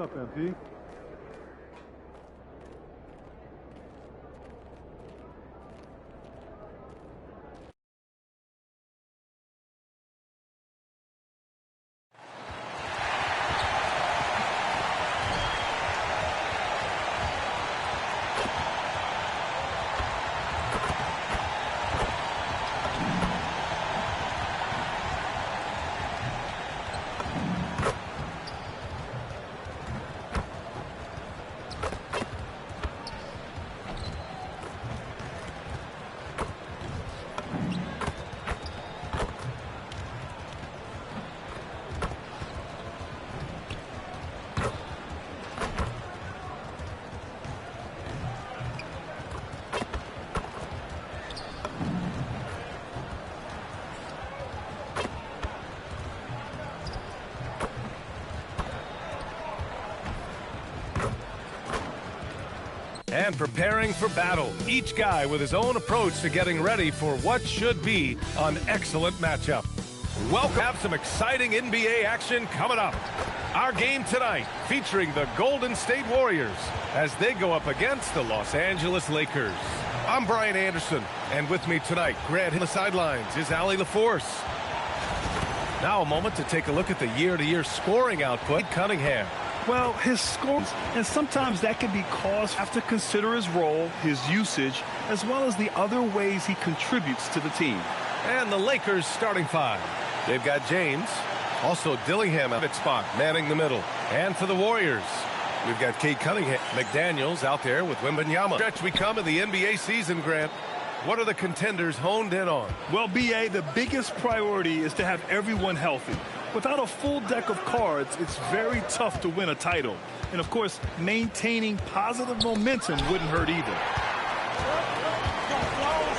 up, MP? And preparing for battle, each guy with his own approach to getting ready for what should be an excellent matchup. Welcome. Have some exciting NBA action coming up. Our game tonight featuring the Golden State Warriors as they go up against the Los Angeles Lakers. I'm Brian Anderson, and with me tonight, Grant on the sidelines is Allie LaForce. Now a moment to take a look at the year-to-year scoring output. Cunningham. Well, his scores, and sometimes that can be caused. Have to consider his role, his usage, as well as the other ways he contributes to the team. And the Lakers starting five. They've got James, also Dillingham at spot, manning the middle. And for the Warriors, we've got Kate Cunningham. McDaniels out there with Wembanyama. Stretch we come in the NBA season, Grant. What are the contenders honed in on? Well, B.A., the biggest priority is to have everyone healthy. Without a full deck of cards, it's very tough to win a title. And, of course, maintaining positive momentum wouldn't hurt either.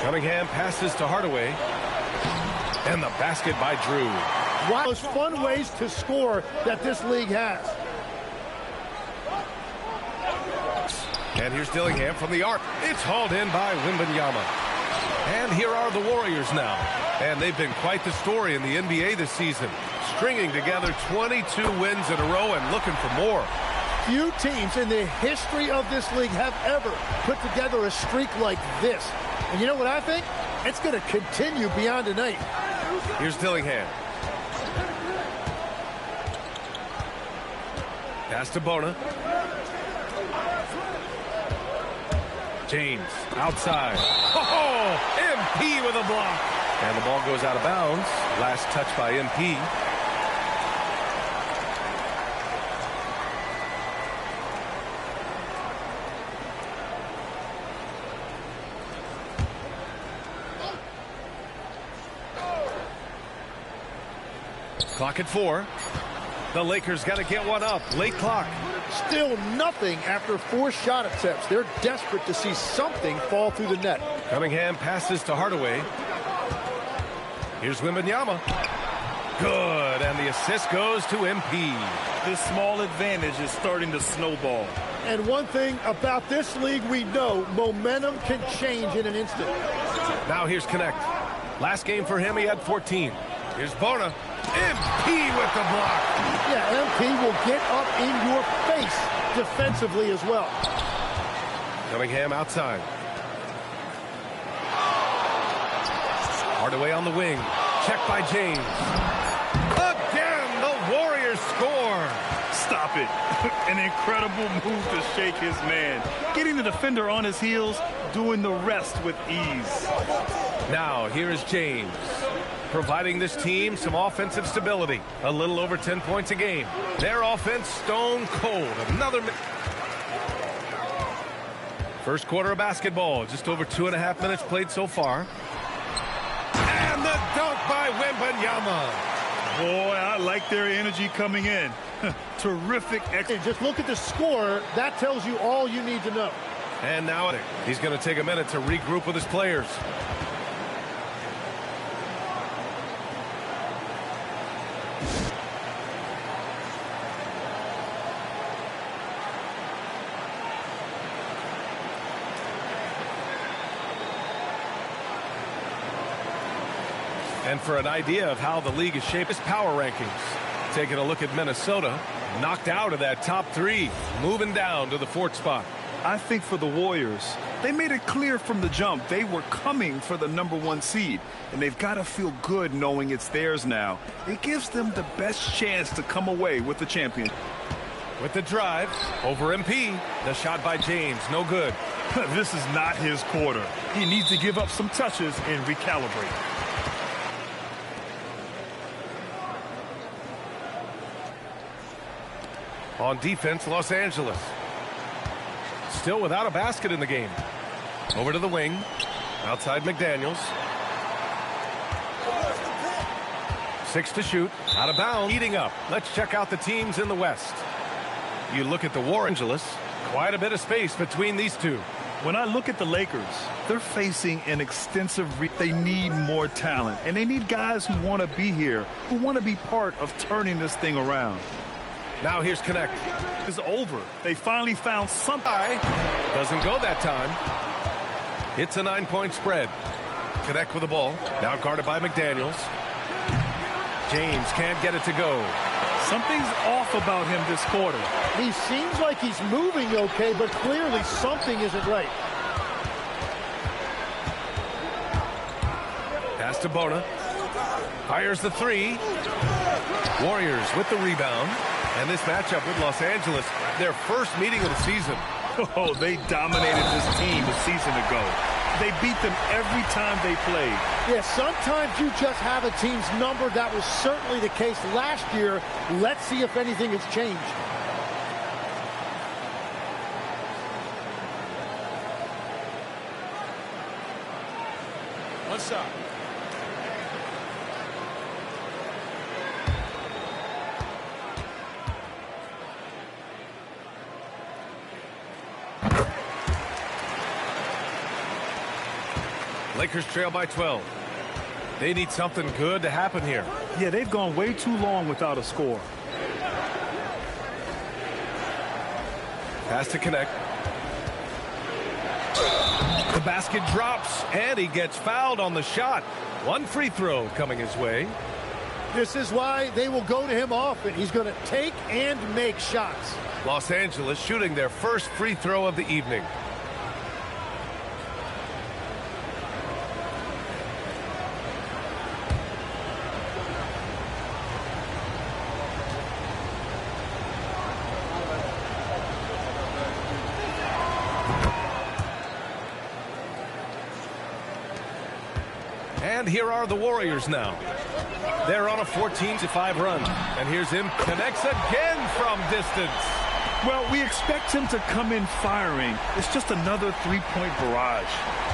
Cunningham passes to Hardaway. And the basket by Drew. One of those fun ways to score that this league has. And here's Dillingham from the arc. It's hauled in by Wembanyama. And here are the Warriors now. And they've been quite the story in the NBA this season. Stringing together 22 wins in a row and looking for more. Few teams in the history of this league have ever put together a streak like this. And you know what I think? It's going to continue beyond tonight. Here's Dillingham. Pass to Bona. James outside. Oh, MP with a block. And the ball goes out of bounds. Last touch by MP. Clock at 4. The Lakers got to get one up. Late clock. Still nothing after 4 shot attempts. They're desperate to see something fall through the net. Cunningham passes to Hardaway. Here's Wembanyama. Good, and the assist goes to MP. This small advantage is starting to snowball. And one thing about this league we know, momentum can change in an instant. Now here's Connect. Last game for him, he had 14. Here's Bona. MP with the block. Yeah, MP will get up in your face defensively as well. Cunningham outside. Hardaway on the wing. Check by James. Again, the Warriors score. Stop it. An incredible move to shake his man. Getting the defender on his heels, doing the rest with ease. Now, here is James, providing this team some offensive stability. A little over 10 points a game. Their offense stone cold. Another first quarter of basketball. Just over 2.5 minutes played so far. And the dunk by Wembanyama. Boy, I like their energy coming in. Terrific. Just look at the score. That tells you all you need to know. And now he's going to take a minute to regroup with his players. And for an idea of how the league is shaped, its power rankings. Taking a look at Minnesota, knocked out of that top 3, moving down to the 4th spot. I think for the Warriors, they made it clear from the jump they were coming for the #1 seed, and they've got to feel good knowing it's theirs now. It gives them the best chance to come away with the champion. With the drive, over MP, the shot by James, no good. This is not his quarter. He needs to give up some touches and recalibrate. On defense, Los Angeles. Still without a basket in the game. Over to the wing. Outside McDaniels. 6 to shoot. Out of bounds. Heating up. Let's check out the teams in the West. You look at the Warriors. Quite a bit of space between these two. When I look at the Lakers, they're facing an extensive they need more talent, and they need guys who want to be here, who want to be part of turning this thing around. Now here's Connect. It's over. They finally found something. Doesn't go that time. It's a 9-point spread. Connect with the ball. Now guarded by McDaniels. James can't get it to go. Something's off about him this quarter. He seems like he's moving okay, but clearly something isn't right. Pass to Bona. Fires the 3. Warriors with the rebound. And this matchup with Los Angeles, their first meeting of the season. Oh, they dominated this team a season ago. They beat them every time they played. Yeah, sometimes you just have a team's number. That was certainly the case last year. Let's see if anything has changed. What's up? Lakers trail by 12. They need something good to happen here. Yeah, they've gone way too long without a score. Pass to Connect. The basket drops, and he gets fouled on the shot. 1 free throw coming his way. This is why they will go to him often. He's going to take and make shots. Los Angeles shooting their first free throw of the evening. And here are the Warriors now. They're on a 14-5 run. And here's him. Connects again from distance. Well, we expect him to come in firing. It's just another 3-point barrage.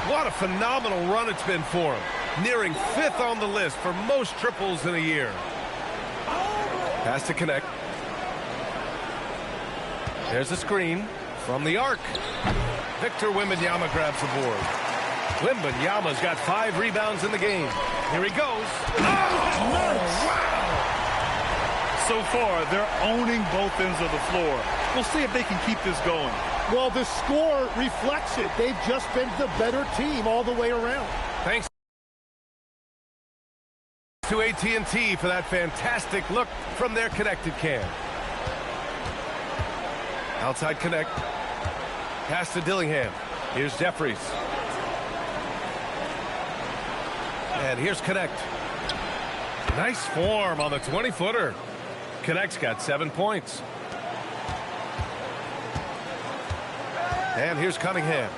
What a phenomenal run it's been for him. Nearing 5th on the list for most triples in a year. Pass to Connect. There's a screen from the arc. Victor Wembanyama grabs the board. Wembanyama's got 5 rebounds in the game. Here he goes. Oh, nice. Wow. So far, they're owning both ends of the floor. We'll see if they can keep this going. Well, the score reflects it. They've just been the better team all the way around. Thanks to AT&T for that fantastic look from their connected cam. Outside Connect. Pass to Dillingham. Here's Jeffries. And here's Connect. Nice form on the 20-footer. Connect's got 7 points. And here's Cunningham.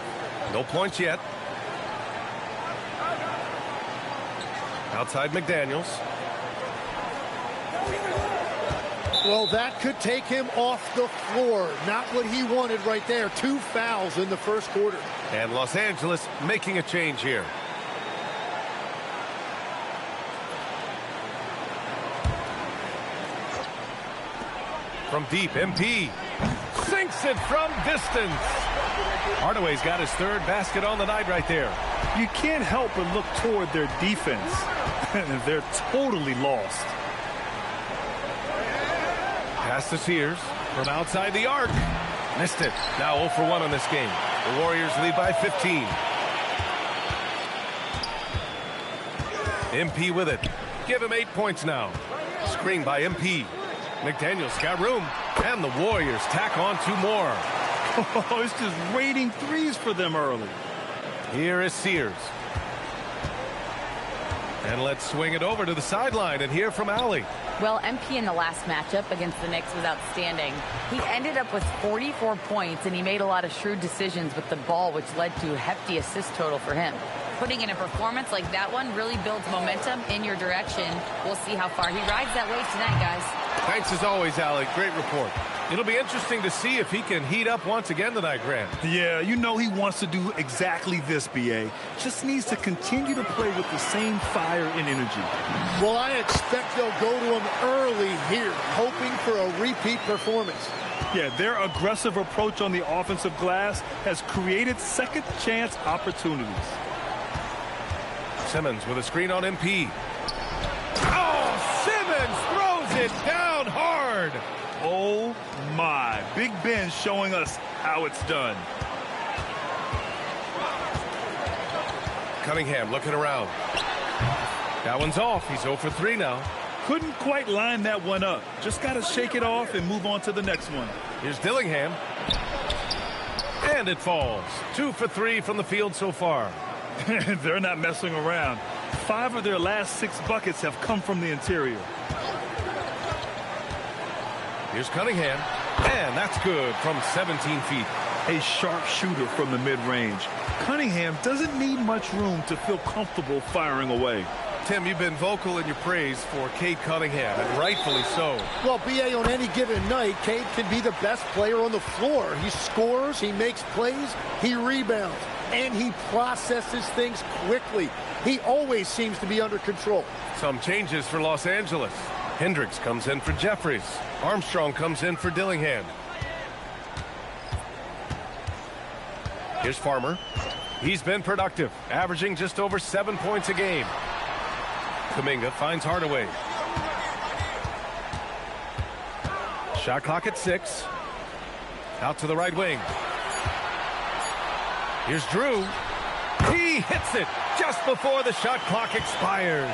No points yet. Outside McDaniels. Well, that could take him off the floor. Not what he wanted right there. 2 fouls in the first quarter. And Los Angeles making a change here. From deep, MP sinks it from distance. Hardaway's got his 3rd basket on the night right there. You can't help but look toward their defense. They're totally lost. Pass to Sears from outside the arc. Missed it. Now 0 for 1 on this game. The Warriors lead by 15. MP with it. Give him 8 points now. Screen by MP. McDaniel's got room. And the Warriors tack on 2 more. Oh, it's just raining threes for them early. Here is Sears. And let's swing it over to the sideline and hear from Allie. Well, MP in the last matchup against the Knicks was outstanding. He ended up with 44 points, and he made a lot of shrewd decisions with the ball, which led to a hefty assist total for him. Putting in a performance like that one really builds momentum in your direction. We'll see how far he rides that way tonight, guys. Thanks as always, Allie. Great report. It'll be interesting to see if he can heat up once again tonight, Grant. Yeah, you know he wants to do exactly this, B.A. Just needs to continue to play with the same fire and energy. Well, I expect they'll go to him early here, hoping for a repeat performance. Yeah, their aggressive approach on the offensive glass has created second chance opportunities. Simmons with a screen on MP. Oh, Simmons throws it down hard. Oh, my. Big Ben showing us how it's done. Cunningham looking around. That one's off. He's 0 for 3 now. Couldn't quite line that one up. Just got to shake it off and move on to the next one. Here's Dillingham. And it falls. 2 for 3 from the field so far. They're not messing around. 5 of their last 6 buckets have come from the interior. Here's Cunningham. And that's good from 17 feet. A sharp shooter from the mid-range. Cunningham doesn't need much room to feel comfortable firing away. Tim, you've been vocal in your praise for Cade Cunningham, and rightfully so. Well, B.A., on any given night, Cade can be the best player on the floor. He scores, he makes plays, he rebounds, and he processes things quickly. He always seems to be under control. Some changes for Los Angeles. Hendricks comes in for Jeffries. Armstrong comes in for Dillingham. Here's Farmer. He's been productive, averaging just over 7 points a game. Kuminga finds Hardaway. Shot clock at 6. Out to the right wing. Here's Drew. He hits it just before the shot clock expires.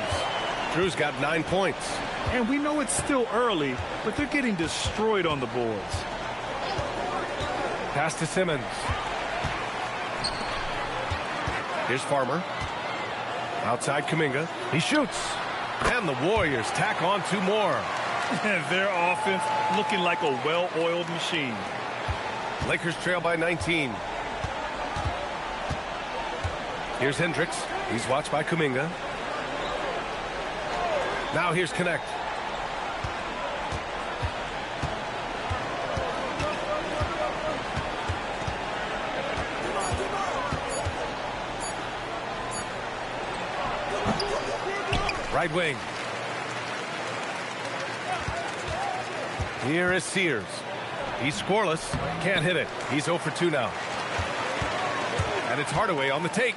Drew's got 9 points. And we know it's still early, but they're getting destroyed on the boards. Pass to Simmons. Here's Farmer. Outside Kuminga. He shoots. And the Warriors tack on 2 more. Their offense looking like a well-oiled machine. Lakers trail by 19. Here's Hendricks. He's watched by Kuminga. Now here's Connect. Right wing. Here is Sears. He's scoreless. Can't hit it. He's 0 for 2 now. And it's Hardaway on the take.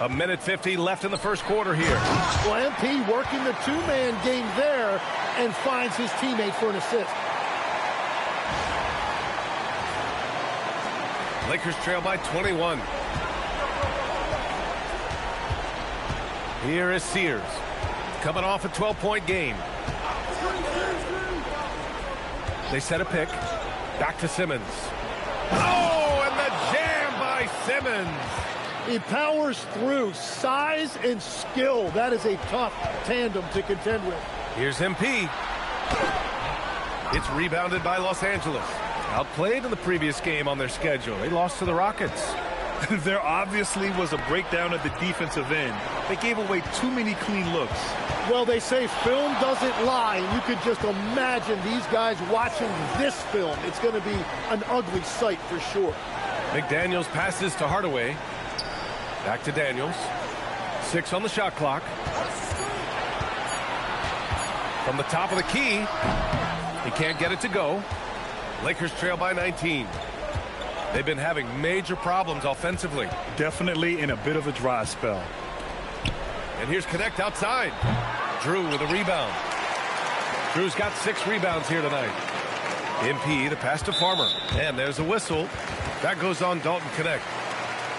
A minute 50 left in the first quarter here. Well, MP working the 2-man game there and finds his teammate for an assist. Lakers trail by 21. Here is Sears. Coming off a 12-point game. They set a pick. Back to Simmons. Oh, and the jam by Simmons. He powers through. Size and skill. That is a tough tandem to contend with. Here's MP. It's rebounded by Los Angeles. Outplayed in the previous game on their schedule. They lost to the Rockets. There obviously was a breakdown at the defensive end. They gave away too many clean looks. Well, they say film doesn't lie, and you could just imagine these guys watching this film. It's going to be an ugly sight for sure. McDaniels passes to Hardaway. Back to Daniels. 6 on the shot clock. From the top of the key. He can't get it to go. Lakers trail by 19. They've been having major problems offensively. Definitely in a bit of a dry spell. And here's Connect outside. Drew with a rebound. Drew's got 6 rebounds here tonight. MP, the pass to Farmer. And there's a whistle. That goes on Dalton Connect.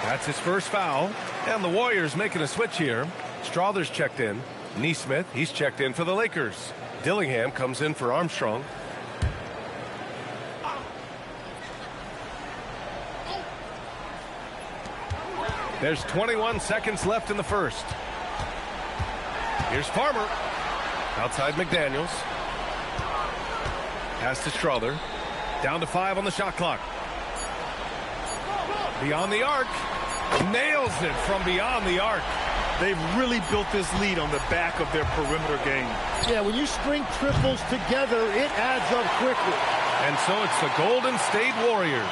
That's his first foul. And the Warriors making a switch here. Strother's checked in. Neesmith, he's checked in for the Lakers. Dillingham comes in for Armstrong. There's 21 seconds left in the first. Here's Farmer. Outside McDaniels. Pass to Strother. Down to 5 on the shot clock. Beyond the arc. Nails it from beyond the arc. They've really built this lead on the back of their perimeter game. Yeah, when you string triples together, it adds up quickly. And so it's the Golden State Warriors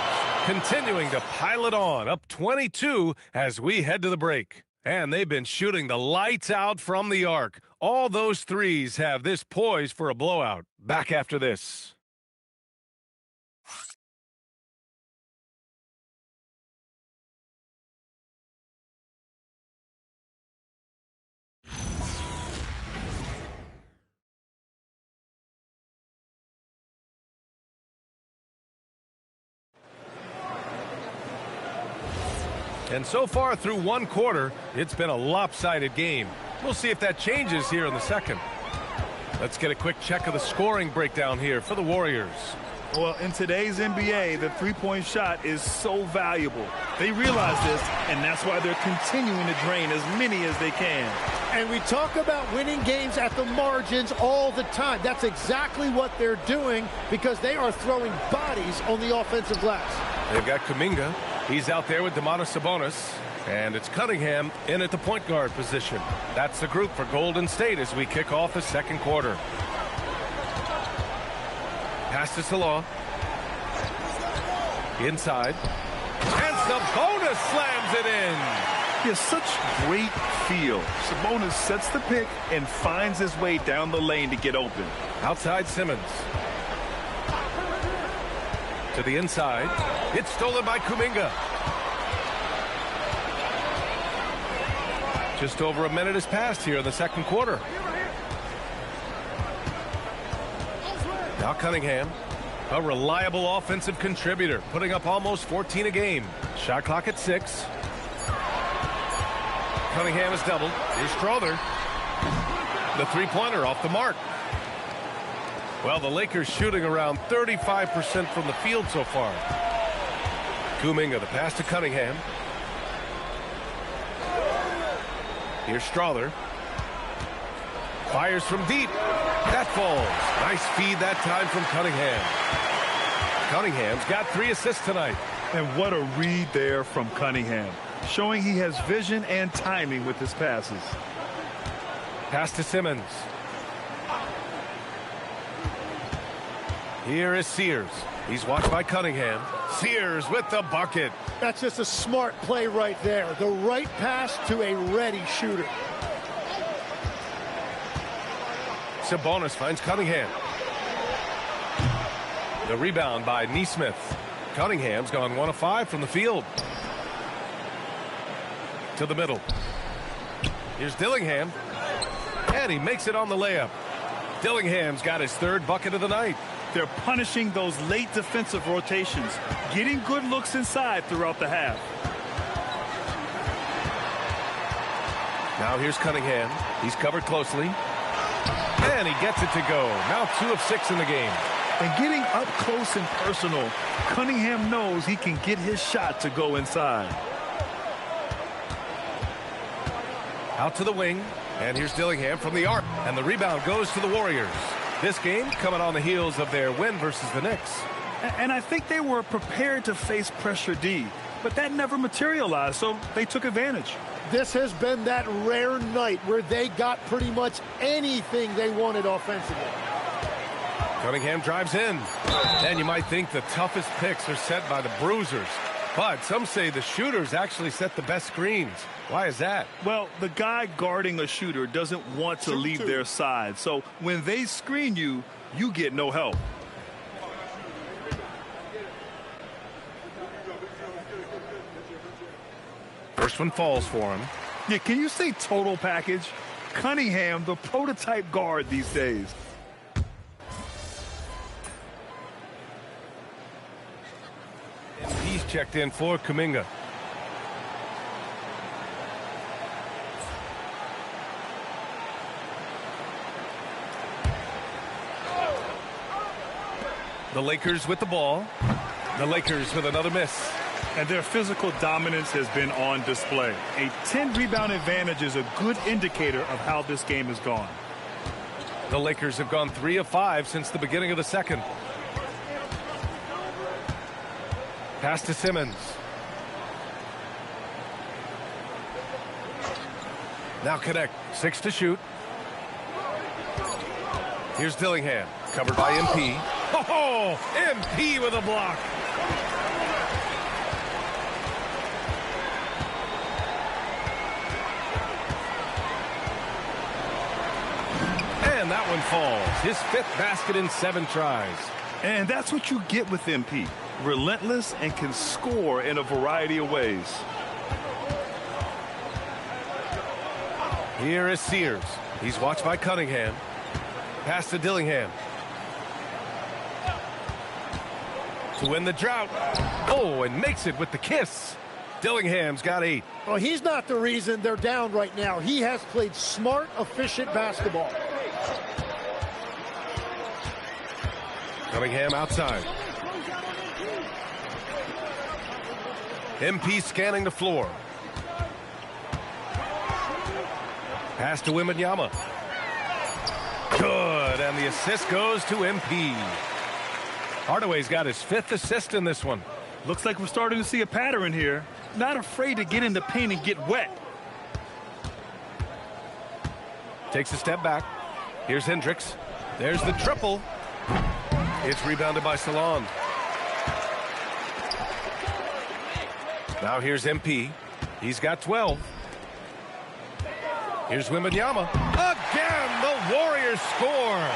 continuing to pile it on, up 22 as we head to the break. And they've been shooting the lights out from the arc. All those threes have this poised for a blowout. Back after this. And so far through one quarter, it's been a lopsided game. We'll see if that changes here in the second. Let's get a quick check of the scoring breakdown here for the Warriors. Well, in today's NBA, the three-point shot is so valuable. They realize this, and that's why they're continuing to drain as many as they can. And we talk about winning games at the margins all the time. That's exactly what they're doing because they are throwing bodies on the offensive glass. They've got Kuminga. He's out there with Domantas Sabonis. And it's Cunningham in at the point guard position. That's the group for Golden State as we kick off the second quarter. Pass to Salah. Inside. And Sabonis slams it in. He has such great feel. Sabonis sets the pick and finds his way down the lane to get open. Outside Simmons. To the inside. It's stolen by Kuminga. Just over a minute has passed here in the second quarter. Now Cunningham, a reliable offensive contributor, putting up almost 14 a game. Shot clock at 6. Cunningham is doubled. Here's Strother. The three-pointer off the mark. Well, the Lakers shooting around 35% from the field so far. Kuminga, the pass to Cunningham. Here's Strother. Fires from deep. That falls. Nice feed that time from Cunningham. Cunningham's got 3 assists tonight. And what a read there from Cunningham, showing he has vision and timing with his passes. Pass to Simmons. Here is Sears. He's watched by Cunningham. Sears with the bucket. That's just a smart play right there. The right pass to a ready shooter. Sabonis finds Cunningham. The rebound by Neesmith. Cunningham's gone 1 of 5 from the field. To the middle. Here's Dillingham. And he makes it on the layup. Dillingham's got his 3rd bucket of the night. They're punishing those late defensive rotations, getting good looks inside throughout the half. Now here's Cunningham. He's covered closely. And he gets it to go. Now 2 of 6 in the game. And getting up close and personal, Cunningham knows he can get his shot to go inside. Out to the wing. And here's Dillingham from the arc. And the rebound goes to the Warriors. This game coming on the heels of their win versus the Knicks. And I think they were prepared to face pressure D, but that never materialized, so they took advantage. This has been that rare night where they got pretty much anything they wanted offensively. Cunningham drives in. And you might think the toughest picks are set by the bruisers. But some say the shooters actually set the best screens. Why is that? Well, the guy guarding a shooter doesn't want to leave their side. So when they screen you, you get no help. First one falls for him. Yeah, can you say total package? Cunningham, the prototype guard these days. He's checked in for Kuminga. The Lakers with the ball. The Lakers with another miss. And their physical dominance has been on display. A 10-rebound advantage is a good indicator of how this game has gone. The Lakers have gone 3 of 5 since the beginning of the second. Pass to Simmons. Now connect. 6 to shoot. Here's Dillingham. Covered by MP. Oh, MP with a block. And that one falls. His 5th basket in 7 tries. And that's what you get with MP. Relentless and can score in a variety of ways. Here is Sears. He's watched by Cunningham. Pass to Dillingham. To win the drought. Oh, and makes it with the kiss. Dillingham's got 8. Well, he's not the reason they're down right now. He has played smart, efficient basketball. Cunningham outside. MP scanning the floor. Pass to Wembanyama. Good, and the assist goes to MP. Hardaway's got his 5th assist in this one. Looks like we're starting to see a pattern here. Not afraid to get in the paint and get wet. Takes a step back. Here's Hendricks. There's the triple. It's rebounded by Salon. Now here's MP. He's got 12. Here's Wembanyama. Again, the Warriors score.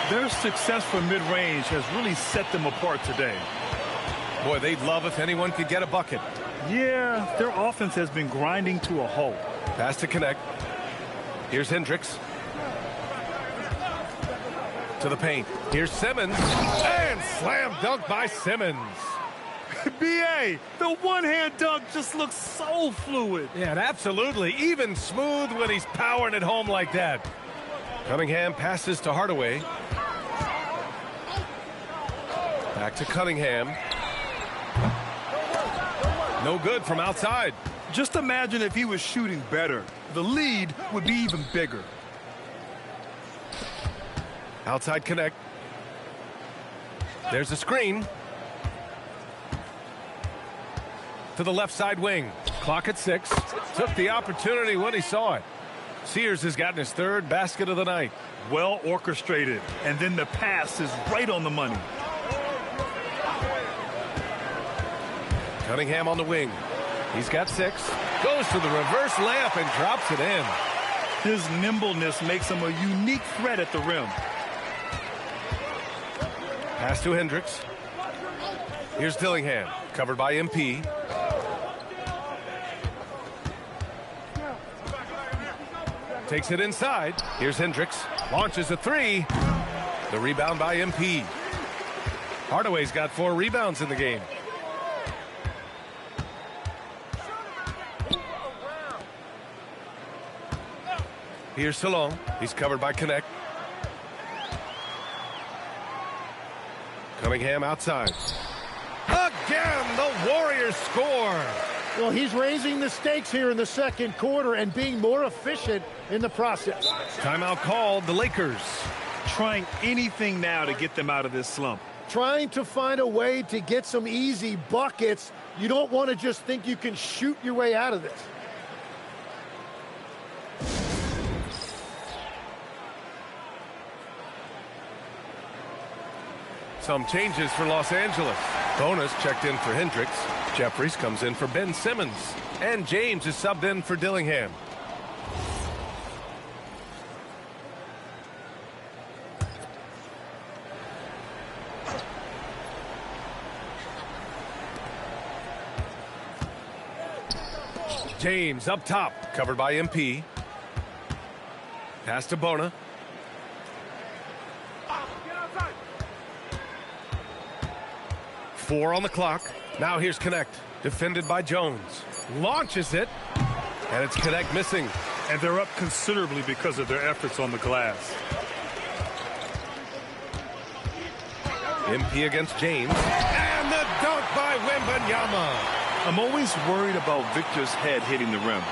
Their success from mid-range has really set them apart today. Boy, they'd love if anyone could get a bucket. Yeah, their offense has been grinding to a halt. Pass to connect. Here's Hendricks. To the paint. Here's Simmons. And slam dunk by Simmons. B.A., the one-hand dunk just looks so fluid. Yeah, and absolutely. Even smooth when he's powering it home like that. Cunningham passes to Hardaway. Back to Cunningham. No good from outside. Just imagine if he was shooting better. The lead would be even bigger. Outside connect. There's a screen. To the left side wing. Clock at 6. Took the opportunity when he saw it. Sears has gotten his 3rd basket of the night. Well orchestrated. And then the pass is right on the money. Cunningham on the wing. He's got 6. Goes to the reverse layup and drops it in. His nimbleness makes him a unique threat at the rim. Pass to Hendricks. Here's Dillingham. Covered by MP. Takes it inside. Here's Hendricks. Launches a 3. The rebound by MP. Hardaway's got 4 rebounds in the game. Here's Salon. He's covered by Connect. Cunningham outside. Again, the Warriors score. Well, he's raising the stakes here in the second quarter and being more efficient in the process. Timeout called. The Lakers trying anything now to get them out of this slump. Trying to find a way to get some easy buckets. You don't want to just think you can shoot your way out of this. Some changes for Los Angeles. Bonus checked in for Hendricks. Jeffries comes in for Ben Simmons. And James is subbed in for Dillingham. James up top, covered by MP. Pass to Bona. Four on the clock. Now here's Connect. Defended by Jones. Launches it. And it's Connect missing. And they're up considerably because of their efforts on the glass. MP against James. And the dunk by Wembanyama. I'm always worried about Victor's head hitting the rim.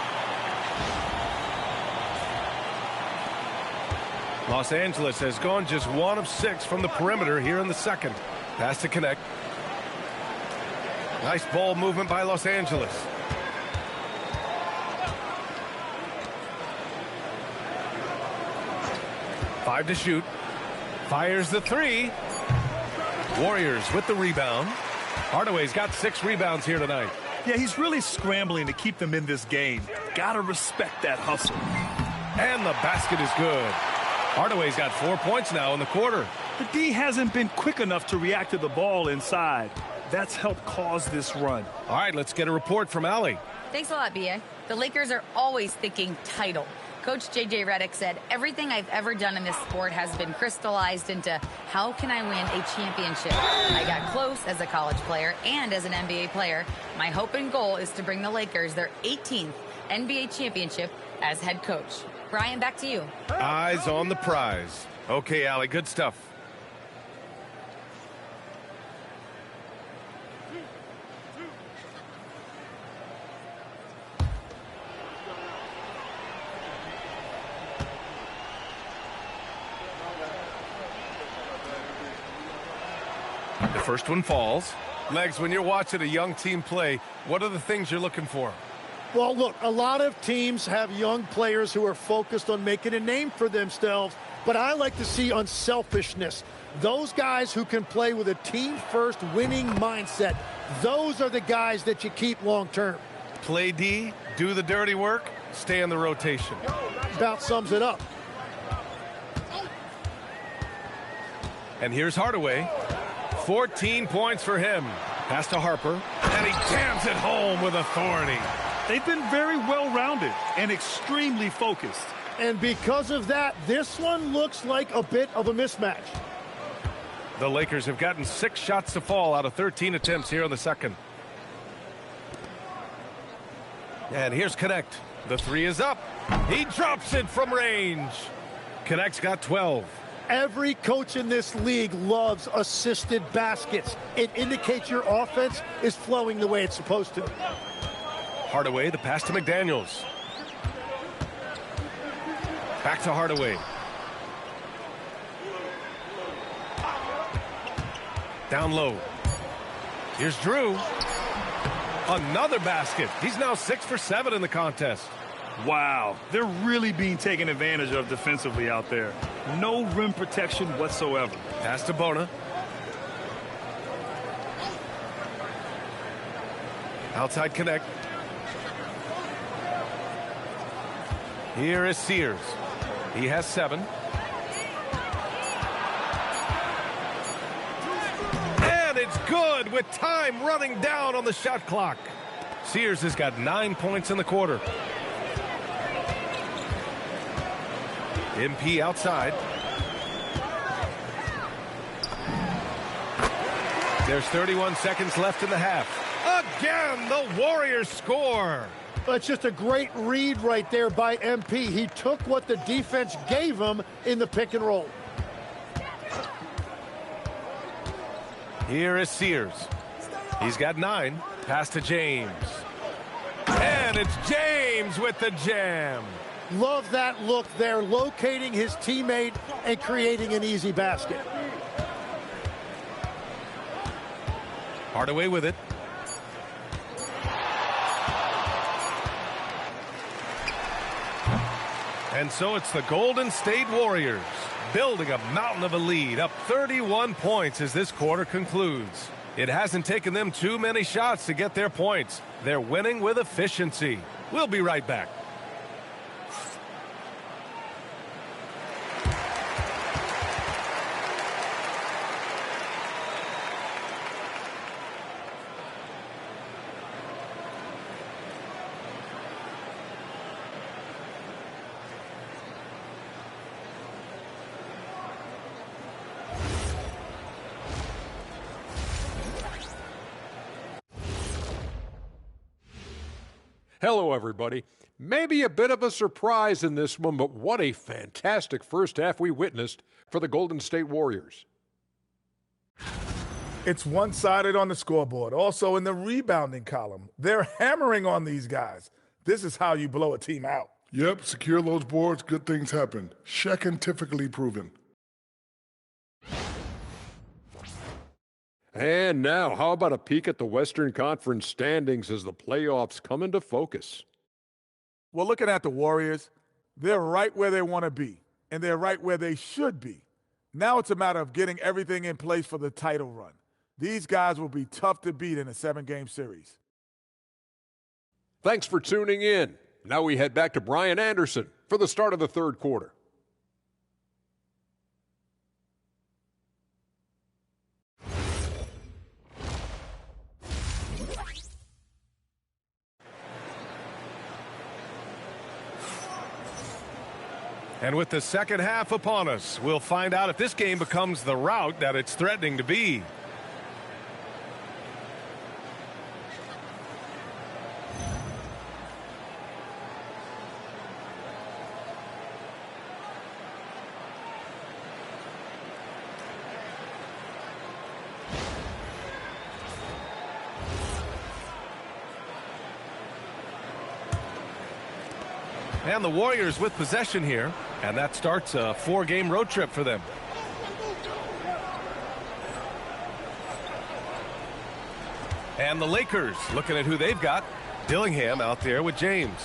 Los Angeles has gone just 1 of 6 from the perimeter here in the second. Pass to connect. Nice ball movement by Los Angeles. Five to shoot. Fires the three. Warriors with the rebound. Hardaway's got 6 rebounds here tonight. Yeah, he's really scrambling to keep them in this game. Gotta respect that hustle. And the basket is good. Hardaway's got 4 points now in the quarter. The D hasn't been quick enough to react to the ball inside. That's helped cause this run. All right, let's get a report from Allie. Thanks a lot, B.A. The Lakers are always thinking title. Coach J.J. Redick said, everything I've ever done in this sport has been crystallized into how can I win a championship? I got close as a college player and as an NBA player. My hope and goal is to bring the Lakers their 18th NBA championship as head coach. Brian, back to you. Eyes on the prize. Okay, Allie, good stuff. The first one falls. Legs, when you're watching a young team play, what are the things you're looking for? Well, look, a lot of teams have young players who are focused on making a name for themselves, but I like to see unselfishness. Those guys who can play with a team-first winning mindset, those are the guys that you keep long-term. Play D, do the dirty work, stay in the rotation. About sums it up. And here's Hardaway. 14 points for him. Pass to Harper, and he jams it home with authority. They've been very well-rounded and extremely focused. And because of that, this one looks like a bit of a mismatch. The Lakers have gotten 6 shots to fall out of 13 attempts here in the second. And here's Connect. The three is up. He drops it from range. Connect's got 12. Every coach in this league loves assisted baskets. It indicates your offense is flowing the way it's supposed to. Hardaway, the pass to McDaniels. Back to Hardaway. Down low. Here's Drew. Another basket. He's now 6 for 7 in the contest. Wow, they're really being taken advantage of defensively out there. No rim protection whatsoever. Pass to Bona. Outside Connect. Here is Sears. He has 7. And it's good with time running down on the shot clock. Sears has got 9 points in the quarter. MP outside. There's 31 seconds left in the half. Again, the Warriors score. That's just a great read right there by MP. He took what the defense gave him in the pick and roll. Here is Sears. He's got 9. Pass to James. And it's James with the jam. Love that look there, locating his teammate and creating an easy basket. Hardaway with it. And so it's the Golden State Warriors building a mountain of a lead, up 31 points as this quarter concludes. It hasn't taken them too many shots to get their points. They're winning with efficiency. We'll be right back. Hello, everybody. Maybe a bit of a surprise in this one, but what a fantastic first half we witnessed for the Golden State Warriors. It's one-sided on the scoreboard. Also in the rebounding column, they're hammering on these guys. This is how you blow a team out. Yep, secure those boards, good things happen. Scientifically proven. And now, how about a peek at the Western Conference standings as the playoffs come into focus? Well, looking at the Warriors, they're right where they want to be, and they're right where they should be. Now it's a matter of getting everything in place for the title run. These guys will be tough to beat in a 7-game series. Thanks for tuning in. Now we head back to Brian Anderson for the start of the third quarter. And with the second half upon us, we'll find out if this game becomes the rout that it's threatening to be. And the Warriors with possession here, and that starts a 4-game road trip for them. And the Lakers looking at who they've got. Dillingham out there with James.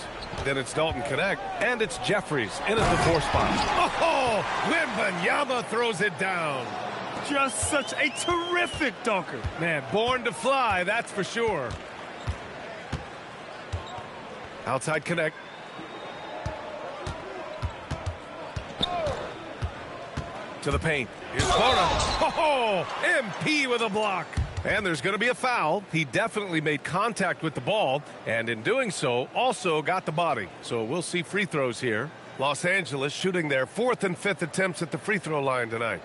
Then it's Dalton Connect, and it's Jeffries in at the 4 spot. Oh, Wembanyama throws it down. Just such a terrific dunker. Man, born to fly, that's for sure. Outside Connect. To the paint. Here's Florida. Oh, MP with a block. And there's going to be a foul. He definitely made contact with the ball, and in doing so, also got the body. So we'll see free throws here. Los Angeles shooting their 4th and 5th attempts at the free throw line tonight.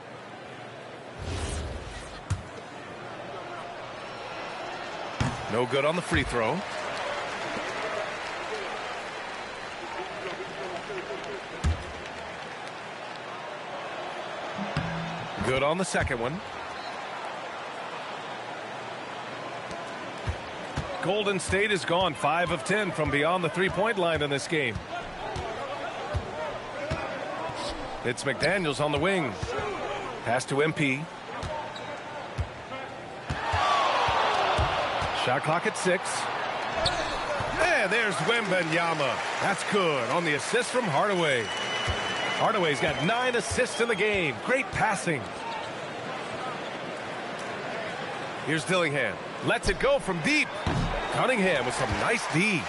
No good on the free throw. Good on the second one. Golden State is gone 5 of 10 from beyond the three-point line in this game. It's McDaniels on the wing. Pass to MP. Shot clock at 6. And there's Wembanyama. That's good on the assist from Hardaway. Hardaway's got 9 assists in the game. Great passing. Here's Dillingham. Lets it go from deep. Cunningham with some nice D.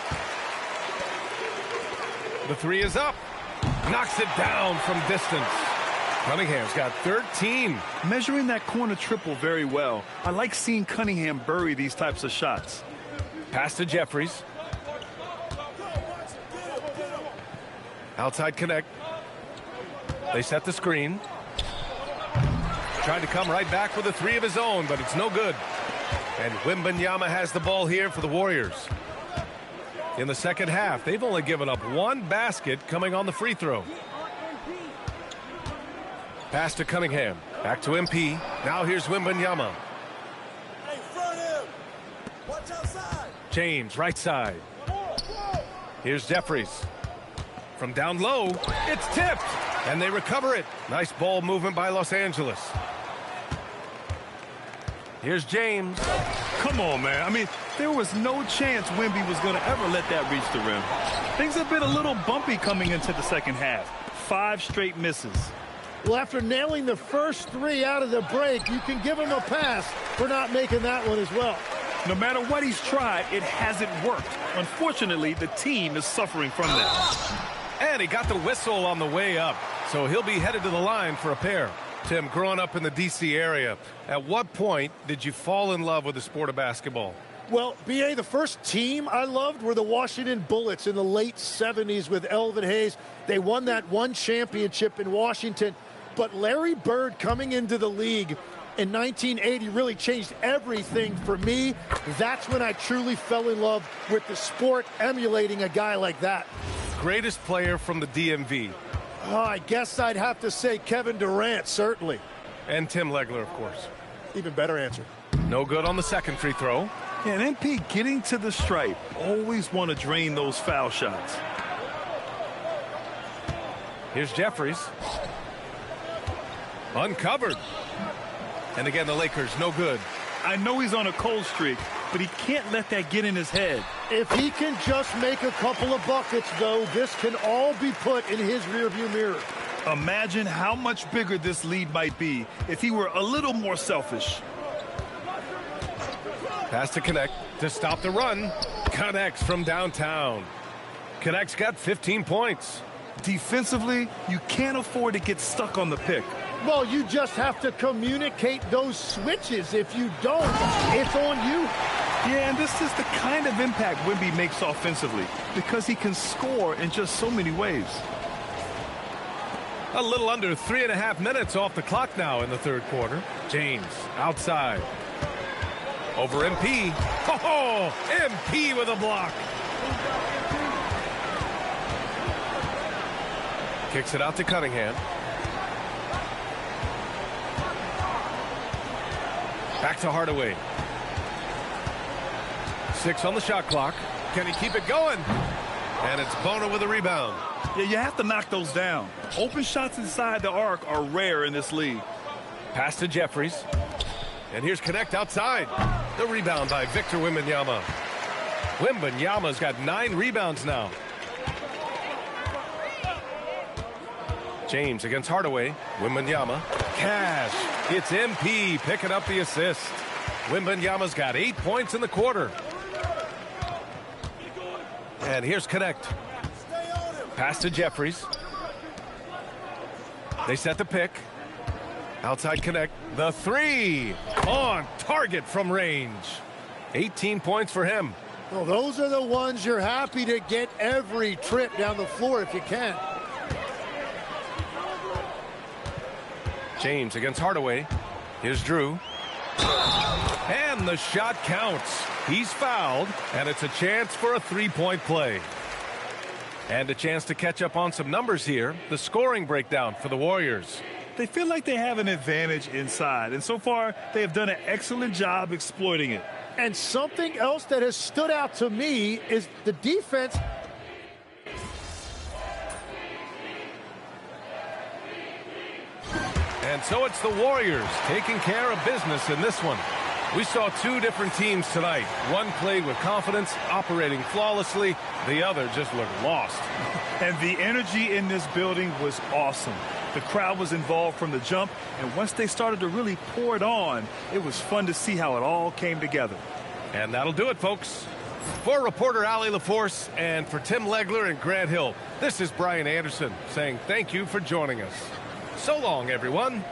The 3 is up. Knocks it down from distance. Cunningham's got 13. Measuring that corner triple very well. I like seeing Cunningham bury these types of shots. Pass to Jeffries. Outside Connect. They set the screen. Tried to come right back with a 3 of his own, but it's no good. And Wembanyama has the ball here for the Warriors. In the second half, they've only given up 1 basket coming on the free throw. Pass to Cunningham. Back to MP. Now here's Wembanyama. Hey, front him. Watch outside. James, right side. Here's Jeffries. From down low, it's tipped. And they recover it. Nice ball movement by Los Angeles. Here's James. Come on, man. I mean, there was no chance Wemby was going to ever let that reach the rim. Things have been a little bumpy coming into the second half. 5 straight misses. Well, after nailing the first 3 out of the break, you can give him a pass for not making that one as well. No matter what he's tried, it hasn't worked. Unfortunately, the team is suffering from that. And he got the whistle on the way up. So he'll be headed to the line for a pair. Tim, growing up in the D.C. area, at what point did you fall in love with the sport of basketball? Well, B.A., the first team I loved were the Washington Bullets in the late 70s with Elvin Hayes. They won that 1 championship in Washington. But Larry Bird coming into the league in 1980 really changed everything for me. That's when I truly fell in love with the sport, emulating a guy like that. Greatest player from the DMV? Oh, I guess I'd have to say Kevin Durant, certainly. And Tim Legler, of course. Even better answer. No good on the second free throw. And MP getting to the stripe. Always want to drain those foul shots. Here's Jeffries. Uncovered. And again, the Lakers, no good. I know he's on a cold streak, but he can't let that get in his head. If he can just make a couple of buckets, though, this can all be put in his rearview mirror. Imagine how much bigger this lead might be if he were a little more selfish. Pass to Connect to stop the run. Connects from downtown. Connect's got 15 points. Defensively, you can't afford to get stuck on the pick. Well, you just have to communicate those switches. If you don't, it's on you. Yeah, and this is the kind of impact Wemby makes offensively because he can score in just so many ways. A little under 3.5 minutes off the clock now in the third quarter. James outside. Over MP. Oh, MP with a block. Kicks it out to Cunningham. Back to Hardaway. 6 on the shot clock. Can he keep it going? And it's Bona with a rebound. Yeah, you have to knock those down. Open shots inside the arc are rare in this league. Pass to Jeffries. And here's Connect outside. The rebound by Victor Wembanyama. Wembanyama's got 9 rebounds now. James against Hardaway. Wembanyama. Cash. It's MP picking up the assist. Wembanyama's got 8 points in the quarter. And here's Connect. Pass to Jeffries. They set the pick. Outside Connect. The 3. On target from range. 18 points for him. Well, those are the ones you're happy to get every trip down the floor if you can. James against Hardaway. Here's Drew. And the shot counts. He's fouled, and it's a chance for a three-point play. And a chance to catch up on some numbers here. The scoring breakdown for the Warriors. They feel like they have an advantage inside, and so far they have done an excellent job exploiting it. And something else that has stood out to me is the defense. And so it's the Warriors taking care of business in this one. We saw 2 different teams tonight. One played with confidence, operating flawlessly. The other just looked lost. And the energy in this building was awesome. The crowd was involved from the jump, and once they started to really pour it on, it was fun to see how it all came together. And that'll do it, folks. For reporter Allie LaForce and for Tim Legler and Grant Hill, this is Brian Anderson saying thank you for joining us. So long, everyone.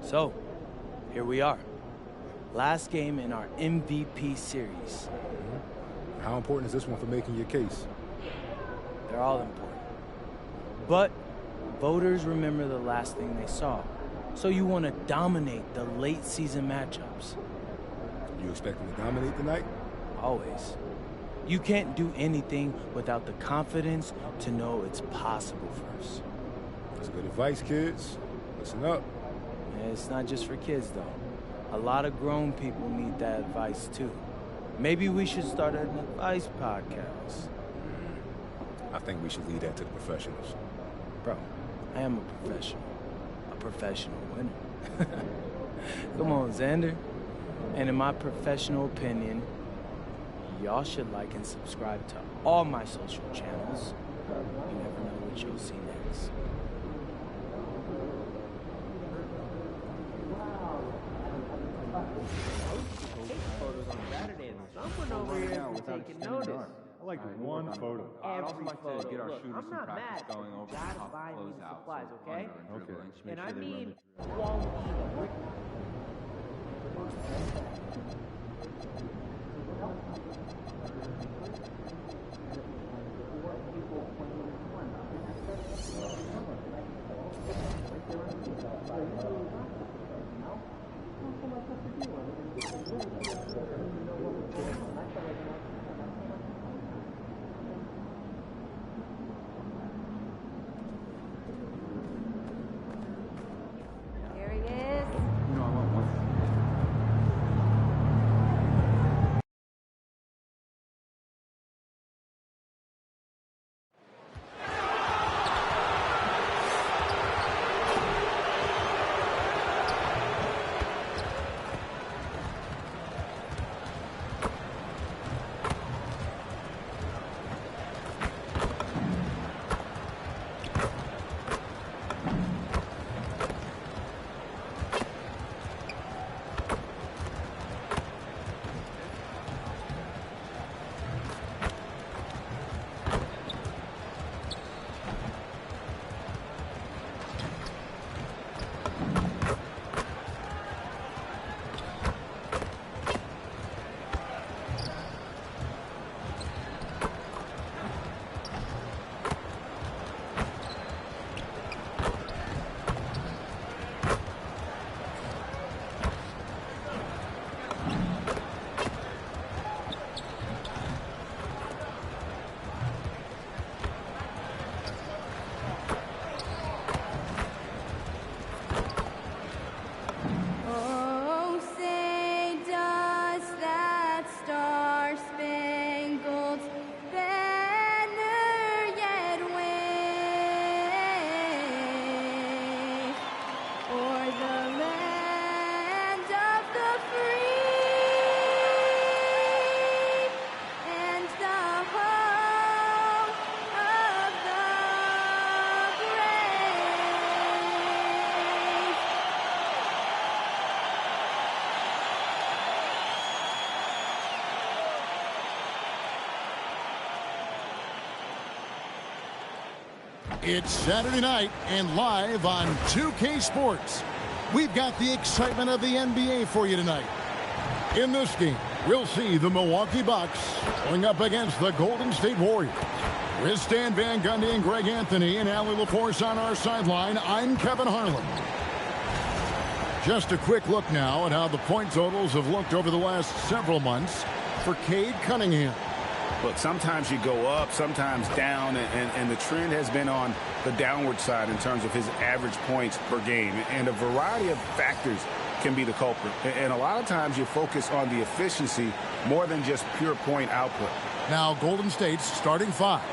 So, here we are. Last game in our MVP series. How important is this one for making your case? They're all important. But voters remember the last thing they saw. So you want to dominate the late season matchups. You expect them to dominate tonight? Always. You can't do anything without the confidence to know it's possible first. That's good advice, kids. Listen up. It's not just for kids, though. A lot of grown people need that advice, too. Maybe we should start an advice podcast. I think we should leave that to the professionals. Bro, I am a professional winner. Come on, Xander. And in my professional opinion, y'all should like and subscribe to all my social channels. You never know what you'll see next. Someone over here is taking notice. I like one photo. Every photo. Look, I'm not mad, but you gotta buy me the supplies, okay? Okay. And I mean quality. There he is. No, I want one. Oh, say does that star-spangled banner yet wave o'er the land of the free and the home of the brave. It's Saturday night and live on 2K Sports. We've got the excitement of the NBA for you tonight. In this game, we'll see the Milwaukee Bucks going up against the Golden State Warriors. With Stan Van Gundy and Greg Anthony and Allie LaForce on our sideline, I'm Kevin Harlan. Just a quick look now at how the point totals have looked over the last several months for Cade Cunningham. Look, sometimes you go up, sometimes down, and the trend has been on the downward side in terms of his average points per game. And a variety of factors can be the culprit. And a lot of times you focus on the efficiency more than just pure point output. Now Golden State's starting five.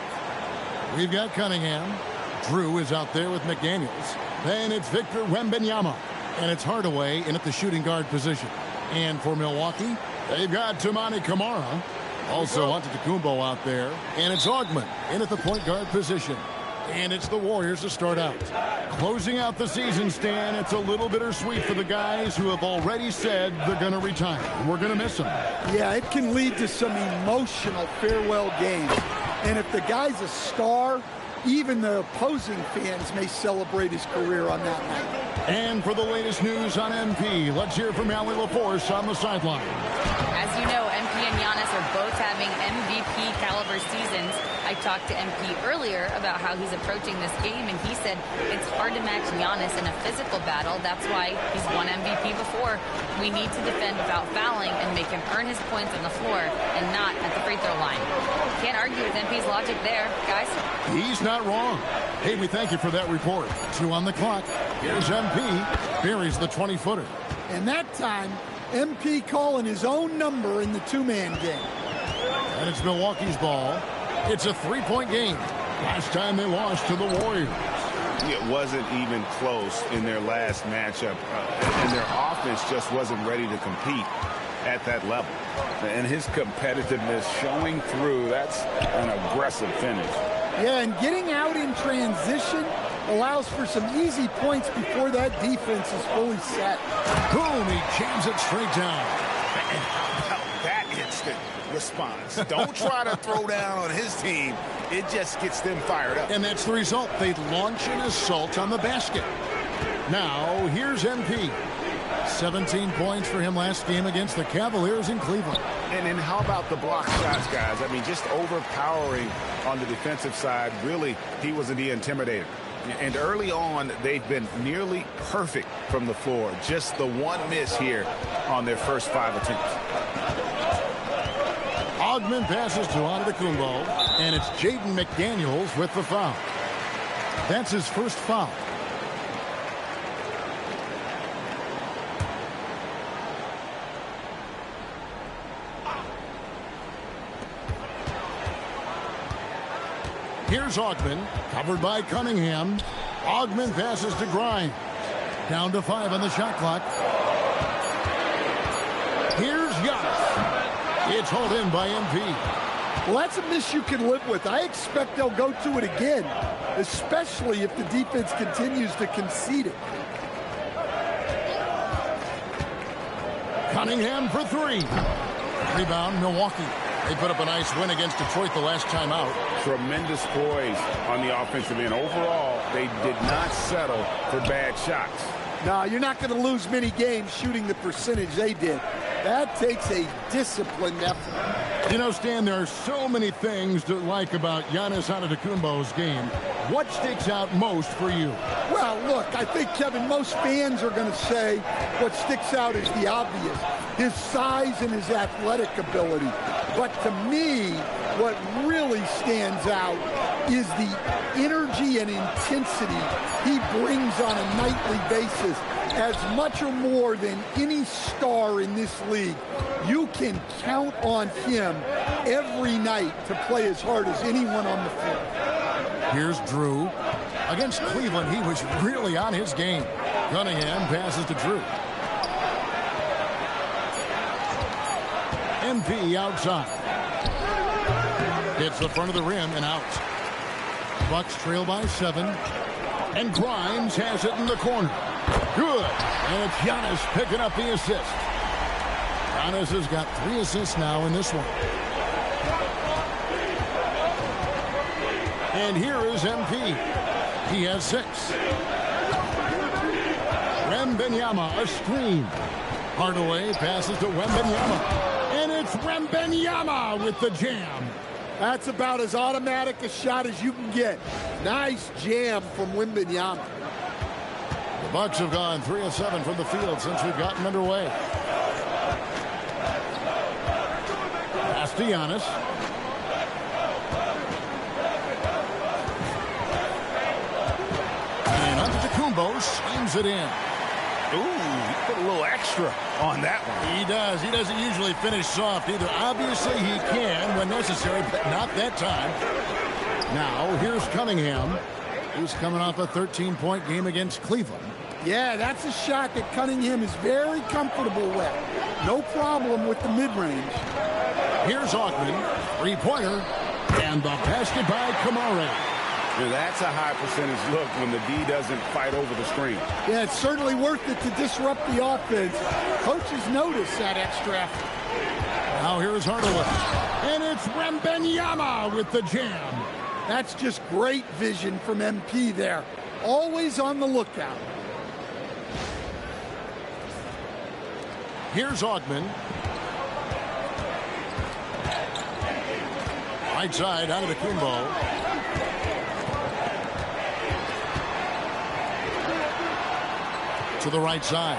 We've got Cunningham. Drew is out there with McDaniels. Then it's Victor Wembanyama. And it's Hardaway in at the shooting guard position. And for Milwaukee, they've got Toumani Camara. Also Antetokounmpo out there. And it's Augman in at the point guard position. And it's the Warriors to start out. Closing out the season, Stan, it's a little bittersweet for the guys who have already said they're going to retire. We're going to miss them. Yeah, it can lead to some emotional farewell games. And if the guy's a star, even the opposing fans may celebrate his career on that night. And for the latest news on MP, let's hear from Allie LaForce on the sideline. As you know, MP and Giannis are both having MVP caliber seasons. I talked to MP earlier about how he's approaching this game, and he said it's hard to match Giannis in a physical battle. That's why he's won MVP before. We need to defend without fouling and make him earn his points on the floor and not at the free throw line. Can't argue with MP's logic there, guys. He's not wrong. Hey, we thank you for that report. 2 on the clock. Here's MP. Buries the 20-footer. And that time, MP calling his own number in the two-man game. And it's Milwaukee's ball. It's a three-point game. Last time they lost to the Warriors. It wasn't even close in their last matchup. And their offense just wasn't ready to compete at that level. And his competitiveness showing through, that's an aggressive finish. Yeah, and getting out in transition allows for some easy points before that defense is fully set. Boom, he jams it straight down. And how about that instant response? Don't try to throw down on his team. It just gets them fired up. And that's the result. They launch an assault on the basket. Now, here's MP. 17 points for him last game against the Cavaliers in Cleveland. And then how about the block shots, guys? I mean, just overpowering on the defensive side. Really, he was the intimidator. And early on, they've been nearly perfect from the floor. Just the one miss here on their first 5 attempts. Ogman passes to Antetokounmpo, and it's Jaden McDaniels with the foul. That's his first foul. Here's Ogman, covered by Cunningham. Ogman passes to Grimes. Down to 5 on the shot clock. Here's Giannis. It's hauled in by MP. Well, that's a miss you can live with. I expect they'll go to it again, especially if the defense continues to concede it. Cunningham for 3. Rebound, Milwaukee. They put up a nice win against Detroit the last time out. Tremendous poise on the offensive end. Overall, they did not settle for bad shots. No, you're not going to lose many games shooting the percentage they did. That takes a disciplined effort. You know, Stan, there are so many things to like about Giannis Antetokounmpo's game. What sticks out most for you? Well, look, I think, Kevin, most fans are going to say what sticks out is the obvious. His size and his athletic ability. But to me, what really stands out is the energy and intensity he brings on a nightly basis. As much or more than any star in this league, you can count on him every night to play as hard as anyone on the floor. Here's Drew. Against Cleveland, he was really on his game. Cunningham passes to Drew. MP outside. Hits the front of the rim and out. Bucks trail by 7. And Grimes has it in the corner. Good. And it's Giannis picking up the assist. Giannis has got 3 assists now in this one. And here is MP. He has 6. Wembanyama, a screen. Hardaway passes to Wembanyama. And it's Wembanyama with the jam. That's about as automatic a shot as you can get. Nice jam from Wembanyama. The Bucks have gone 3 of 7 from the field since we've gotten underway. Pass to Giannis. And Antetokounmpo slams it in. Ooh, he put a little extra on that one. He does. He doesn't usually finish soft either. Obviously, he can when necessary, but not that time. Now, here's Cunningham, who's coming off a 13-point game against Cleveland. Yeah, that's a shot that Cunningham is very comfortable with. No problem with the mid-range. Here's Ogman, 3-pointer, and the basket by Kamara. Yeah, that's a high percentage look when the D doesn't fight over the screen. Yeah, it's certainly worth it to disrupt the offense. Coaches notice that extra effort. Now here's Hardaway. And it's Wembanyama with the jam. That's just great vision from MP there. Always on the lookout. Here's Ogman. Right side out of the Antetokounmpo. To the right side.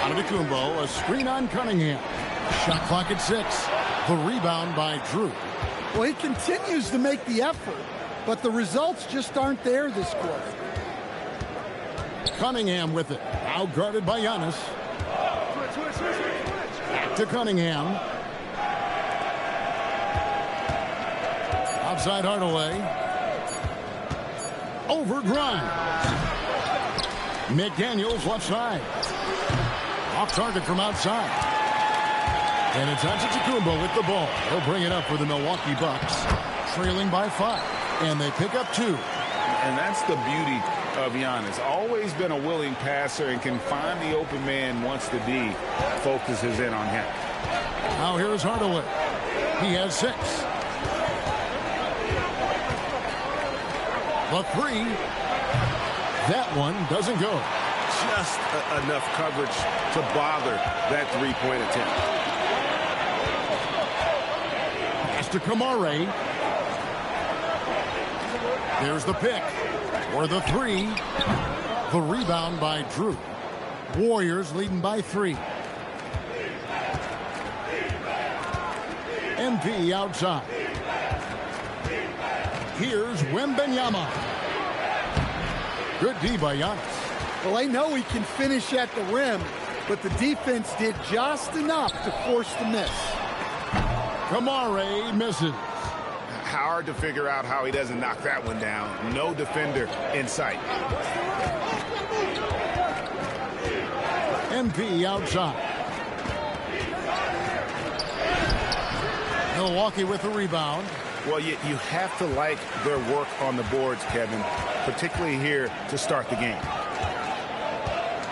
Antetokounmpo, a screen on Cunningham. Shot clock at 6. The rebound by Drew. Well, he continues to make the effort, but the results just aren't there this quarter. Cunningham with it. Now guarded by Giannis. Back to Cunningham. Outside Hardaway. Over Grimes. McDaniels left side. Off target from outside. And it's Antetokounmpo with the ball. He'll bring it up for the Milwaukee Bucks, trailing by 5. And they pick up 2. And that's the beauty of Giannis. Always been a willing passer and can find the open man once the D focuses in on him. Now here's Hardaway. He has 6. The 3. That one doesn't go. Just enough coverage to bother that three-point attempt. Pass to Kamare. There's the pick. For the 3. The rebound by Drew. Warriors leading by 3. MP outside. Here's Wembanyama. Good D by Giannis. Well, I know he can finish at the rim, but the defense did just enough to force the miss. Kamare misses. Hard to figure out how he doesn't knock that one down. No defender in sight. MP outside. Milwaukee with the rebound. Well, you have to like their work on the boards, Kevin, particularly here to start the game.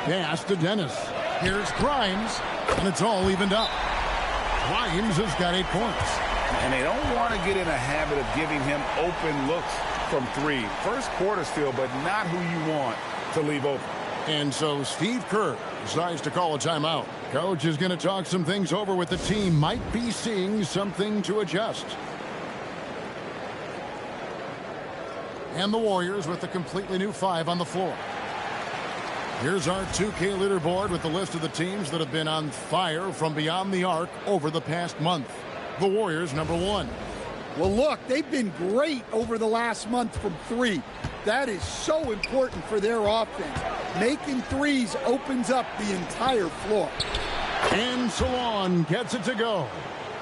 Pass to Dennis. Here's Grimes, and it's all evened up. Grimes has got 8 points. And they don't want to get in a habit of giving him open looks from 3. First quarter still, but not who you want to leave open. And so Steve Kerr decides to call a timeout. Coach is going to talk some things over with the team. Might be seeing something to adjust. And the Warriors with a completely new 5 on the floor. Here's our 2K leaderboard with the list of the teams that have been on fire from beyond the arc over the past month. The Warriors, number 1. Well, look, they've been great over the last month from 3. That is so important for their offense. Making threes opens up the entire floor. And Salon gets it to go.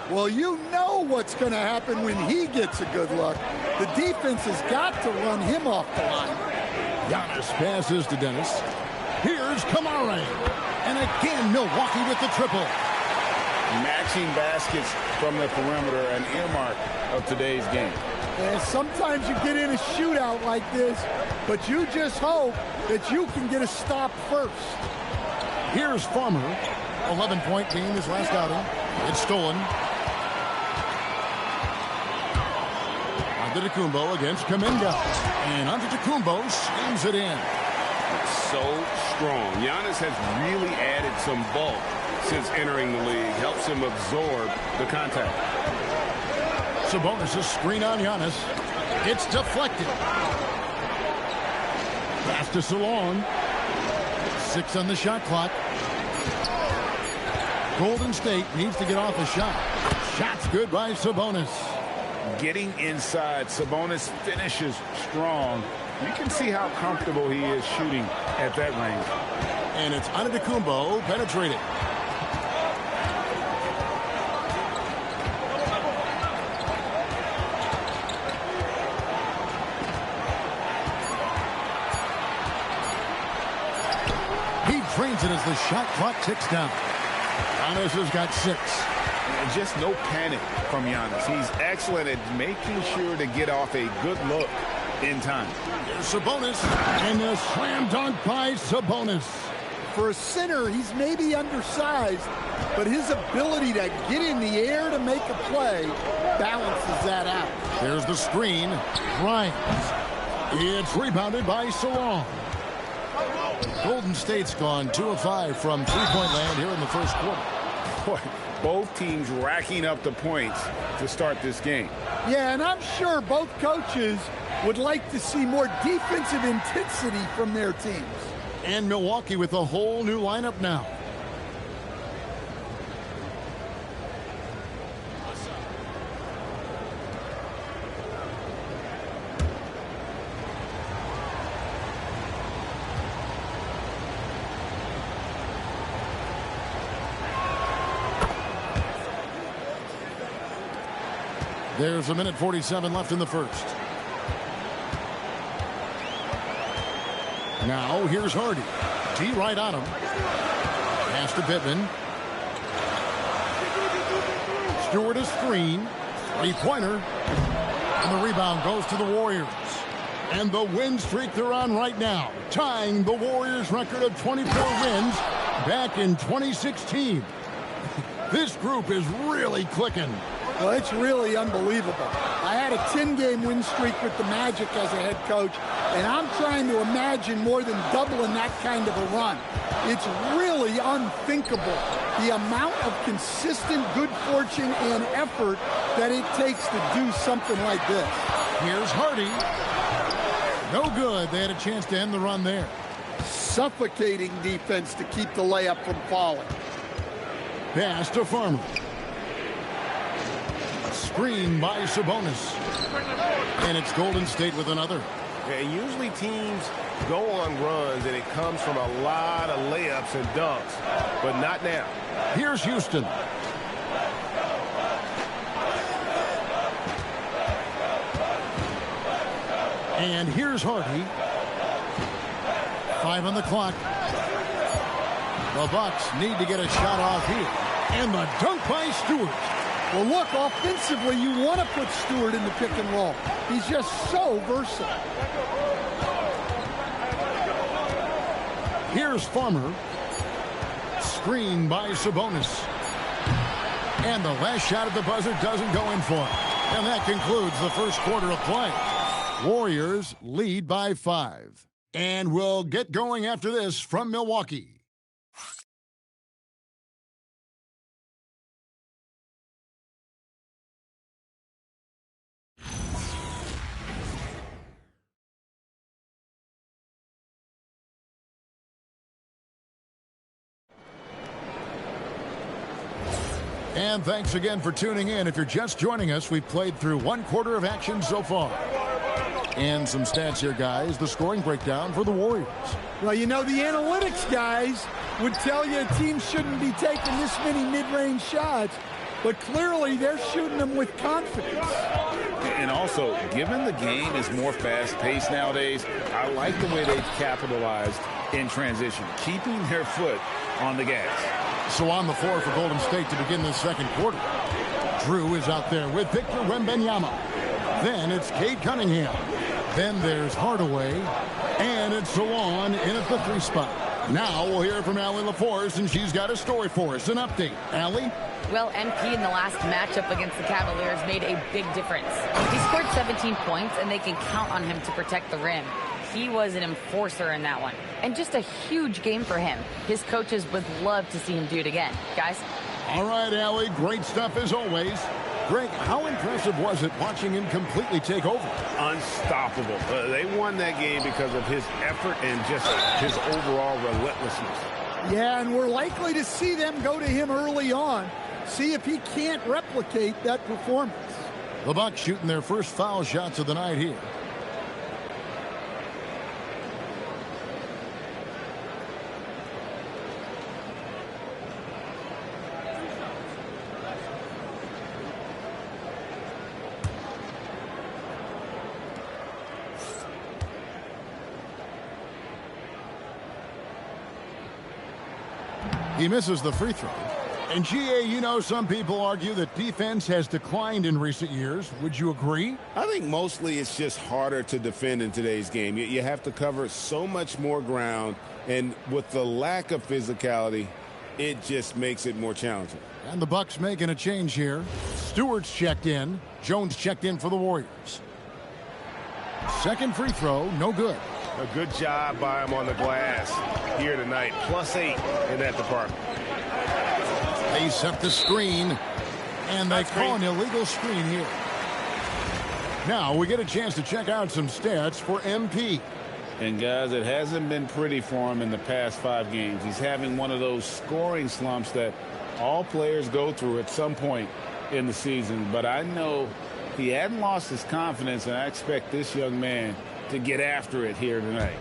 Well, you know what's going to happen when he gets a good look. The defense has got to run him off the line. Giannis passes to Dennis. Here's Kamare. And again, Milwaukee with the triple. Matching baskets from the perimeter, an earmark of today's game. And sometimes you get in a shootout like this, but you just hope that you can get a stop first. Here's Farmer. 11-point team his last outing. It's stolen. Antetokounmpo against Kuminga. And Antetokounmpo slams it in. So strong. Giannis has really added some bulk since entering the league. Helps him absorb the contact. Sabonis' screen on Giannis. It's deflected. Pass to Salon. 6 on the shot clock. Golden State needs to get off a shot. Shot's good by Sabonis. Getting inside, Sabonis finishes strong. You can see how comfortable he is shooting at that range. And it's Antetokounmpo penetrating. He drains it as the shot clock ticks down. Giannis has got 6. And just no panic from Giannis. He's excellent at making sure to get off a good look in time. Here's Sabonis. And a slam dunk by Sabonis. For a center, he's maybe undersized, but his ability to get in the air to make a play balances that out. There's the screen. Grimes. It's rebounded by Salon. Golden State's gone 2 of 5 from three-point land here in the first quarter. Boy, both teams racking up the points to start this game. Yeah, and I'm sure both coaches would like to see more defensive intensity from their teams. And Milwaukee with a whole new lineup now. There's a minute 47 left in the first. Now here's Hardy. T right on him. Pass to Pittman. Stewart a screen. 3-pointer. And the rebound goes to the Warriors. And the win streak they're on right now, tying the Warriors' record of 24 wins back in 2016. This group is really clicking. Well, it's really unbelievable. I had a 10-game win streak with the Magic as a head coach, and I'm trying to imagine more than doubling that kind of a run. It's really unthinkable, the amount of consistent good fortune and effort that it takes to do something like this. Here's Hardy. No good. They had a chance to end the run there. Suffocating defense to keep the layup from falling. Pass to Farmer. Screen by Sabonis. And it's Golden State with another. Yeah, usually teams go on runs and it comes from a lot of layups and dunks, but not now. Here's Houston. And here's Hardy. 5 on the clock. The Bucks need to get a shot off here. And the dunk by Stewart. Well, look, offensively, you want to put Stewart in the pick and roll. He's just so versatile. Here's Farmer. Screen by Sabonis. And the last shot at the buzzer doesn't go in for him. And that concludes the first quarter of play. Warriors lead by 5. And we'll get going after this from Milwaukee. And thanks again for tuning in. If you're just joining us, we've played through 1 quarter of action so far. And some stats here, guys. The scoring breakdown for the Warriors. Well, you know, the analytics guys would tell you a team shouldn't be taking this many mid-range shots, but clearly they're shooting them with confidence. And also, given the game is more fast-paced nowadays, I like the way they've capitalized in transition, keeping their foot on the gas. So on the floor for Golden State to begin the second quarter. Drew is out there with Victor Wembanyama. Then it's Cade Cunningham. Then there's Hardaway. And it's Salon in at the 3 spot. Now we'll hear from Allie LaForce, and she's got a story for us. An update. Allie? Well, MP in the last matchup against the Cavaliers made a big difference. He scored 17 points, and they can count on him to protect the rim. He was an enforcer in that one. And just a huge game for him. His coaches would love to see him do it again. Guys? All right, Allie. Great stuff as always. Greg, how impressive was it watching him completely take over? Unstoppable. They won that game because of his effort and just his overall relentlessness. Yeah, and we're likely to see them go to him early on. See if he can't replicate that performance. The Bucks shooting their first foul shots of the night here. He misses the free throw. And GA, you know, some people argue that defense has declined in recent years. Would you agree? I think mostly it's just harder to defend in today's game. You have to cover so much more ground, and with the lack of physicality, it just makes it more challenging. And the Bucks making a change here. Stewart's checked in. Jones checked in for the Warriors. Second free throw, no good. A good job by him on the glass here tonight. +8 in that department. They set the screen, and they call an illegal screen here. Now we get a chance to check out some stats for MP. And guys, it hasn't been pretty for him in the past 5 games. He's having one of those scoring slumps that all players go through at some point in the season. But I know he hadn't lost his confidence, and I expect this young man to get after it here tonight.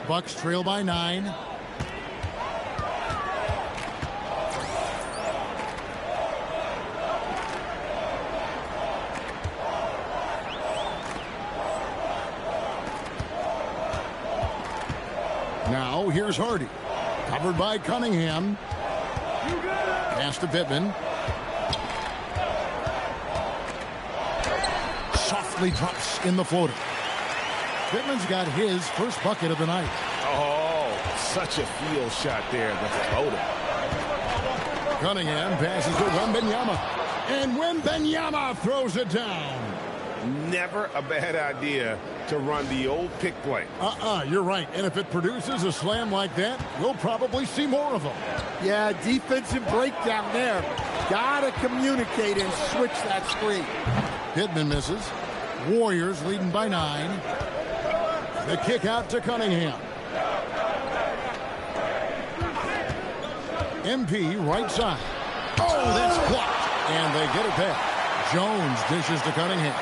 Bucks trail by 9. Now here's Hardy. Covered by Cunningham. Pass to Pittman. Soft nicely drops in the floater. Pittman's got his first bucket of the night. Oh, such a field shot there, the floater. Cunningham passes to Wembanyama. And Wembanyama throws it down. Never a bad idea to run the old pick play. You're right. And if it produces a slam like that, we'll probably see more of them. Yeah, defensive breakdown there. Gotta communicate and switch that screen. Pittman misses. Warriors leading by 9. The kick out to Cunningham. MP right side. Oh, that's blocked. And they get it back. Jones dishes to Cunningham.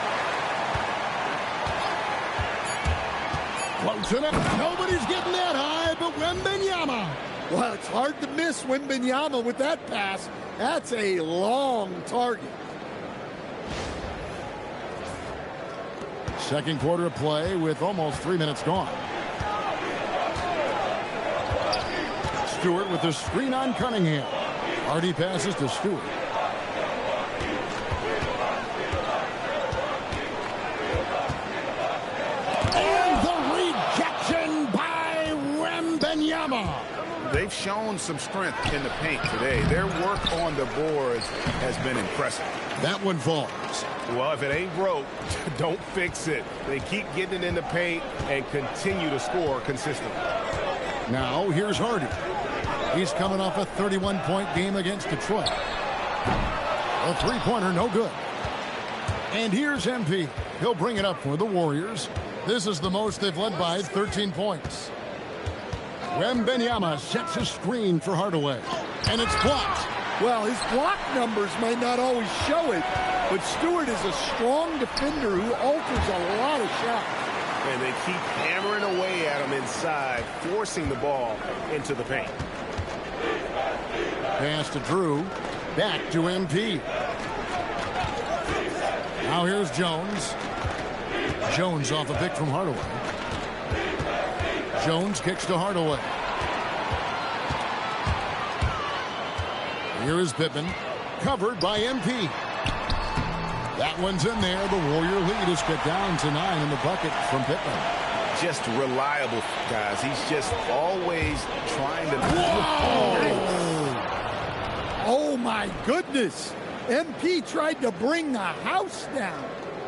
Close enough. Nobody's getting that high, but Wembanyama. Well, it's hard to miss Wembanyama with that pass. That's a long target. Second quarter of play with almost 3 minutes gone. Stewart with the screen on Cunningham. Hardy passes to Stewart. And the rejection by Wembanyama. They've shown some strength in the paint today. Their work on the boards has been impressive. That one falls. Well, if it ain't broke, don't fix it. They keep getting it in the paint and continue to score consistently. Now here's Hardy. He's coming off a 31-point game against Detroit. A three-pointer, no good. And here's MP. He'll bring it up for the Warriors. This is the most they've led by 13 points. Wembanyama sets a screen for Hardaway. And it's blocked. Well, his block numbers may not always show it, but Stewart is a strong defender who alters a lot of shots. And they keep hammering away at him inside, forcing the ball into the paint. Pass to Drew. Back to MP. Now here's Jones. Jones off a pick from Hardaway. Jones kicks to Hardaway. Here is Pittman. Covered by MP. That one's in there. The Warrior lead is cut down to 9 in the bucket from Pittman. Just reliable, guys. He's just always trying to... Whoa! Oh, my goodness. MP tried to bring the house down.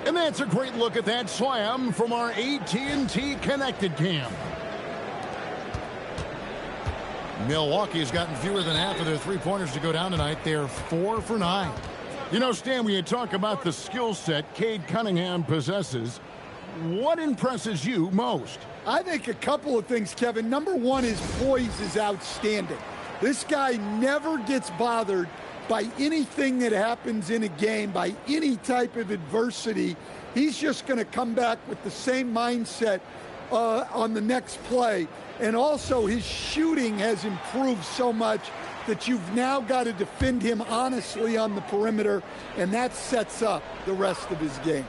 And that's a great look at that slam from our AT&T Connected Cam. Milwaukee's gotten fewer than half of their three-pointers to go down tonight. They're 4 for 9. You know, Stan, when you talk about the skill set Cade Cunningham possesses, what impresses you most? I think a couple of things, Kevin. Number one, his poise is outstanding. This guy never gets bothered by anything that happens in a game, by any type of adversity. He's just going to come back with the same mindset on the next play. And also his shooting has improved so much that you've now got to defend him honestly on the perimeter, and that sets up the rest of his game.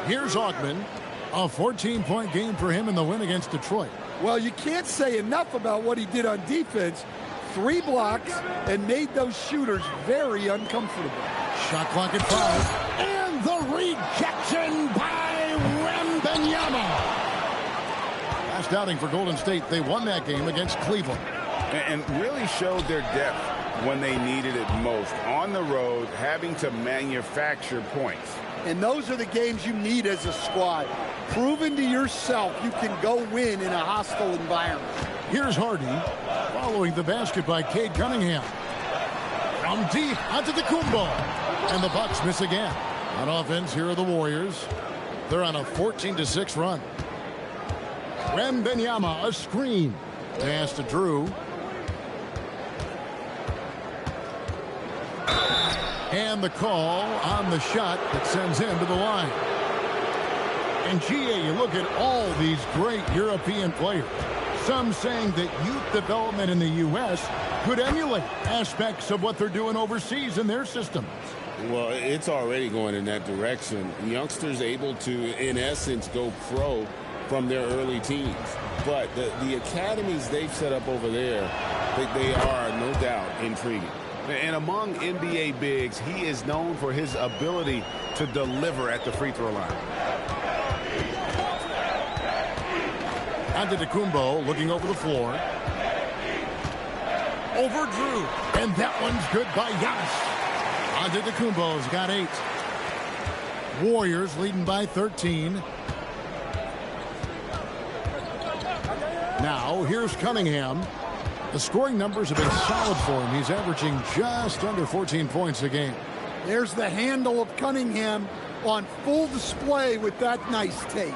Here's Augman. A 14-point game for him in the win against Detroit. Well, you can't say enough about what he did on defense. 3 blocks and made those shooters very uncomfortable. Shot clock at 5. And the rejection by Wembanyama. Last outing for Golden State, they won that game against Cleveland. And really showed their depth when they needed it most. On the road, having to manufacture points. And those are the games you need as a squad. Proving to yourself you can go win in a hostile environment. Here's Hardy following the basket by Cade Cunningham. From deep onto the Kumbo. And the Bucks miss again. On offense, here are the Warriors. They're on a 14-6 run. Wembanyama, a screen. Pass to Drew. And the call on the shot that sends him to the line. And GA, you look at all these great European players. Some saying that youth development in the U.S. could emulate aspects of what they're doing overseas in their systems. Well, it's already going in that direction. Youngsters able to, in essence, go pro from their early teens. But the academies they've set up over there, they are, no doubt, intriguing. And among NBA bigs, he is known for his ability to deliver at the free throw line. Antetokounmpo looking over the floor. Over Drew. And that one's good by Giannis. Antetokounmpo's got 8. Warriors leading by 13. Now, here's Cunningham. The scoring numbers have been solid for him. He's averaging just under 14 points a game. There's the handle of Cunningham on full display with that nice tape.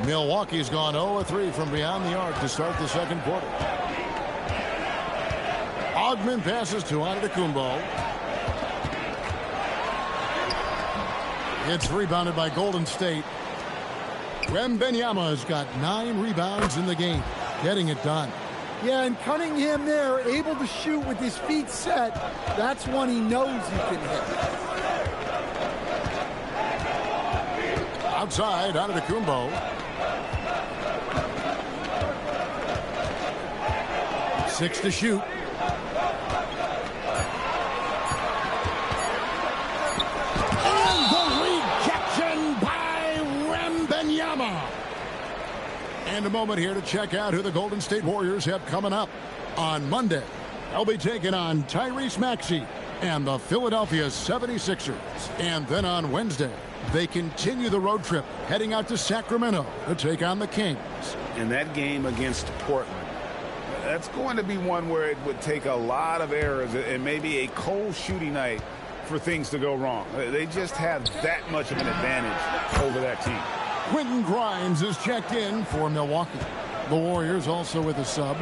Milwaukee's gone 0-3 from beyond the arc to start the second quarter. Ogman passes to Antetokounmpo. It's rebounded by Golden State. Wembanyama has got 9 rebounds in the game, getting it done. Yeah, and Cunningham there, able to shoot with his feet set. That's one he knows he can hit. Outside, Antetokounmpo. 6 to shoot. And the rejection by Wembanyama. And a moment here to check out who the Golden State Warriors have coming up. On Monday, they'll be taking on Tyrese Maxey and the Philadelphia 76ers. And then on Wednesday, they continue the road trip, heading out to Sacramento to take on the Kings. And that game against Portland, that's going to be one where it would take a lot of errors and maybe a cold shooting night for things to go wrong. They just have that much of an advantage over that team. Quentin Grimes is checked in for Milwaukee. The Warriors also with a sub.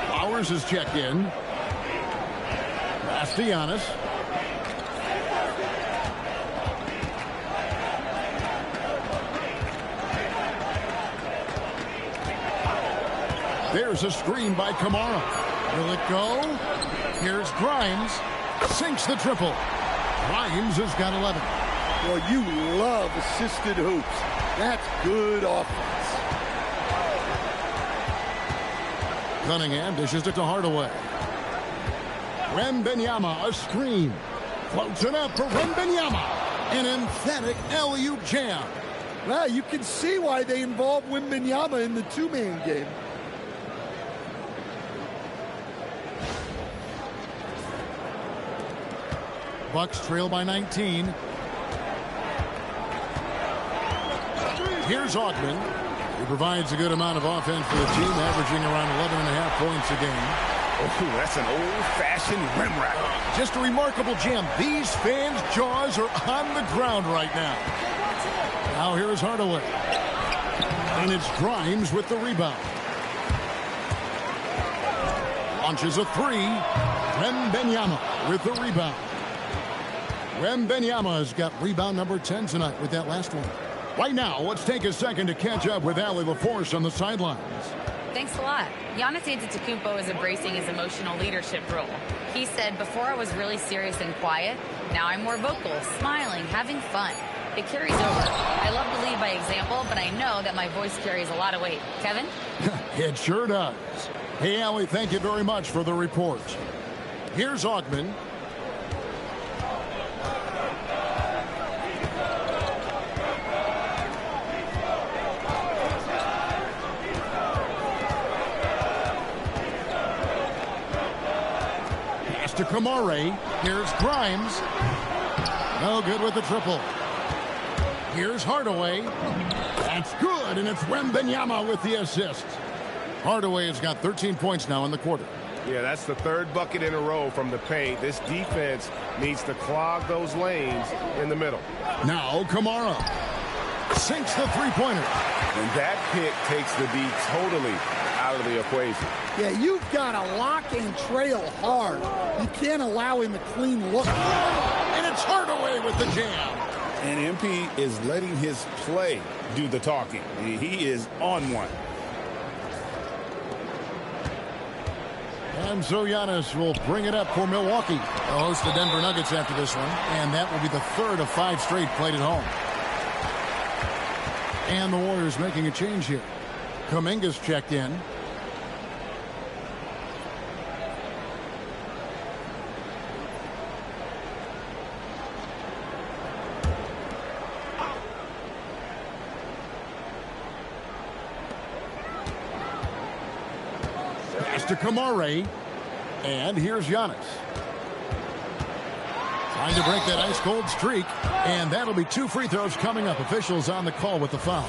Flowers is checked in. Giannis. There's a screen by Kamara. Will it go? Here's Grimes. Sinks the triple. Grimes has got 11. Well, you love assisted hoops. That's good offense. Cunningham dishes it to Hardaway. Wembanyama, a screen. Floats it up for Wembanyama. An emphatic alley-oop jam. Well, you can see why they involved Wembanyama in the two-man game. Bucks trail by 19. Here's Ogman. He provides a good amount of offense for the team, averaging around 11.5 points a game. Oh, that's an old-fashioned rim rack. Just a remarkable jam. These fans' jaws are on the ground right now. Now here's Hardaway. And it's Grimes with the rebound. Launches a 3. Wembanyama with the rebound. Wembanyama has got rebound number 10 tonight with that last one. Right now, let's take a second to catch up with Allie LaForce on the sidelines. Thanks a lot. Giannis Antetokounmpo is embracing his emotional leadership role. He said, before I was really serious and quiet, now I'm more vocal, smiling, having fun. It carries over. I love to lead by example, but I know that my voice carries a lot of weight. Kevin? It sure does. Hey, Allie, thank you very much for the report. Here's Ogman. To Kamara. Here's Grimes. No good with the triple. Here's Hardaway. That's good, and it's Wembanyama with the assist. Hardaway has got 13 points now in the quarter. Yeah, that's the third bucket in a row from the paint. This defense needs to clog those lanes in the middle. Now Kamara sinks the three-pointer. And that pick takes the D totally out of the equation. Yeah, you've got to lock and trail hard. You can't allow him a clean look. And it's Hardaway with the jam. And MP is letting his play do the talking. He is on one. And so Giannis will bring it up for Milwaukee. They'll host the Denver Nuggets after this one. And that will be the third of 5 straight played at home. And the Warriors making a change here. Kuminga's checked in. to Kamare. And here's Giannis. Trying to break that ice-cold streak. And that'll be 2 free throws coming up. Officials on the call with the foul.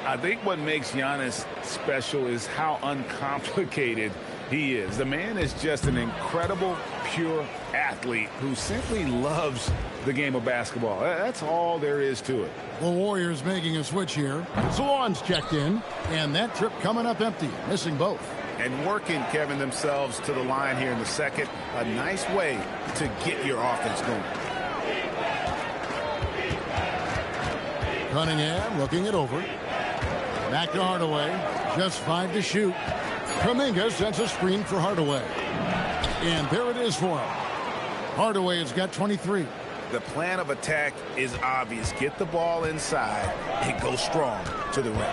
I think what makes Giannis special is how uncomplicated he is. The man is just an incredible, pure athlete who simply loves the game of basketball. That's all there is to it. The Warriors making a switch here. Salon's checked in, and that trip coming up empty, missing both. And working, Kevin, themselves to the line here in the second. A nice way to get your offense going. Cunningham looking it over. Back to Hardaway. Just 5 to shoot. Kuminga sends a screen for Hardaway. And there it is for him. Hardaway has got 23. The plan of attack is obvious. Get the ball inside and go strong to the rim.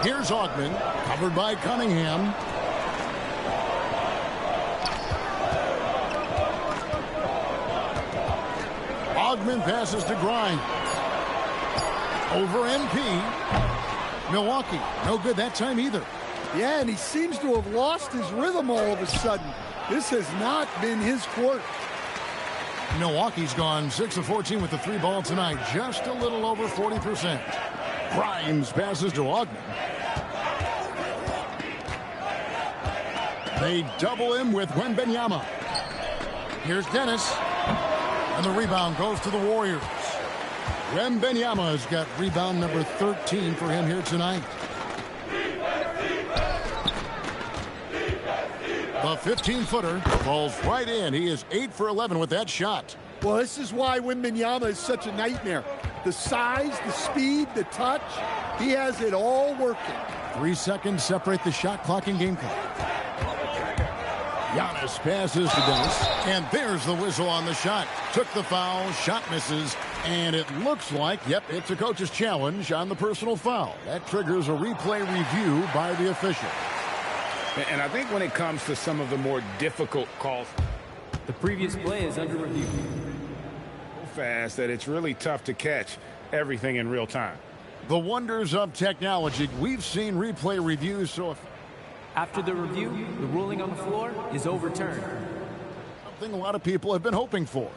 Here's Augman, covered by Cunningham. Augman passes to Grimes. Over MP. Milwaukee, no good that time either. Yeah, and he seems to have lost his rhythm all of a sudden. This has not been his quarter. Milwaukee's gone 6 of 14 with the 3 ball tonight, just a little over 40%. Grimes passes to Augman. They double him with Wembanyama. Here's Dennis. And the rebound goes to the Warriors. Wembanyama has got rebound number 13 for him here tonight. The 15-footer falls right in. He is 8 for 11 with that shot. Well, this is why Wembanyama is such a nightmare. The size, the speed, the touch, he has it all working. 3 seconds separate the shot clock and game clock. Giannis passes to Dennis, and there's the whistle on the shot. Took the foul, shot misses, and it looks like, yep, it's a coach's challenge on the personal foul. That triggers a replay review by the official. And I think when it comes to some of the more difficult calls, the previous play is under review. So fast that it's really tough to catch everything in real time. The wonders of technology. We've seen replay reviews, so after the review, the ruling on the floor is overturned. Something a lot of people have been hoping for.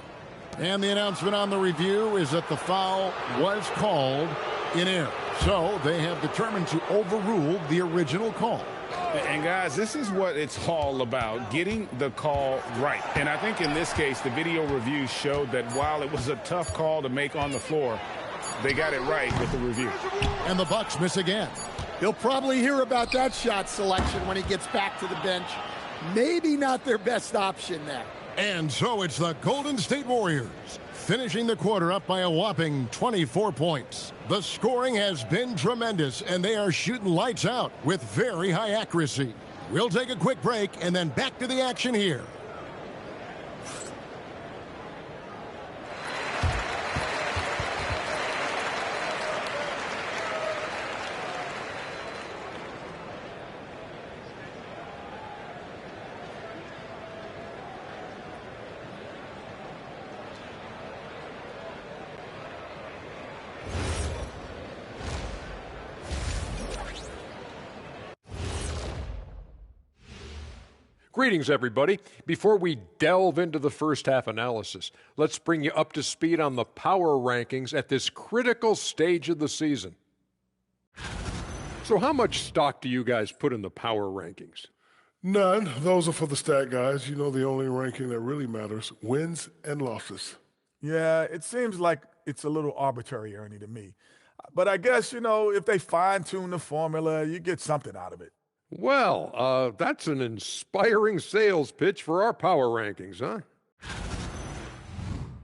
And the announcement on the review is that the foul was called in error. So they have determined to overrule the original call. And guys, this is what it's all about, getting the call right. And I think in this case, the video review showed that while it was a tough call to make on the floor, they got it right with the review. And the Bucks miss again. He'll probably hear about that shot selection when he gets back to the bench. Maybe not their best option there. And so it's the Golden State Warriors finishing the quarter up by a whopping 24 points. The scoring has been tremendous, and they are shooting lights out with very high accuracy. We'll take a quick break and then back to the action here. Greetings, everybody. Before we delve into the first half analysis, let's bring you up to speed on the power rankings at this critical stage of the season. So how much stock do you guys put in the power rankings? None. Those are for the stat guys. You know, the only ranking that really matters, wins and losses. Yeah, it seems like it's a little arbitrary, Ernie, to me. But I guess, you know, if they fine-tune the formula, you get something out of it. Well, that's an inspiring sales pitch for our power rankings, huh?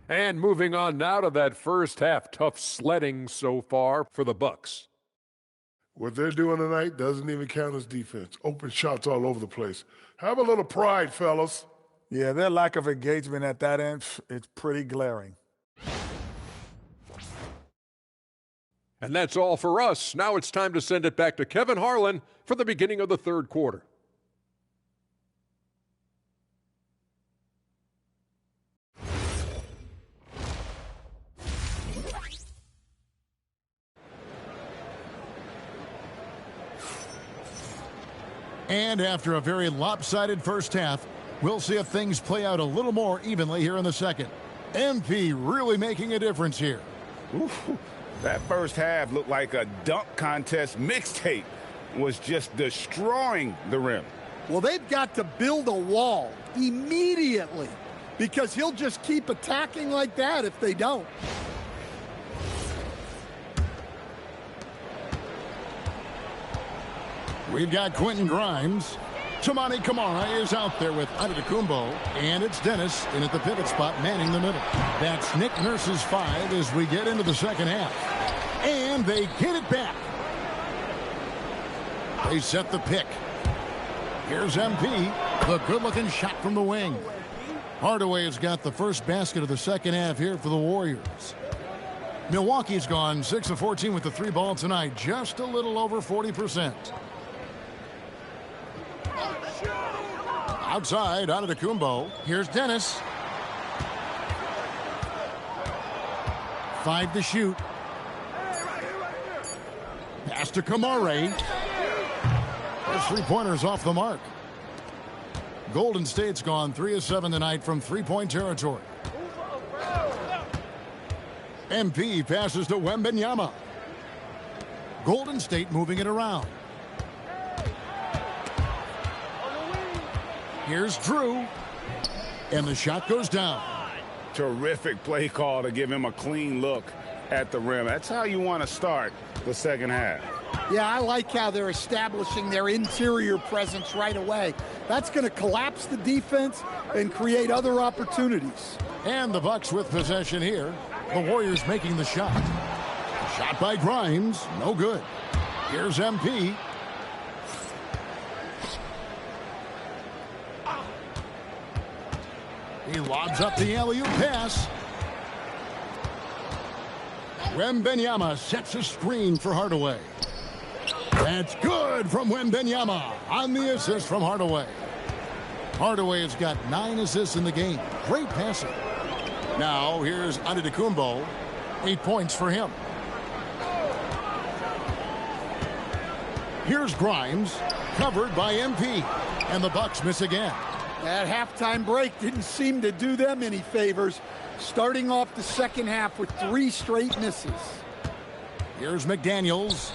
And moving on now to that first half, tough sledding so far for the Bucks. What they're doing tonight doesn't even count as defense. Open shots all over the place. Have a little pride, fellas. Yeah, their lack of engagement at that end, it's pretty glaring. And that's all for us. Now it's time to send it back to Kevin Harlan for the beginning of the third quarter. And after a very lopsided first half, we'll see if things play out a little more evenly here in the second. MP really making a difference here. Ooh, that first half looked like a dunk contest mixtape. Was just destroying the rim. Well, they've got to build a wall immediately because he'll just keep attacking like that if they don't. We've got Quentin Grimes. Toumani Camara is out there with Antetokounmpo, and it's Dennis in at the pivot spot manning the middle. That's Nick Nurse's 5 as we get into the second half. And they get it back. They set the pick. Here's MP. The good-looking shot from the wing. Hardaway has got the first basket of the second half here for the Warriors. Milwaukee's gone 6 of 14 with the 3 ball tonight. Just a little over 40%. Outside, Antetokounmpo. Here's Dennis. 5 to shoot. Pass to Camara. His three-pointers off the mark. Golden State's gone 3 of 7 tonight from three-point territory. MP passes to Wembanyama. Golden State moving it around. Here's Drew. And the shot goes down. Terrific play call to give him a clean look at the rim. That's how you want to start the second half. Yeah, I like how they're establishing their interior presence right away. That's going to collapse the defense and create other opportunities. And the Bucks with possession here. The Warriors making the shot. Shot by Grimes. No good. Here's MP. He lobs up the alley-oop pass. Wembanyama sets a screen for Hardaway. That's good from Wembanyama on the assist from Hardaway. Hardaway has got 9 assists in the game. Great passing. Now here's Antetokounmpo. 8 points for him. Here's Grimes, covered by MP. And the Bucks miss again. That halftime break didn't seem to do them any favors. Starting off the second half with 3 straight misses. Here's McDaniels.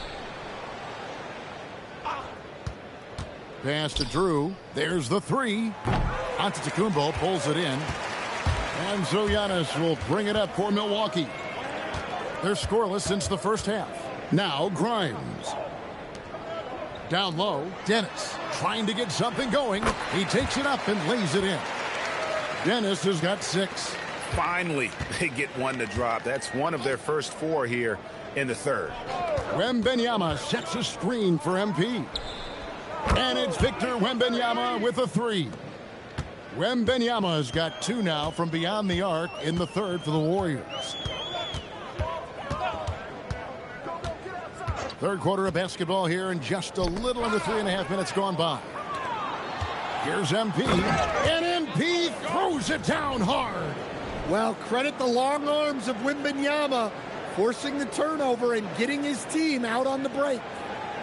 Pass to Drew. There's the 3. Antetokounmpo pulls it in. And so Giannis will bring it up for Milwaukee. They're scoreless since the first half. Now Grimes. Down low, Dennis trying to get something going. He takes it up and lays it in. Dennis has got 6. Finally, they get one to drop. That's one of their first 4 here in the third. Wembanyama sets a screen for MP. And it's Victor Wembanyama with a 3. Wembanyama has got 2 now from beyond the arc in the third for the Warriors. Third quarter of basketball here, and just a little under 3.5 minutes gone by. Here's MP, and MP throws it down hard. Well, credit the long arms of Wembanyama, forcing the turnover and getting his team out on the break.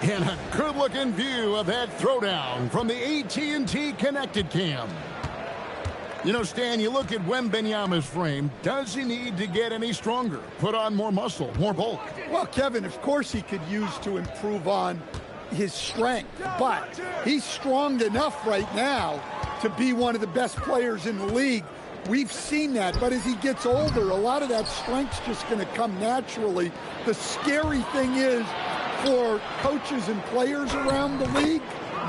And a good-looking view of that throwdown from the AT&T Connected Cam. You know, Stan, you look at Wembanyama's frame. Does he need to get any stronger? Put on more muscle, more bulk? Well, Kevin, of course he could use to improve on his strength. But he's strong enough right now to be one of the best players in the league. We've seen that. But as he gets older, a lot of that strength's just going to come naturally. The scary thing is for coaches and players around the league,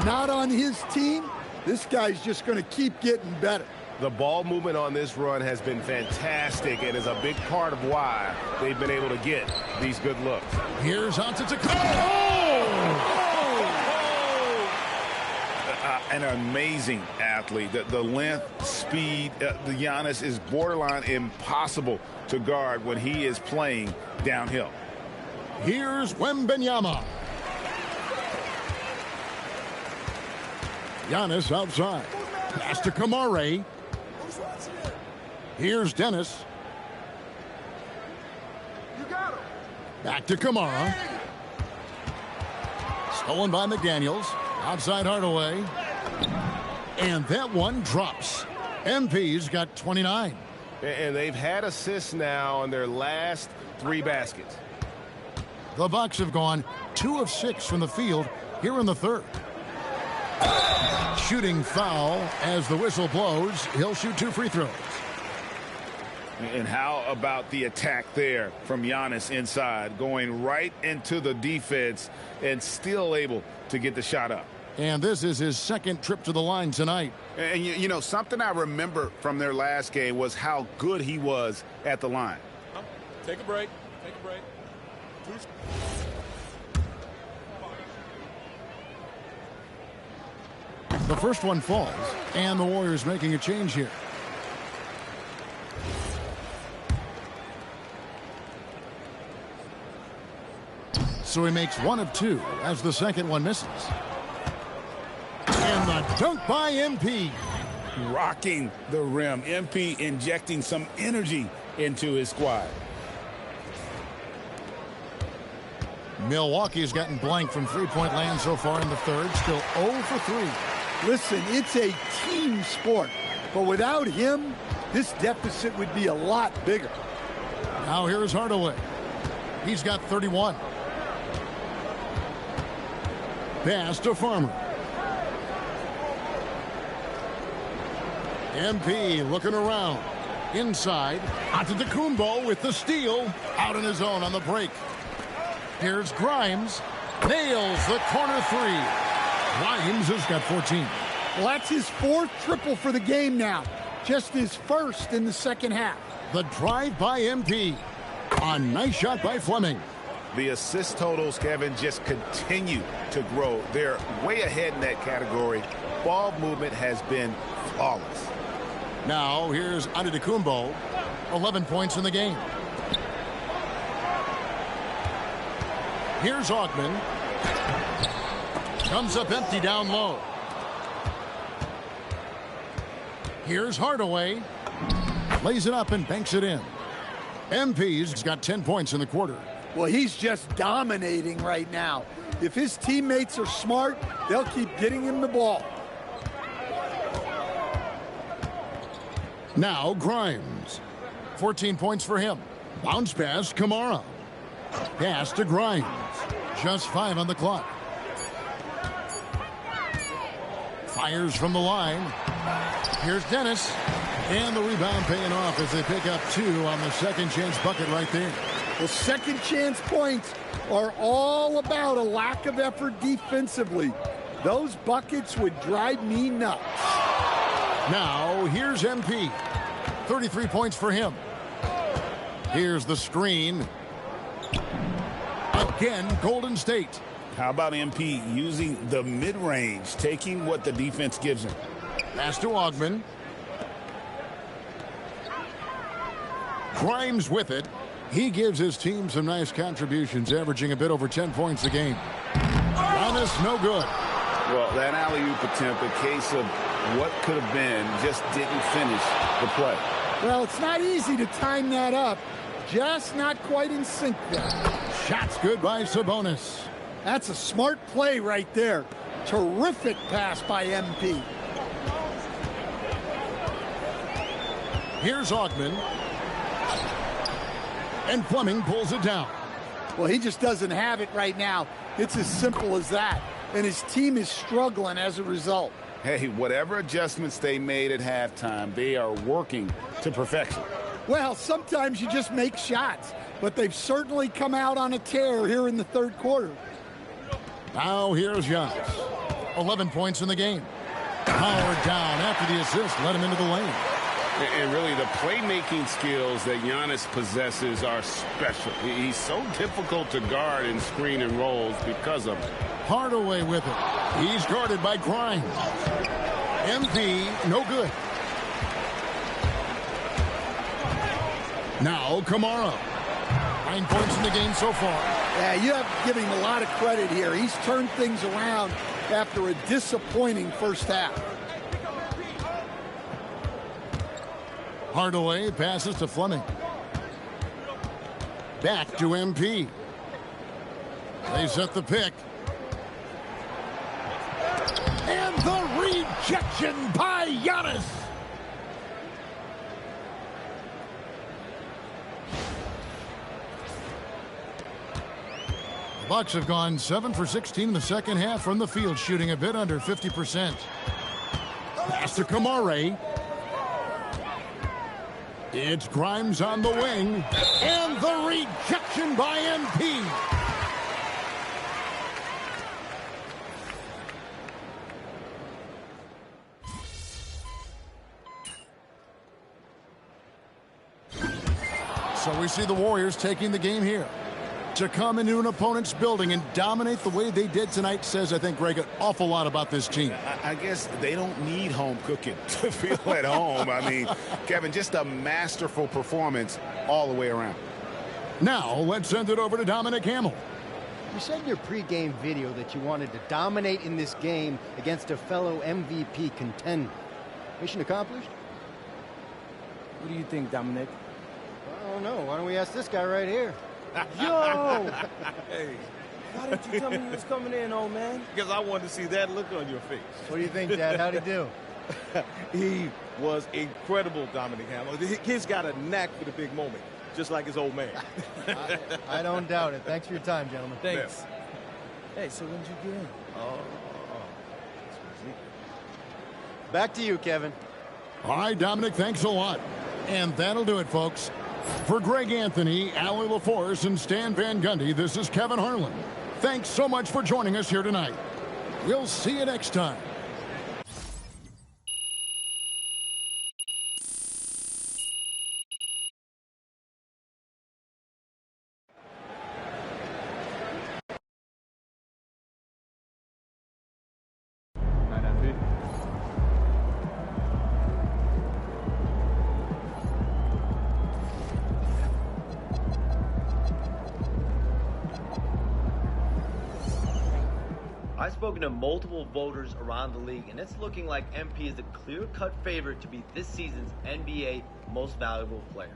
not on his team, this guy's just going to keep getting better. The ball movement on this run has been fantastic and is a big part of why they've been able to get these good looks. Here's Antetokounmpo. An amazing athlete. The length, speed, the Giannis is borderline impossible to guard when he is playing downhill. Here's Wembanyama. Giannis outside. Pass to Camara. Here's Dennis. Back to Camara. Stolen by McDaniels. Outside Hardaway. And that one drops. MP's got 29. And they've had assists now on their last 3 baskets. The Bucks have gone 2 of 6 from the field here in the third. Shooting foul as the whistle blows. He'll shoot 2 free throws. And how about the attack there from Giannis inside, going right into the defense and still able to get the shot up. And this is his second trip to the line tonight. And, you know, something I remember from their last game was how good he was at the line. Take a break. Take a break. The first one falls, and the Warriors making a change here. So he makes 1 of 2 as the second one misses. And the dunk by MP. Rocking the rim. MP injecting some energy into his squad. Milwaukee's gotten blank from three-point land so far in the third. Still 0 for 3. Listen, it's a team sport, but without him, this deficit would be a lot bigger. Now here's Hardaway. He's got 31. Pass to Farmer. MP looking around. Inside. Antetokounmpo with the steal. Out on his own on the break. Here's Grimes. Nails the corner 3. Grimes has got 14. Well, that's his 4th triple for the game now. Just his 1st in the second half. The drive by MP. A nice shot by Fleming. The assist totals, Kevin, just continue to grow. They're way ahead in that category. Ball movement has been flawless. Now here's Antetokounmpo. 11 points in the game. Here's Augman. Comes up empty down low. Here's Hardaway. Lays it up and banks it in. MP's got 10 points in the quarter. Well, he's just dominating right now. If his teammates are smart, they'll keep getting him the ball. Now Grimes. 14 points for him. Bounce pass, Kamara. Pass to Grimes. Just 5 on the clock. Fires from the line. Here's Dennis. And the rebound paying off as they pick up 2 on the second chance bucket right there. The second chance points are all about a lack of effort defensively. Those buckets would drive me nuts. Now here's MP. 33 points for him. Here's the screen. Again, Golden State. How about MP using the mid-range, taking what the defense gives him? Pass to Augman. Grimes with it. He gives his team some nice contributions, averaging a bit over 10 points a game. Giannis, no good. Well, that alley-oop attempt, a case of what could have been, just didn't finish the play. Well, it's not easy to time that up. Just not quite in sync there. Shots good by Sabonis. That's a smart play right there. Terrific pass by MP. Here's Augman. And Fleming pulls it down. Well, he just doesn't have it right now. It's as simple as that. And his team is struggling as a result. Hey, whatever adjustments they made at halftime, they are working to perfection. Well, sometimes you just make shots, but they've certainly come out on a tear here in the third quarter. Now here's Giannis. 11 points in the game. Powered down after the assist, led him into the lane. And really, the playmaking skills that Giannis possesses are special. He's so difficult to guard in screen and rolls because of it. Hardaway with it. He's guarded by Grimes. MP, no good. Now Kamara. 9 points in the game so far. Yeah, you have to give him a lot of credit here. He's turned things around after a disappointing first half. Hardaway passes to Fleming. Back to MP. They set the pick. rejection by Giannis. The Bucks have gone 7 for 16 in the second half from the field, shooting a bit under 50%. Pass to Kamare. It's Grimes on the wing. And the rejection by MP. So we see the Warriors taking the game here. To come into an opponent's building and dominate the way they did tonight says, I think, Greg, an awful lot about this team. I guess they don't need home cooking to feel at home. I mean, Kevin, just a masterful performance all the way around. Now, let's send it over to Dominic Hamill. You said in your pregame video that you wanted to dominate in this game against a fellow MVP contender. Mission accomplished? What do you think, Dominic? I don't know. Why don't we ask this guy right here? Yo! Hey. Why didn't you tell me you was coming in, old man? Because I wanted to see that look on your face. What do you think, Dad? How'd he do? He was incredible, Dominic Hamill. The kid's got a knack for the big moment, just like his old man. I don't doubt it. Thanks for your time, gentlemen. Thanks. Hey, so when'd you get in? Back to you, Kevin. All right, Dominic, thanks a lot. And that'll do it, folks. For Greg Anthony, Allie LaForce, and Stan Van Gundy, this is Kevin Harlan. Thanks so much for joining us here tonight. We'll see you next time. I've spoken to multiple voters around the league, and it's looking like MP is the clear-cut favorite to be this season's NBA Most Valuable Player.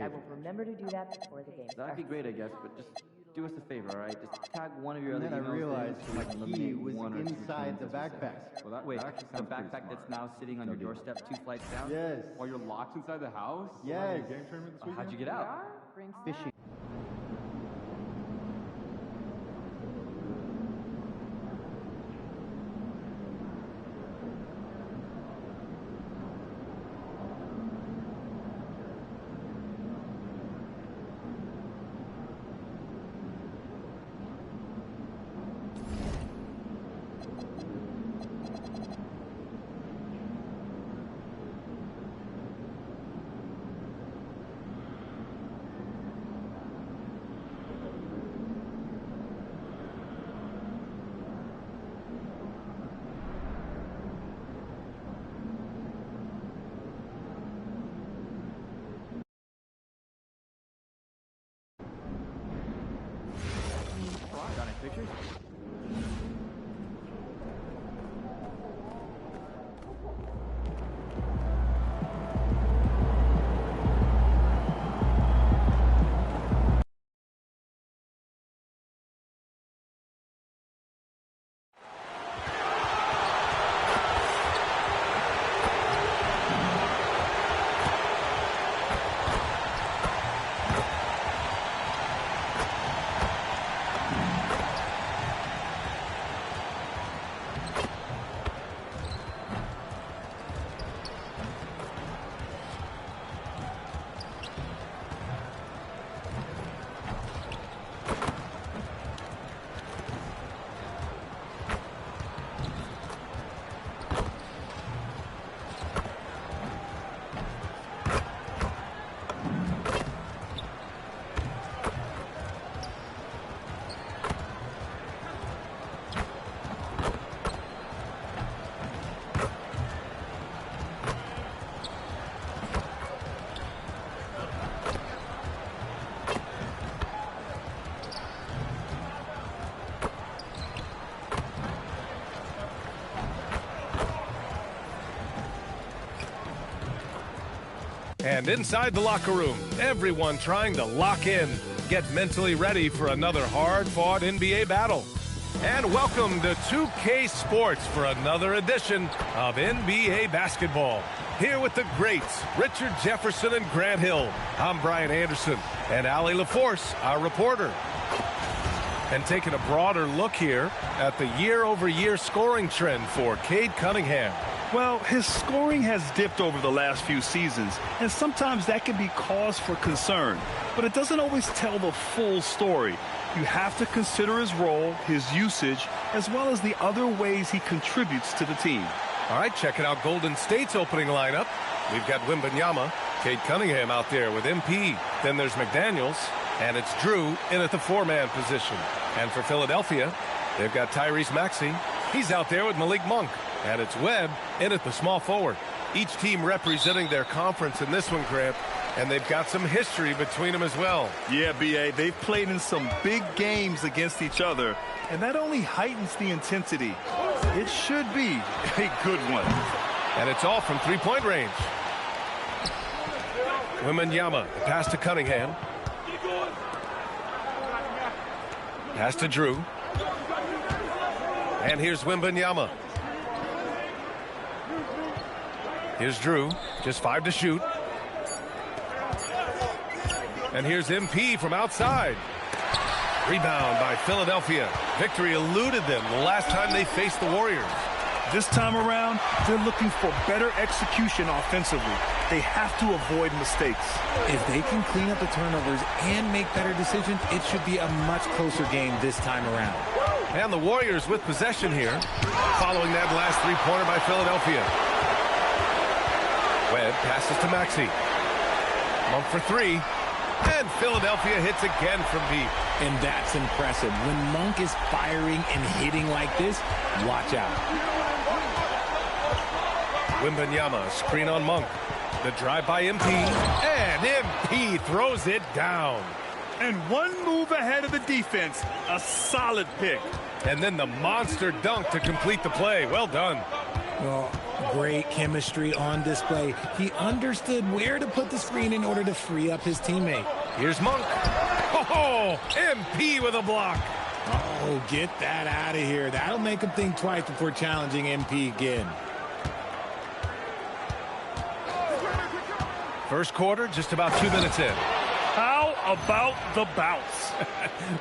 I will remember to do that before the game. That'd be great, I guess, but just do us a favor, all right? Just tag one of your other And then I emails realized so we can my key eliminate was one or two inside teams the as we said. backpack. Well, wait, the backpack that's now sitting on your doorstep 2 flights down? Yes. While you're locked inside the house? Yes. Game tournament this weekend? How'd you get out? Fishing. Got any pictures? And inside the locker room, everyone trying to lock in, get mentally ready for another hard-fought NBA battle. And welcome to 2K Sports for another edition of NBA basketball. Here with the greats, Richard Jefferson and Grant Hill. I'm Brian Anderson, and Allie LaForce, our reporter. And taking a broader look here at the year-over-year scoring trend for Cade Cunningham. Well, his scoring has dipped over the last few seasons, and sometimes that can be cause for concern. But it doesn't always tell the full story. You have to consider his role, his usage, as well as the other ways he contributes to the team. All right, checking out Golden State's opening lineup. We've got Wembanyama, Cade Cunningham out there with MP. Then there's McDaniels, and it's Drew in at the four-man position. And for Philadelphia, they've got Tyrese Maxey. He's out there with Malik Monk. And it's Webb in at the small forward. Each team representing their conference in this one, Grant, and they've got some history between them as well. Yeah, B.A., they've played in some big games against each other, and that only heightens the intensity. It should be a good one. And it's all from three-point range. Wembanyama, pass to Cunningham. Pass to Drew. And here's Wembanyama. Here's Drew, just 5 to shoot. And here's MP from outside. Rebound by Philadelphia. Victory eluded them the last time they faced the Warriors. This time around, they're looking for better execution offensively. They have to avoid mistakes. If they can clean up the turnovers and make better decisions, it should be a much closer game this time around. And the Warriors with possession here, following that last three-pointer by Philadelphia. Webb passes to Maxey. Monk for three. And Philadelphia hits again from deep. And that's impressive. When Monk is firing and hitting like this, watch out. Wembanyama, screen on Monk. The drive by MP. And MP throws it down. And one move ahead of the defense. A solid pick. And then the monster dunk to complete the play. Well done. Well, great chemistry on display. He understood where to put the screen in order to free up his teammate. Here's Monk. Oh, MP with a block. Oh, get that out of here. That'll make him think twice before challenging MP again. First quarter, just about 2 minutes in. How about the bounce?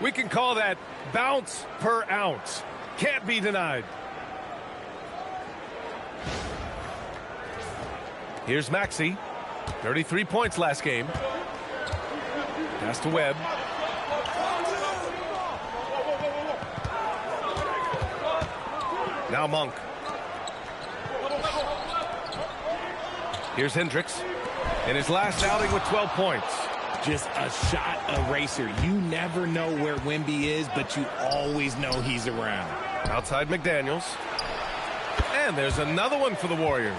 We can call that bounce per ounce. Can't be denied. Here's Maxey. 33 points last game. Pass to Webb. Now Monk. Here's Hendricks. In his last outing with 12 points. Just a shot eraser. You never know where Wemby is, but you always know he's around. Outside McDaniels. And there's another one for the Warriors.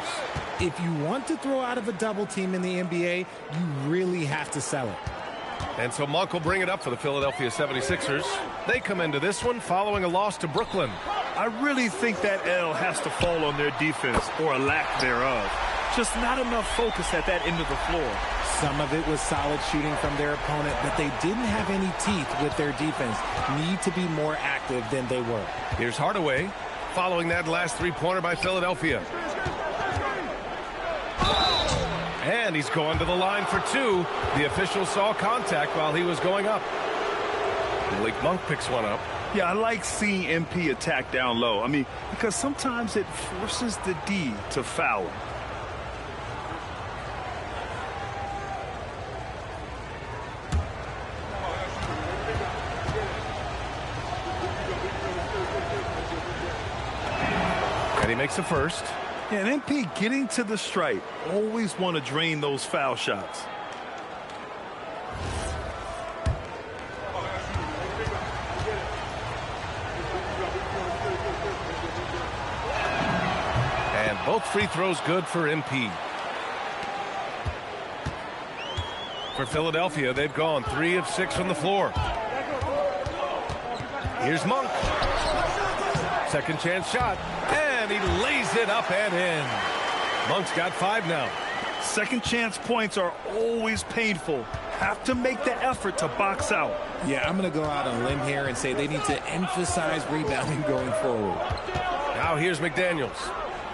If you want to throw out of a double team in the NBA, you really have to sell it. And so Monk will bring it up for the Philadelphia 76ers. They come into this one following a loss to Brooklyn. I really think that L has to fall on their defense, or a lack thereof. Just not enough focus at that end of the floor. Some of it was solid shooting from their opponent, but they didn't have any teeth with their defense. Need to be more active than they were. Here's Hardaway following that last three-pointer by Philadelphia. And he's going to the line for two. The official saw contact while he was going up. Malik Monk picks one up. Yeah, I like seeing MP attack down low. I mean, because sometimes it forces the D to foul. And he makes the first. Yeah, and MP getting to the stripe. Always want to drain those foul shots. And both free throws good for MP. For Philadelphia, they've gone 3 of 6 from the floor. Here's Monk. Second chance shot. And he lays it up and in. Monk's got 5 now. Second chance points are always painful. Have to make the effort to box out. Yeah, I'm going to go out on a limb here and say they need to emphasize rebounding going forward. Now here's McDaniels.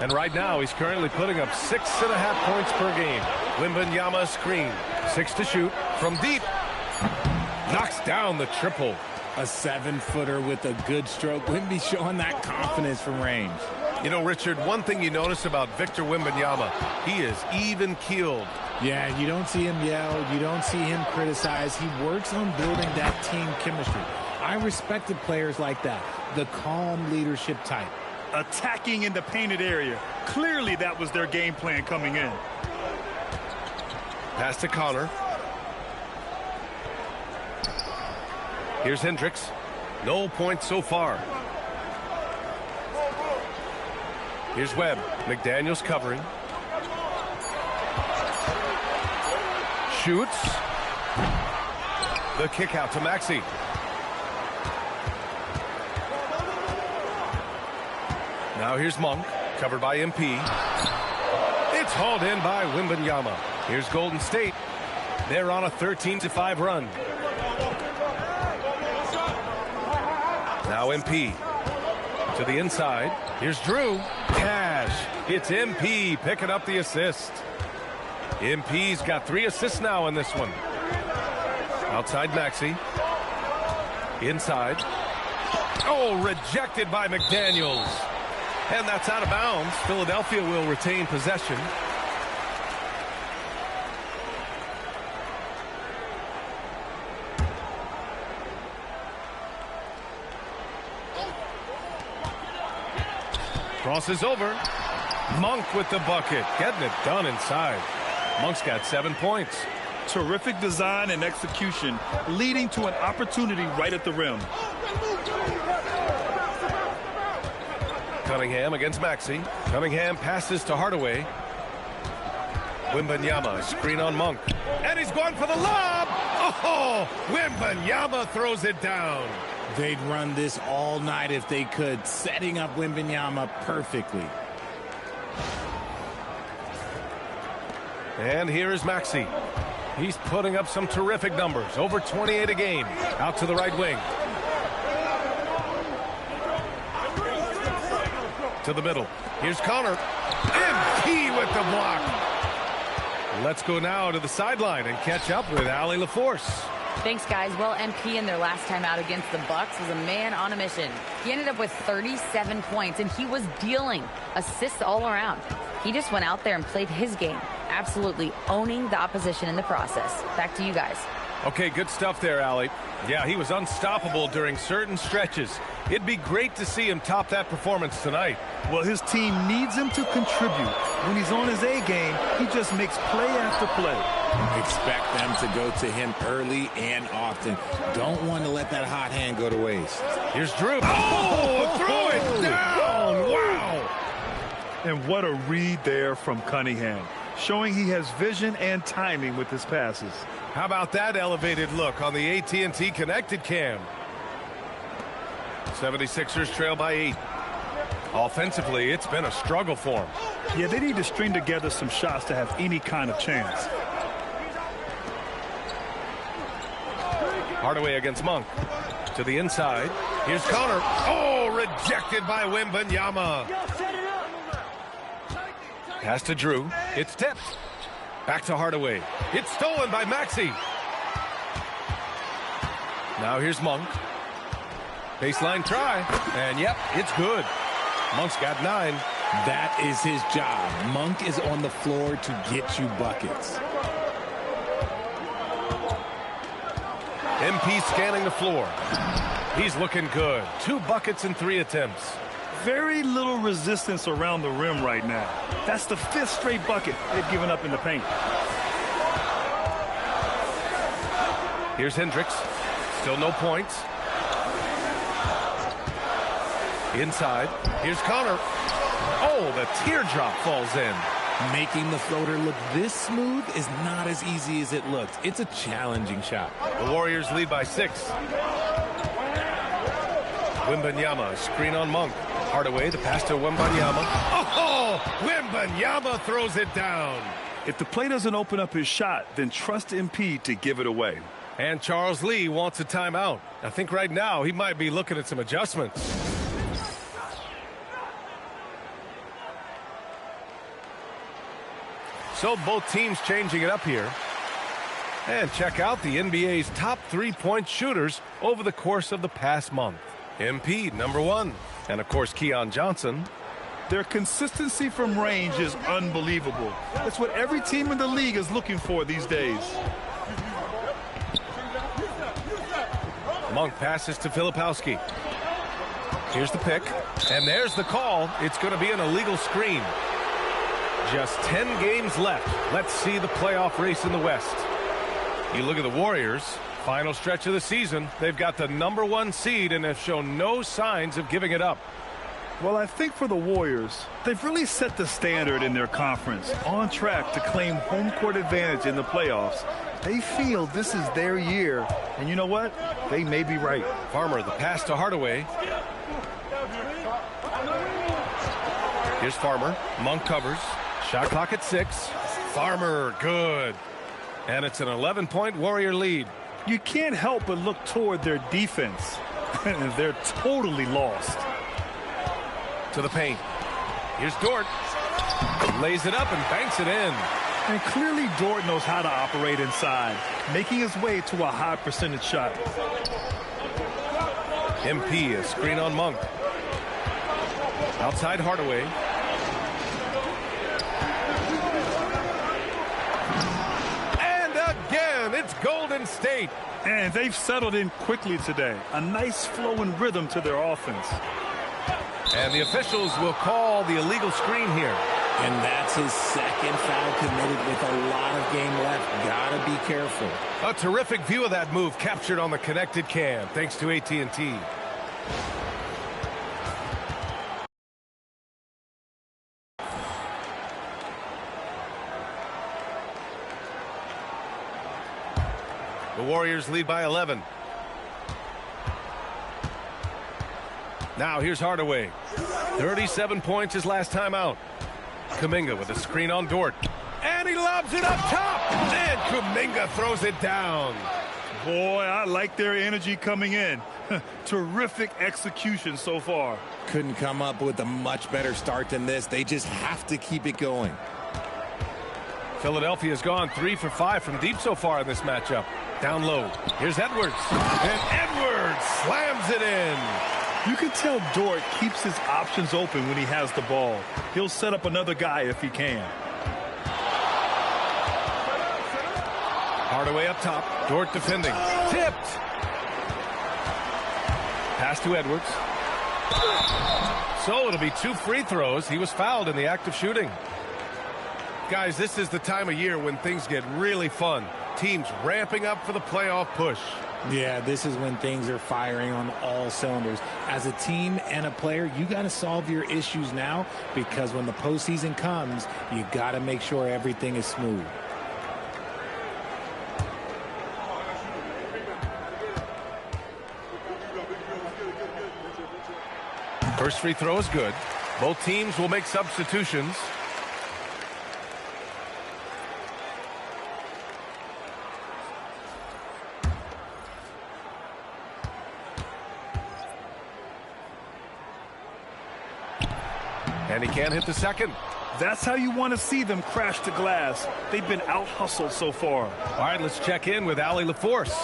And right now he's currently putting up 6.5 points per game. Wembanyama screen. 6 to shoot from deep. Knocks down the triple. A 7-footer with a good stroke. Wemby showing that confidence from range. You know, Richard, one thing you notice about Victor Wembanyama, he is even-keeled. Yeah, you don't see him yell. You don't see him criticize. He works on building that team chemistry. I respected players like that, the calm leadership type. Attacking in the painted area. Clearly that was their game plan coming in. Pass to Connor. Here's Hendricks. No points so far. Here's Webb. McDaniels covering. Shoots. The kick out to Maxey. Now here's Monk, covered by MP. It's hauled in by Wembanyama. Here's Golden State. They're on a 13-5 run. Now MP to the inside. Here's Drew. Cash. It's MP picking up the assist. MP's got 3 assists now in this one. Outside Maxey. Inside. Oh, rejected by McDaniels. And that's out of bounds. Philadelphia will retain possession. Crosses over. Monk with the bucket. Getting it done inside. Monk's got 7 points. Terrific design and execution, leading to an opportunity right at the rim. Cunningham against Maxey. Cunningham passes to Hardaway. Wembanyama, screen on Monk. And he's going for the lob! Oh! Wembanyama throws it down. They'd run this all night if they could, setting up Wembanyama perfectly. And here is Maxey. He's putting up some terrific numbers. Over 28 a game. Out to the right wing. To the middle. Here's Connor. MP with the block. Let's go now to the sideline and catch up with Allie LaForce. Thanks, guys. Well, MP in their last time out against the Bucks was a man on a mission. He ended up with 37 points, and he was dealing assists all around. He just went out there and played his game, absolutely owning the opposition in the process. Back to you guys. Okay, good stuff there, Allie. Yeah, he was unstoppable during certain stretches. It'd be great to see him top that performance tonight. Well, his team needs him to contribute. When he's on his A game, he just makes play after play. Expect them to go to him early and often. Don't want to let that hot hand go to waste. Here's Drew. Oh, throw it down. Wow. And what a read there from Cunningham, showing he has vision and timing with his passes. How about that elevated look on the AT&T connected cam? 76ers trail by 8. Offensively, it's been a struggle for them. Yeah, they need to string together some shots to have any kind of chance. Hardaway against Monk. To the inside. Here's Connor. Oh, rejected by Wembanyama. Pass to Drew. It's tipped. Back to Hardaway. It's stolen by Maxey. Now here's Monk. Baseline try. And yep, it's good. Monk's got 9. That is his job. Monk is on the floor to get you buckets. MP scanning the floor. He's looking good. 2 buckets in 3 attempts. Very little resistance around the rim right now. That's the 5th straight bucket they've given up in the paint. Here's Hendricks. Still no points. Inside. Here's Connor. Oh, the teardrop falls in. Making the floater look this smooth is not as easy as it looked. It's a challenging shot. The Warriors lead by 6. Wembanyama, screen on Monk. Hardaway, the pass to Wembanyama. Oh, Wembanyama throws it down. If the play doesn't open up his shot, then trust MP to give it away. And Charles Lee wants a timeout. I think right now he might be looking at some adjustments. So both teams changing it up here. And check out the NBA's top three-point shooters over the course of the past month. MP, #1. And, of course, Keon Johnson. Their consistency from range is unbelievable. That's what every team in the league is looking for these days. Monk passes to Filipowski. Here's the pick. And there's the call. It's going to be an illegal screen. Just 10 games left. Let's see the playoff race in the West. You look at the Warriors, final stretch of the season. They've got the #1 seed and have shown no signs of giving it up. Well, I think for the Warriors, they've really set the standard in their conference, on track to claim home court advantage in the playoffs. They feel this is their year, and you know what? They may be right. Farmer, the pass to Hardaway. Here's Farmer. Monk covers. Shot clock at 6. Farmer, good. And it's an 11-point Warrior lead. You can't help but look toward their defense. They're totally lost. To the paint. Here's Dort. Lays it up and banks it in. And clearly Dort knows how to operate inside, making his way to a high percentage shot. MP, a screen on Monk. Outside Hardaway. And again, it's Golden State. And they've settled in quickly today. A nice flow and rhythm to their offense. And the officials will call the illegal screen here. And that's his second foul committed with a lot of game left. Gotta be careful. A terrific view of that move captured on the connected cam, thanks to AT&T. The Warriors lead by 11. Now here's Hardaway. 37 points his last time out. Kuminga with a screen on Dort. And he lobs it up top. And Kuminga throws it down. Boy, I like their energy coming in. Terrific execution so far. Couldn't come up with a much better start than this. They just have to keep it going. Philadelphia's gone 3 for 5 from deep so far in this matchup. Down low. Here's Edwards. And Edwards slams it in. You can tell Dort keeps his options open when he has the ball. He'll set up another guy if he can. Hardaway up top. Dort defending. Tipped. Pass to Edwards. So it'll be 2 free throws. He was fouled in the act of shooting. Guys, this is the time of year when things get really fun. Teams ramping up for the playoff push. Yeah, this is when things are firing on all cylinders. As a team and a player, you got to solve your issues now, because when the postseason comes, you got to make sure everything is smooth. First free throw is good. Both teams will make substitutions. And he can't hit the second. That's how you want to see them crash the glass. They've been out-hustled so far. All right, let's check in with Allie LaForce.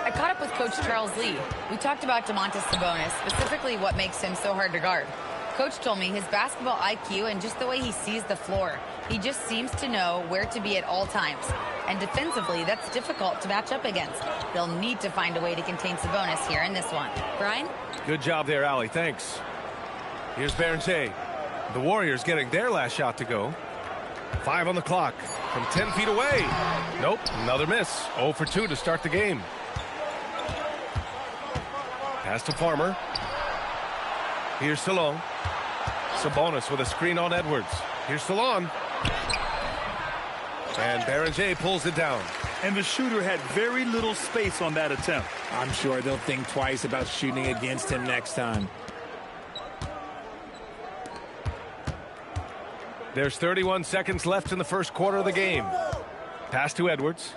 I caught up with Coach Charles Lee. We talked about Domantas Sabonis, specifically what makes him so hard to guard. Coach told me his basketball IQ and just the way he sees the floor. He just seems to know where to be at all times. And defensively, that's difficult to match up against. They'll need to find a way to contain Sabonis here in this one. Brian? Good job there, Allie. Thanks. Here's Berenger. The Warriors getting their last shot to go. 5 on the clock from 10 feet away. Nope, another miss. 0 for 2 to start the game. Pass to Farmer. Here's Salon. Sabonis with a screen on Edwards. Here's Salon. And Berenger pulls it down. And the shooter had very little space on that attempt. I'm sure they'll think twice about shooting against him next time. There's 31 seconds left in the first quarter of the game. Pass to Edwards.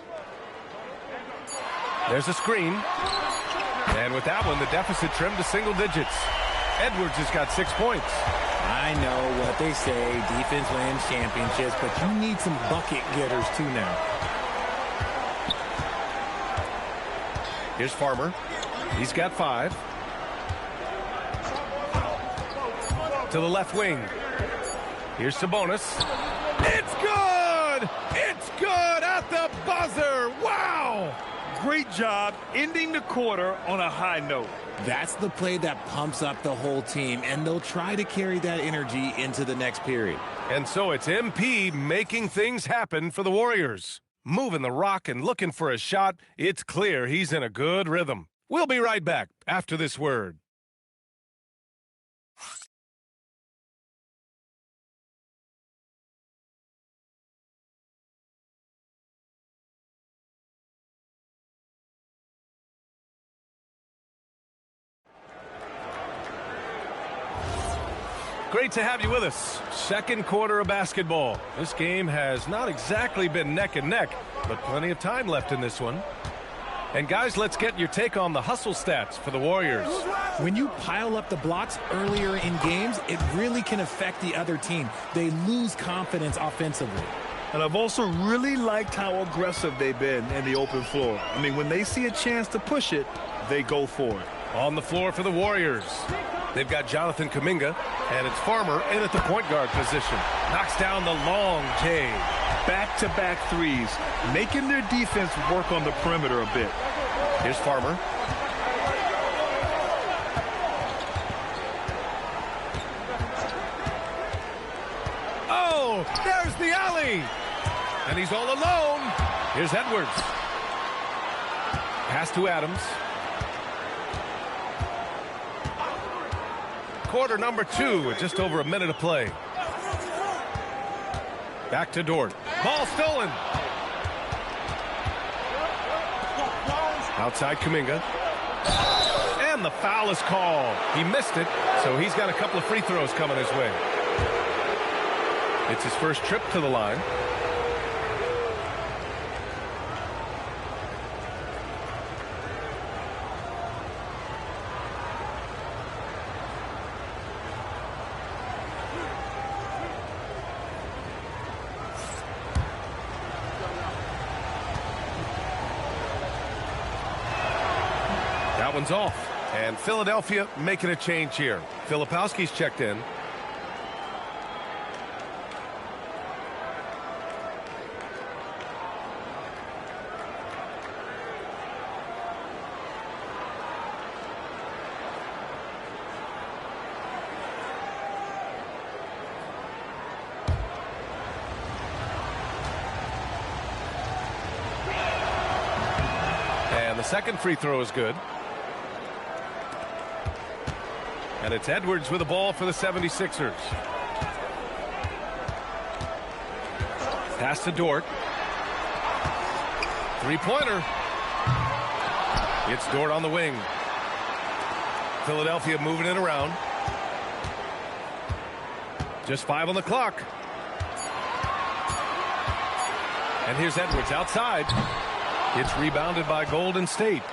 There's a screen. And with that one, the deficit trimmed to single digits. Edwards has got 6 points. I know what they say, defense wins championships, but you need some bucket getters too now. Here's Farmer. He's got 5. To the left wing. Here's Sabonis. It's good! It's good at the buzzer! Wow! Great job ending the quarter on a high note. That's the play that pumps up the whole team, and they'll try to carry that energy into the next period. And so it's MP making things happen for the Warriors. Moving the rock and looking for a shot. It's clear he's in a good rhythm. We'll be right back after this word. Great to have you with us. Second quarter of basketball. This game has not exactly been neck and neck, but plenty of time left in this one. And guys, let's get your take on the hustle stats for the Warriors. When you pile up the blocks earlier in games, it really can affect the other team. They lose confidence offensively. And I've also really liked how aggressive they've been in the open floor. I mean, when they see a chance to push it, they go for it. On the floor for the Warriors, they've got Jonathan Kuminga, and it's Farmer in at the point guard position. Knocks down the long J. Back-to-back threes, making their defense work on the perimeter a bit. Here's Farmer. Oh, there's the alley. And he's all alone. Here's Edwards. Pass to Adams. Quarter number 2 with just over a minute to play. Back to Dort. Ball stolen. Outside Kuminga. And the foul is called. He missed it, so he's got a couple of free throws coming his way. It's his first trip to the line. That one's off. And Philadelphia making a change here. Filipowski's checked in. And the second free throw is good. And it's Edwards with the ball for the 76ers. Pass to Dort. Three-pointer. It's Dort on the wing. Philadelphia moving it around. Just 5 on the clock. And here's Edwards outside. It's rebounded by Golden State.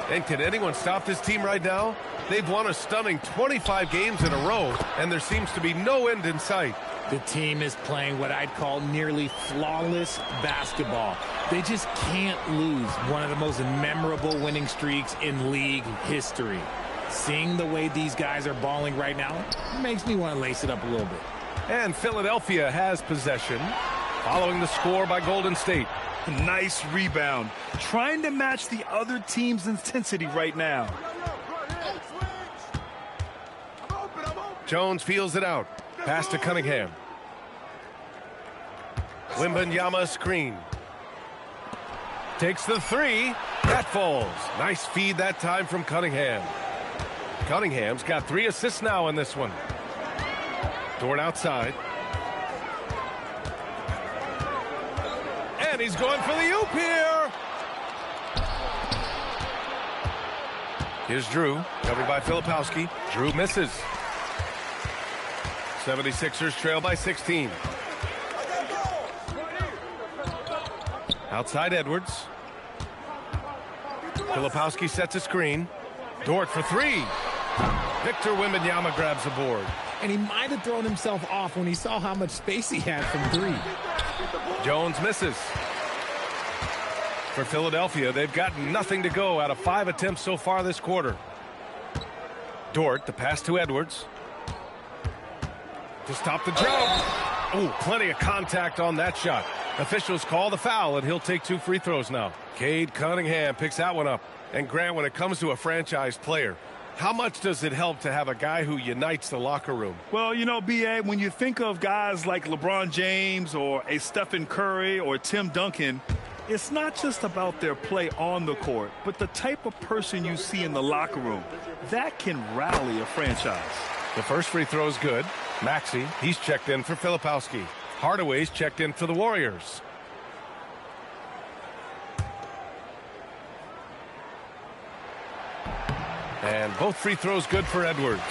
And can anyone stop this team right now? They've won a stunning 25 games in a row, and there seems to be no end in sight. The team is playing what I'd call nearly flawless basketball. They just can't lose one of the most memorable winning streaks in league history. Seeing the way these guys are balling right now makes me want to lace it up a little bit. And Philadelphia has possession, following the score by Golden State. Nice rebound. Trying to match the other team's intensity right now. Jones feels it out. Pass to Cunningham. Wembanyama screen. Takes the three. That falls. Nice feed that time from Cunningham. Cunningham's got 3 assists now in this one. Dort outside. And he's going for the oop here. Here's Drew, covered by Filipowski. Drew misses. 76ers trail by 16. Outside Edwards. Filipowski sets a screen. Dort for three. Victor Wembanyama grabs the board. And he might have thrown himself off when he saw how much space he had from three. Jones misses. For Philadelphia, they've got nothing to go out of 5 attempts so far this quarter. Dort, the pass to Edwards. To stop the jump. Oh, plenty of contact on that shot. Officials call the foul, and he'll take 2 free throws now. Cade Cunningham picks that one up. And Grant, when it comes to a franchise player, how much does it help to have a guy who unites the locker room? Well, you know, B.A., when you think of guys like LeBron James or a Stephen Curry or Tim Duncan, it's not just about their play on the court, but the type of person you see in the locker room. That can rally a franchise. The first free throw is good. Maxey, he's checked in for Filipowski. Hardaway's checked in for the Warriors. And both free throws good for Edwards.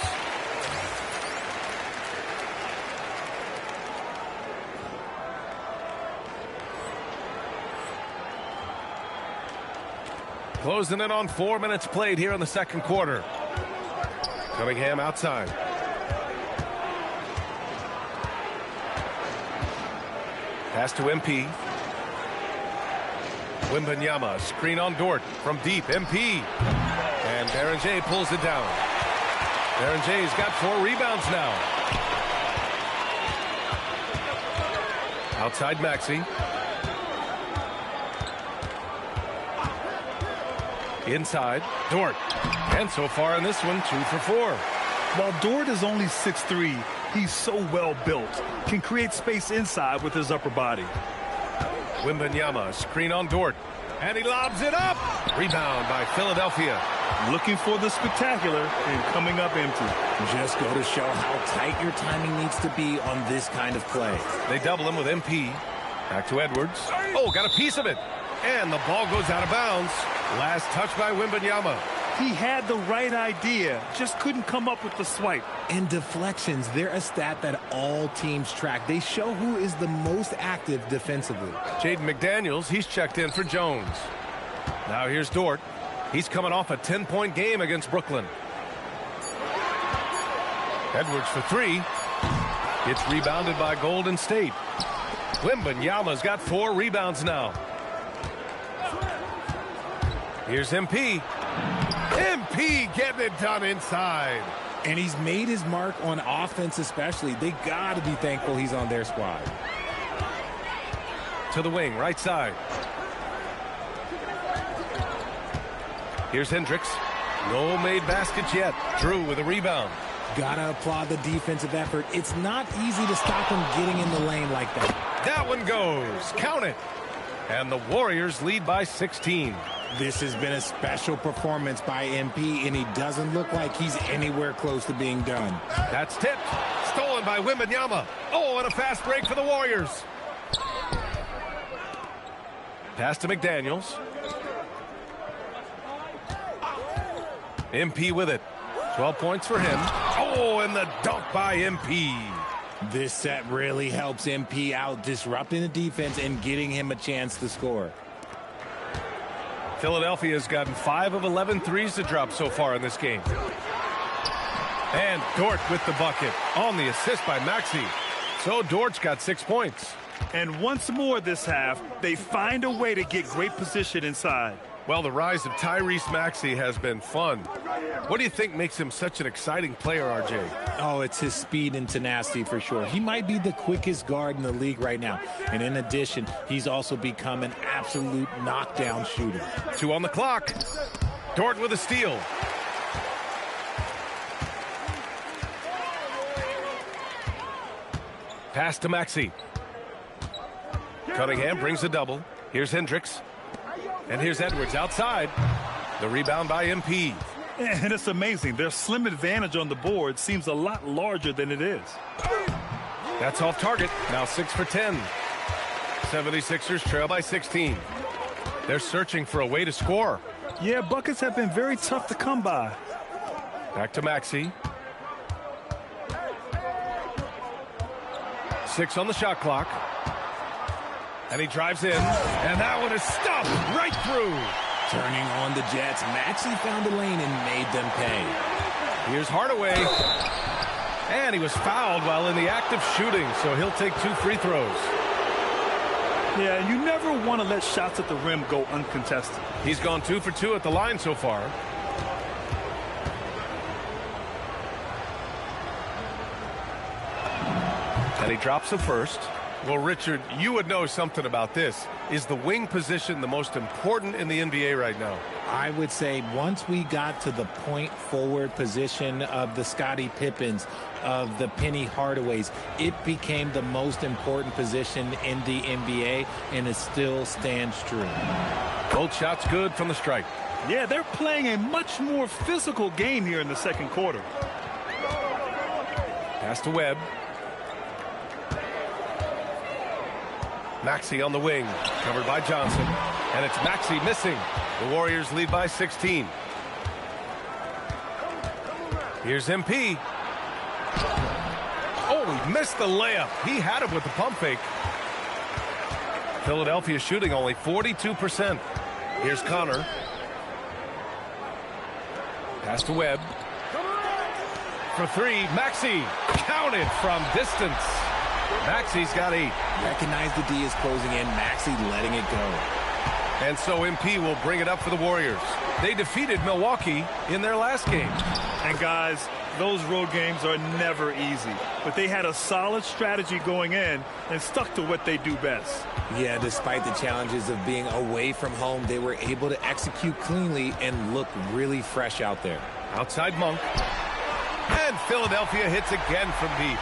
Closing in on 4 minutes played here in the second quarter. Cunningham outside. Pass to MP. Wembanyama, screen on Dort from deep. MP. And Berenger pulls it down. Berenger's got 4 rebounds now. Outside Maxey. Inside, Dort. And so far in this one, 2 for 4. While Dort is only 6'3", he's so well built. Can create space inside with his upper body. Wembanyama, screen on Dort. And he lobs it up. Rebound by Philadelphia. Looking for the spectacular and coming up empty. Just go to show how tight your timing needs to be on this kind of play. They double him with MP. Back to Edwards. Oh, got a piece of it. And the ball goes out of bounds. Last touch by Wembanyama. He had the right idea, just couldn't come up with the swipe. And deflections, they're a stat that all teams track. They show who is the most active defensively. Jaden McDaniels, he's checked in for Jones. Now here's Dort. He's coming off a 10-point game against Brooklyn. Edwards for 3. It's rebounded by Golden State. Wembanyama's got 4 rebounds now. Here's MP. MP getting it done inside. And he's made his mark on offense especially. They got to be thankful he's on their squad. To the wing, right side. Here's Hendricks. No made baskets yet. Drew with a rebound. Gotta applaud the defensive effort. It's not easy to stop him getting in the lane like that. That one goes. Count it. And the Warriors lead by 16. This has been a special performance by MP, and he doesn't look like he's anywhere close to being done. That's tipped. Stolen by Wembanyama. Oh, and a fast break for the Warriors. Pass to McDaniels. MP with it. 12 points for him. Oh, and the dunk by MP. This set really helps MP out, disrupting the defense and getting him a chance to score. Philadelphia's gotten 5 of 11 threes to drop so far in this game. And Dort with the bucket on the assist by Maxey. So Dort's got 6 points. And once more this half, they find a way to get great position inside. Well, the rise of Tyrese Maxey has been fun. What do you think makes him such an exciting player, RJ? Oh, it's his speed and tenacity for sure. He might be the quickest guard in the league right now. And in addition, he's also become an absolute knockdown shooter. 2 on the clock. Dort with a steal. Pass to Maxey. Cunningham brings a double. Here's Hendricks. And here's Edwards outside. The rebound by MP. And it's amazing. Their slim advantage on the board seems a lot larger than it is. That's off target. Now 6 for 10. 76ers trail by 16. They're searching for a way to score. Yeah, buckets have been very tough to come by. Back to Maxey. 6 on the shot clock. And he drives in, and that one is stopped right through. Turning on the Jets, Maxey found a lane and made them pay. Here's Hardaway. And he was fouled while in the act of shooting, so he'll take 2 free throws. Yeah, you never want to let shots at the rim go uncontested. He's gone 2 for 2 at the line so far. And he drops the first. Well, Richard, you would know something about this. Is the wing position the most important in the NBA right now? I would say once we got to the point forward position of the Scottie Pippens, of the Penny Hardaways, it became the most important position in the NBA, and it still stands true. Both shots good from the stripe. Yeah, they're playing a much more physical game here in the second quarter. Pass to Webb. Maxey on the wing, covered by Johnson, and it's Maxey missing. The Warriors lead by 16. Here's MP. Oh, he missed the layup. He had it with the pump fake. Philadelphia shooting only 42%. Here's Connor. Pass to Webb. For 3, Maxey. Counted from distance. Maxey's got 8. Recognize the D is closing in. Maxey letting it go. And so MP will bring it up for the Warriors. They defeated Milwaukee in their last game. And guys, those road games are never easy. But they had a solid strategy going in and stuck to what they do best. Yeah, despite the challenges of being away from home, they were able to execute cleanly and look really fresh out there. Outside Monk. And Philadelphia hits again from deep.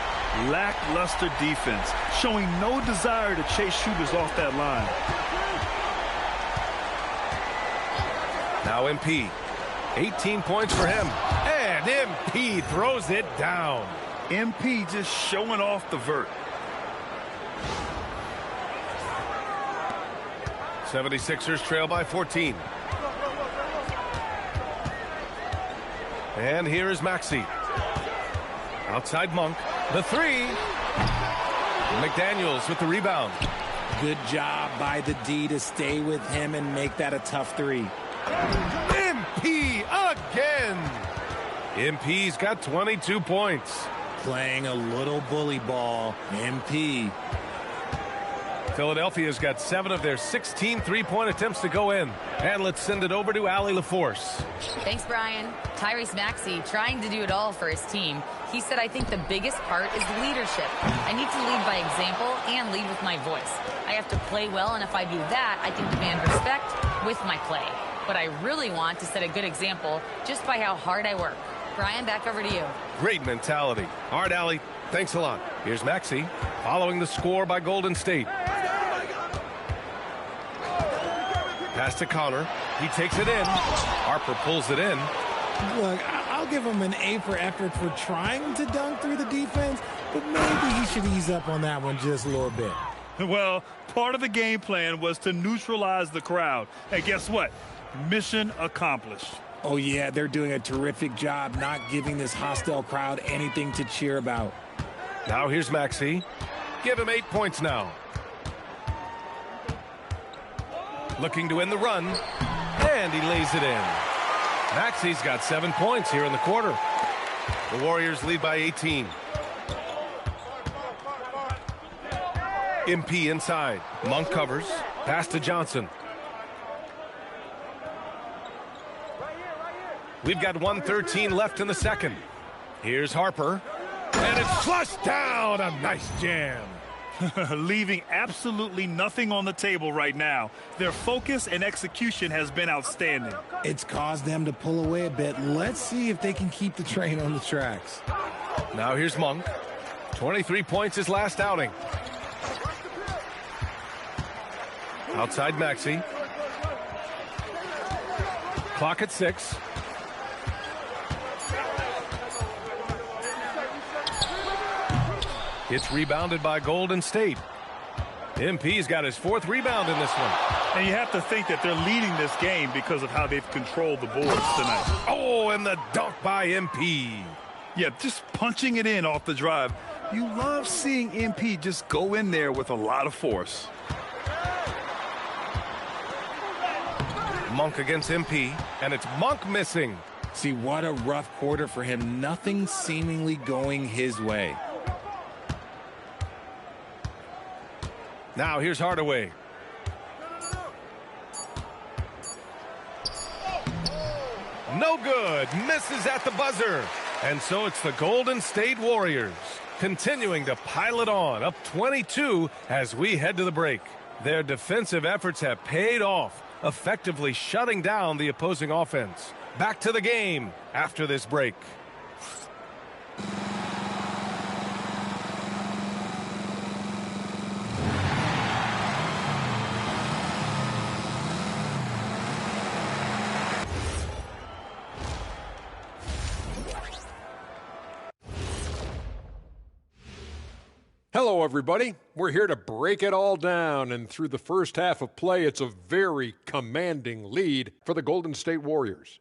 Lackluster defense, showing no desire to chase shooters off that line. Now MP. 18 points for him. And MP throws it down. MP just showing off the vert. 76ers trail by 14. And here is Maxey. Outside Monk. The 3. McDaniels with the rebound. Good job by the D to stay with him and make that a tough 3. MP again. MP's got 22 points. Playing a little bully ball. MP. Philadelphia's got 7 of their 16 three-point attempts to go in. And let's send it over to Allie LaForce. Thanks, Brian. Tyrese Maxey trying to do it all for his team. He said, I think the biggest part is leadership. I need to lead by example and lead with my voice. I have to play well, and if I do that, I can demand respect with my play. But I really want to set a good example just by how hard I work. Brian, back over to you. Great mentality. All right, Allie, thanks a lot. Here's Maxey following the score by Golden State. Pass to Connor. He takes it in. Harper pulls it in. Look, I'll give him an A for effort for trying to dunk through the defense, but maybe he should ease up on that one just a little bit. Well, part of the game plan was to neutralize the crowd. And guess what? Mission accomplished. Oh, yeah, they're doing a terrific job not giving this hostile crowd anything to cheer about. Now here's Maxey. Give him 8 points now. Looking to win the run. And he lays it in. Maxey's got 7 points here in the quarter. The Warriors lead by 18. MP inside. Monk covers. Pass to Johnson. We've got 1:13 left in the second. Here's Harper. And it's flushed down. A nice jam. Leaving absolutely nothing on the table right now. Their focus and execution has been outstanding. It's caused them to pull away a bit. Let's see if they can keep the train on the tracks. Now here's Monk. 23 points his last outing. Outside Maxey. Clock at 6. It's rebounded by Golden State. MP's got his 4th rebound in this one. And you have to think that they're leading this game because of how they've controlled the boards tonight. Oh, and the dunk by MP. Yeah, just punching it in off the drive. You love seeing MP just go in there with a lot of force. Monk against MP, and it's Monk missing. See, what a rough quarter for him. Nothing seemingly going his way. Now here's Hardaway. No good. Misses at the buzzer. And so it's the Golden State Warriors continuing to pile it on, up 22 as we head to the break. Their defensive efforts have paid off, effectively shutting down the opposing offense. Back to the game after this break. Hello, everybody. We're here to break it all down, and through the first half of play, it's a very commanding lead for the Golden State Warriors.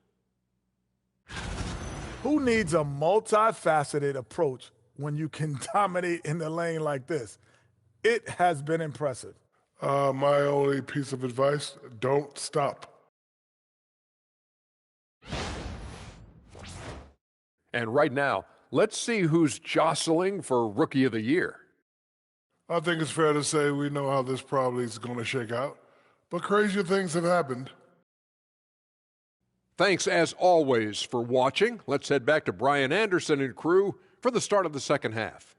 Who needs a multifaceted approach when you can dominate in the lane like this? It has been impressive. My only piece of advice, don't stop. And right now, let's see who's jostling for Rookie of the Year. I think it's fair to say we know how this probably is going to shake out, but crazier things have happened. Thanks, as always, for watching. Let's head back to Brian Anderson and crew for the start of the second half.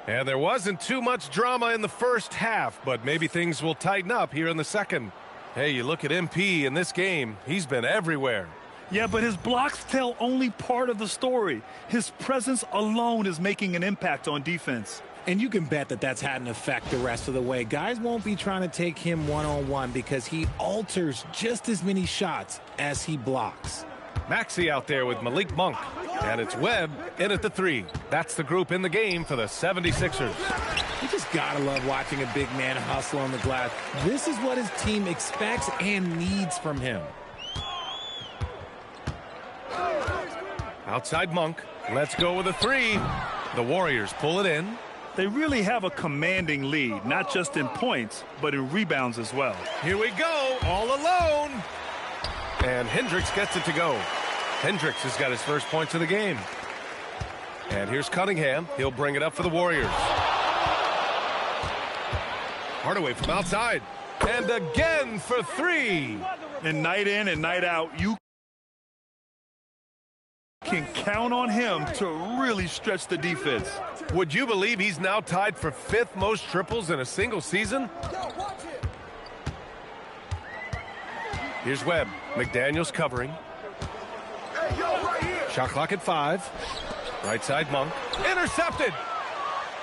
And there wasn't too much drama in the first half, but maybe things will tighten up here in the second. Hey, you look at MP in this game, he's been everywhere. Yeah, but his blocks tell only part of the story. His presence alone is making an impact on defense. And you can bet that that's had an effect the rest of the way. Guys won't be trying to take him one-on-one because he alters just as many shots as he blocks. Maxey out there with Malik Monk. And it's Webb in at the three. That's the group in the game for the 76ers. You just gotta love watching a big man hustle on the glass. This is what his team expects and needs from him. Outside Monk. Let's go with a three. The Warriors pull it in. They really have a commanding lead, not just in points, but in rebounds as well. Here we go, all alone. And Hendricks gets it to go. Hendricks has got his first points of the game. And here's Cunningham. He'll bring it up for the Warriors. Hardaway from outside. And again for three. And night in and night out, you can count on him to really stretch the defense. Would you believe he's now tied for 5th most triples in a single season? Here's Webb. McDaniels covering. Shot clock at 5. Right side Monk. Intercepted.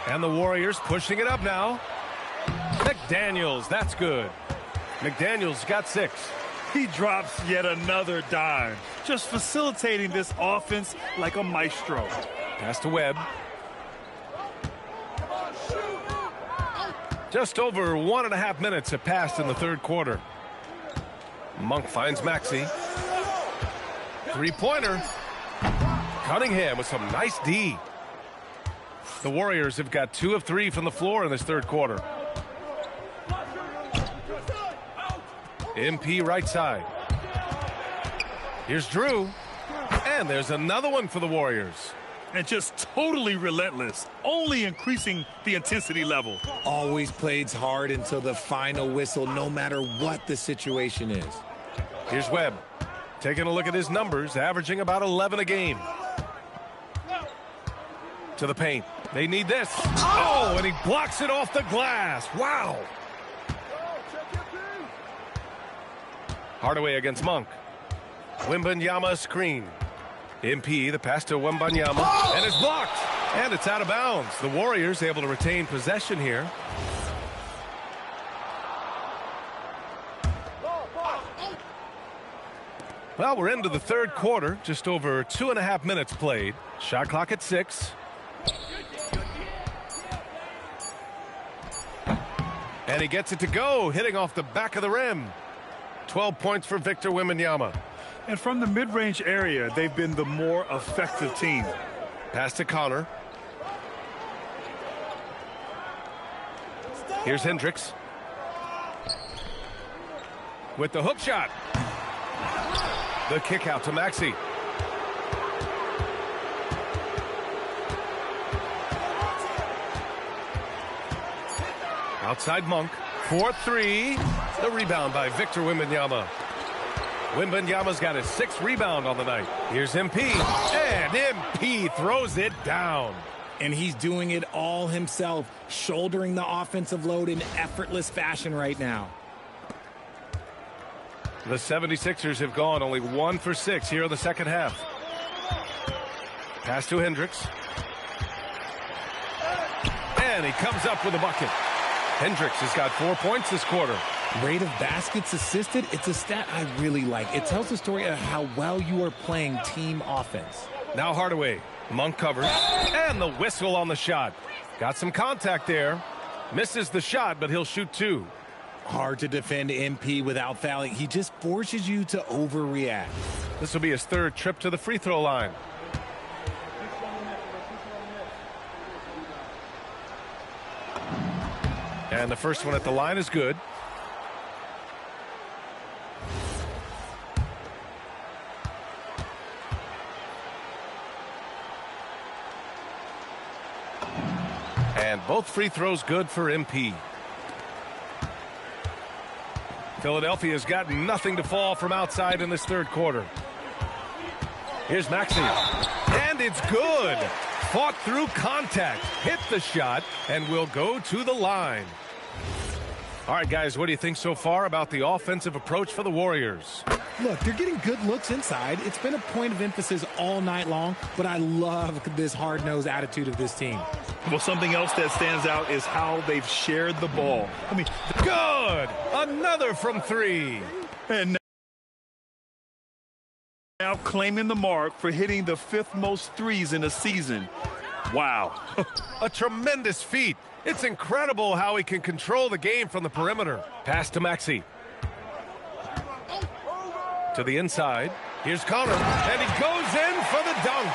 And the Warriors pushing it up now. McDaniels, that's good. McDaniels got 6. He drops yet another dime, just facilitating this offense like a maestro. Pass to Webb. Just over 1.5 minutes have passed in the third quarter. Monk finds Maxey. Three-pointer. Cunningham with some nice D. The Warriors have got 2 of 3 from the floor in this third quarter. MP right side. Here's Drew. And there's another one for the Warriors. And just totally relentless, only increasing the intensity level. Always plays hard until the final whistle, no matter what the situation is. Here's Webb. Taking a look at his numbers, averaging about 11 a game. To the paint. They need this. Oh, and he blocks it off the glass. Wow. Hardaway against Monk. Wembanyama screen. MP, the pass to Wembanyama, and it's blocked. And it's out of bounds. The Warriors able to retain possession here. Well, we're into the third quarter. Just over 2.5 minutes played. Shot clock at 6. And he gets it to go, hitting off the back of the rim. 12 points for Victor Wembanyama. And from the mid-range area, they've been the more effective team. Pass to Connor. Here's Hendricks. With the hook shot. The kick out to Maxey. Outside Monk. 4-3. The rebound by Victor Wembanyama. Wembanyama's got his 6th rebound on the night. Here's MP. And MP throws it down. And he's doing it all himself, shouldering the offensive load in effortless fashion right now. The 76ers have gone only 1 for 6 here in the second half. Pass to Hendricks. And he comes up with a bucket. Hendricks has got 4 points this quarter. Rate of baskets assisted, it's a stat I really like. It tells the story of how well you are playing team offense. Now Hardaway. Monk covers. And the whistle on the shot. Got some contact there. Misses the shot, but he'll shoot 2. Hard to defend MP without fouling. He just forces you to overreact. This will be his 3rd trip to the free throw line. And the first one at the line is good. And both free throws good for MP. Philadelphia's got nothing to fall from outside in this 3rd quarter. Here's Maxey. And it's good. Fought through contact, hit the shot, and will go to the line. All right, guys, what do you think so far about the offensive approach for the Warriors? Look, they're getting good looks inside. It's been a point of emphasis all night long, but I love this hard-nosed attitude of this team. Well, something else that stands out is how they've shared the ball. I mean, good! Another from 3. And now claiming the mark for hitting the 5th most threes in a season. Wow. A tremendous feat. It's incredible how he can control the game from the perimeter. Pass to Maxey. To the inside. Here's Connor. And he goes in for the dunk.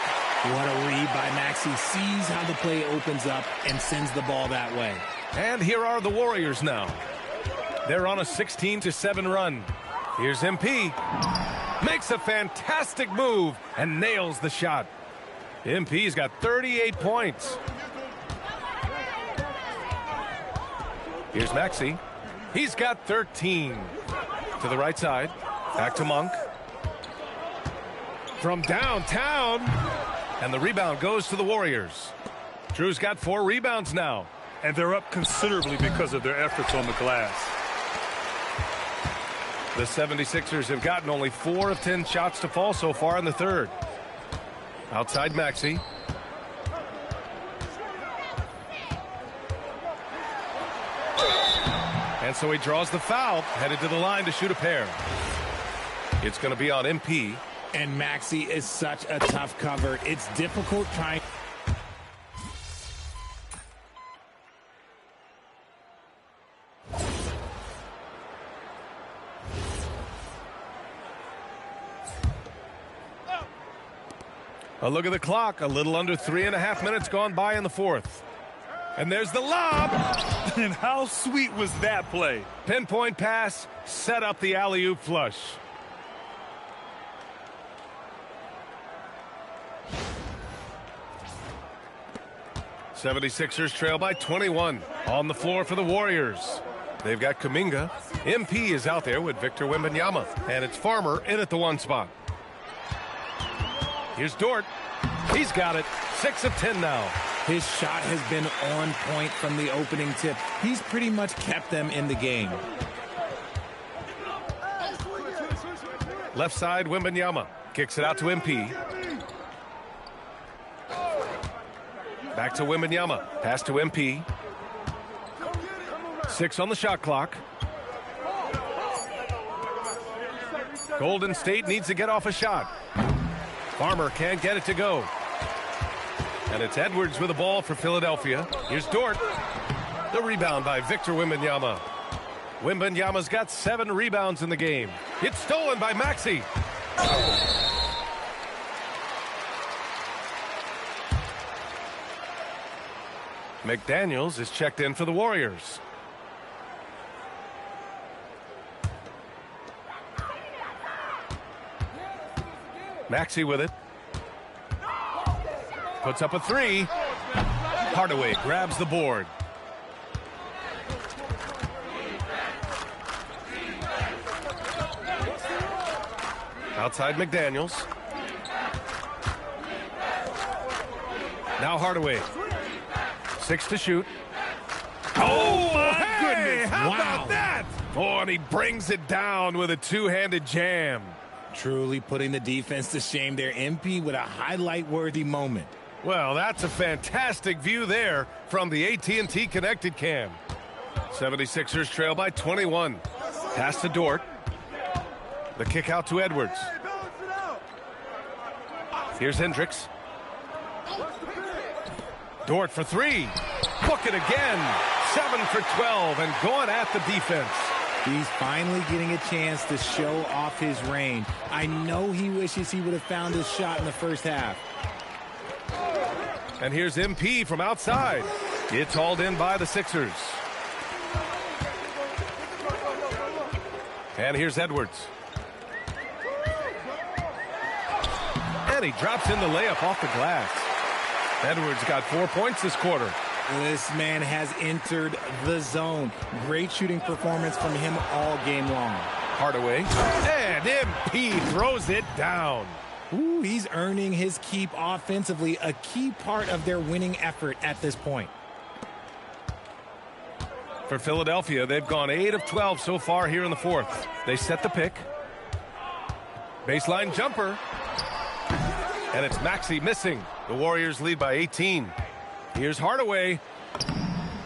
What a read by Maxey. Sees how the play opens up and sends the ball that way. And here are the Warriors now. They're on a 16-7 run. Here's MP. Makes a fantastic move and nails the shot. MP's got 38 points. Here's Maxey. He's got 13. To the right side. Back to Monk. From downtown. And the rebound goes to the Warriors. Drew's got 4 rebounds now. And they're up considerably because of their efforts on the glass. The 76ers have gotten only 4 of 10 shots to fall so far in the 3rd. Outside Maxey. And so he draws the foul, headed to the line to shoot a pair. It's going to be on MP. And Maxey is such a tough cover. It's difficult trying. A look at the clock. A little under 3.5 minutes gone by in the 4th. And there's the lob. And how sweet was that play? Pinpoint pass, set up the alley-oop flush. '76ers trail by 21. On the floor for the Warriors. They've got Kuminga. MP is out there with Victor Wembanyama. And it's Farmer in at the 1 spot. Here's Dort. He's got it. 6 of 10 now. His shot has been on point from the opening tip. He's pretty much kept them in the game. Left side, Wembanyama. Kicks it out to MP. Back to Wembanyama. Pass to MP. 6 on the shot clock. Golden State needs to get off a shot. Farmer can't get it to go. And it's Edwards with the ball for Philadelphia. Here's Dort. The rebound by Victor Wembanyama. Wembanyama's got 7 rebounds in the game. It's stolen by Maxey. McDaniels is checked in for the Warriors. Maxey with it. Puts up a three. Hardaway grabs the board. Outside McDaniels. Now Hardaway. 6 to shoot. Oh, my goodness. How about that? Oh, and he brings it down with a two-handed jam. Truly putting the defense to shame there. MP with a highlight-worthy moment. Well, that's a fantastic view there from the AT&T Connected Cam. 76ers trail by 21. Pass to Dort. The kick out to Edwards. Here's Hendricks. Dort for three. Book it again. 7 for 12 and going at the defense. He's finally getting a chance to show off his range. I know he wishes he would have found his shot in the first half. And here's MP from outside. It's hauled in by the Sixers. And here's Edwards. And he drops in the layup off the glass. Edwards got 4 points this quarter. This man has entered the zone. Great shooting performance from him all game long. Hardaway. And MP throws it down. Ooh, he's earning his keep offensively, a key part of their winning effort at this point. For Philadelphia, they've gone 8 of 12 so far here in the fourth. They set the pick. Baseline jumper. And it's Maxey missing. The Warriors lead by 18. Here's Hardaway.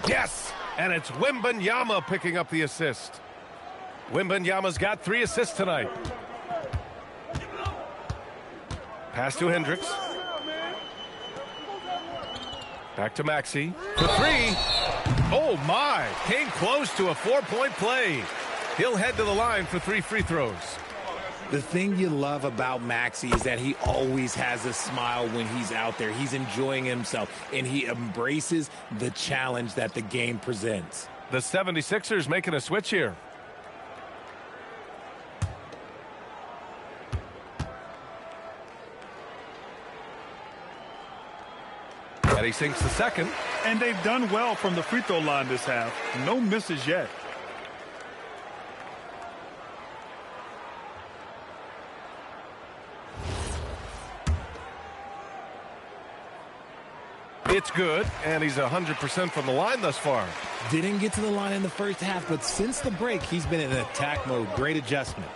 Yes! And it's Wembanyama picking up the assist. Wembanyama's got 3 assists tonight. Pass to Hendricks. Back to Maxey. For 3. Oh, my. Came close to a 4-point play. He'll head to the line for 3 free throws. The thing you love about Maxey is that he always has a smile when he's out there. He's enjoying himself, and he embraces the challenge that the game presents. The 76ers making a switch here. And he sinks the second. And they've done well from the free throw line this half. No misses yet. It's good, and he's 100% from the line thus far. Didn't get to the line in the first half, but since the break, he's been in attack mode. Great adjustment.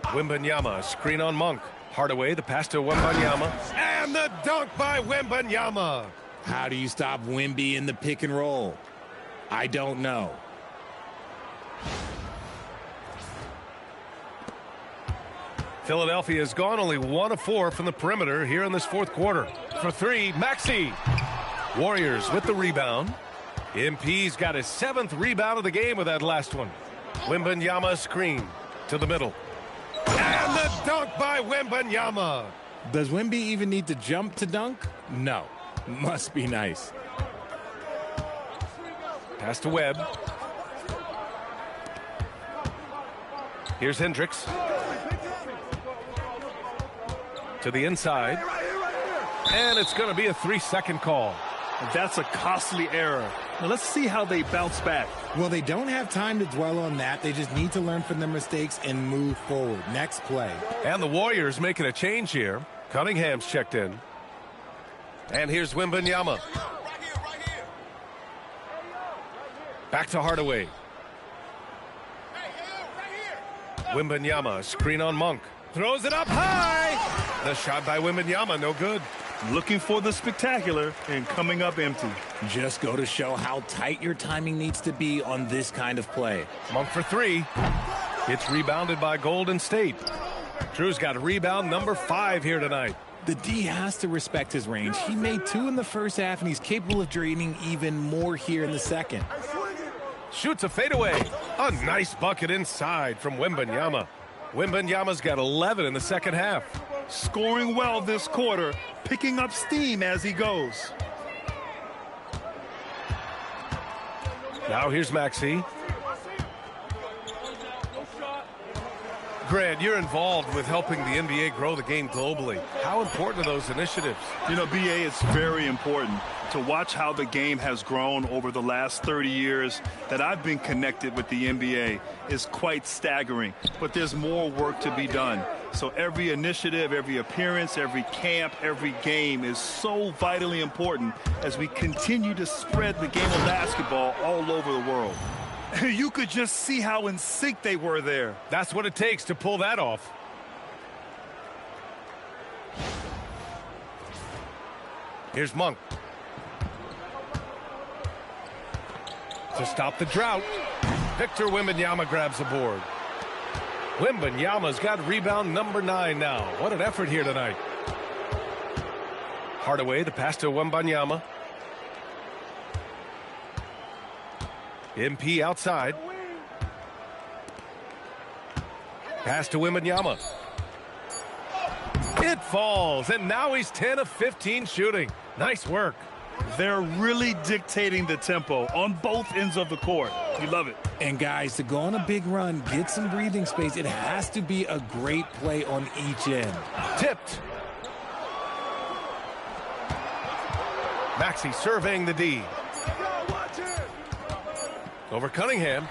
Wembanyama, screen on Monk. Hardaway, the pass to Wembanyama. And the dunk by Wembanyama. How do you stop Wemby in the pick and roll? I don't know. Philadelphia has gone only 1 of 4 from the perimeter here in this fourth quarter. For 3, Maxey. Warriors with the rebound. MP's got his 7th rebound of the game with that last one. Wembanyama screen to the middle. And the dunk by Wembanyama. Does Wemby even need to jump to dunk? No. Must be nice. Pass to Webb. Here's Hendricks. To the inside. And it's going to be a 3-second call. That's a costly error. Now let's see how they bounce back. Well, they don't have time to dwell on that. They just need to learn from their mistakes and move forward. Next play. And the Warriors making a change here. Cunningham's checked in. And here's Wembanyama. Back to Hardaway. Wembanyama, screen on Monk. Throws it up high. The shot by Wembanyama, no good. Looking for the spectacular and coming up empty. Just go to show how tight your timing needs to be on this kind of play. Monk for 3. It's rebounded by Golden State. Drew's got a rebound number 5 here tonight. The D has to respect his range. He made 2 in the first half, and he's capable of draining even more here in the second. Shoots a fadeaway. A nice bucket inside from Wembanyama. Wembanyama's got 11 in the second half. Scoring well this quarter, picking up steam as he goes. Now here's Maxey. Grant, you're involved with helping the NBA grow the game globally. How important are those initiatives? You know, BA, it's very important to watch how the game has grown over the last 30 years that I've been connected with the NBA is quite staggering. But there's more work to be done. So every initiative, every appearance, every camp, every game is so vitally important as we continue to spread the game of basketball all over the world. You could just see how in sync they were there. That's what it takes to pull that off. Here's Monk. To stop the drought, Victor Wembanyama grabs the board. Wembanyama's got rebound number 9 now. What an effort here tonight. Hardaway, the pass to Wembanyama. MP outside. Pass to Wembanyama. It falls, and now he's 10 of 15 shooting. Nice work. They're really dictating the tempo on both ends of the court. You love it. And guys, to go on a big run, get some breathing space, it has to be a great play on each end. Tipped. Maxey surveying the D. Over Cunningham.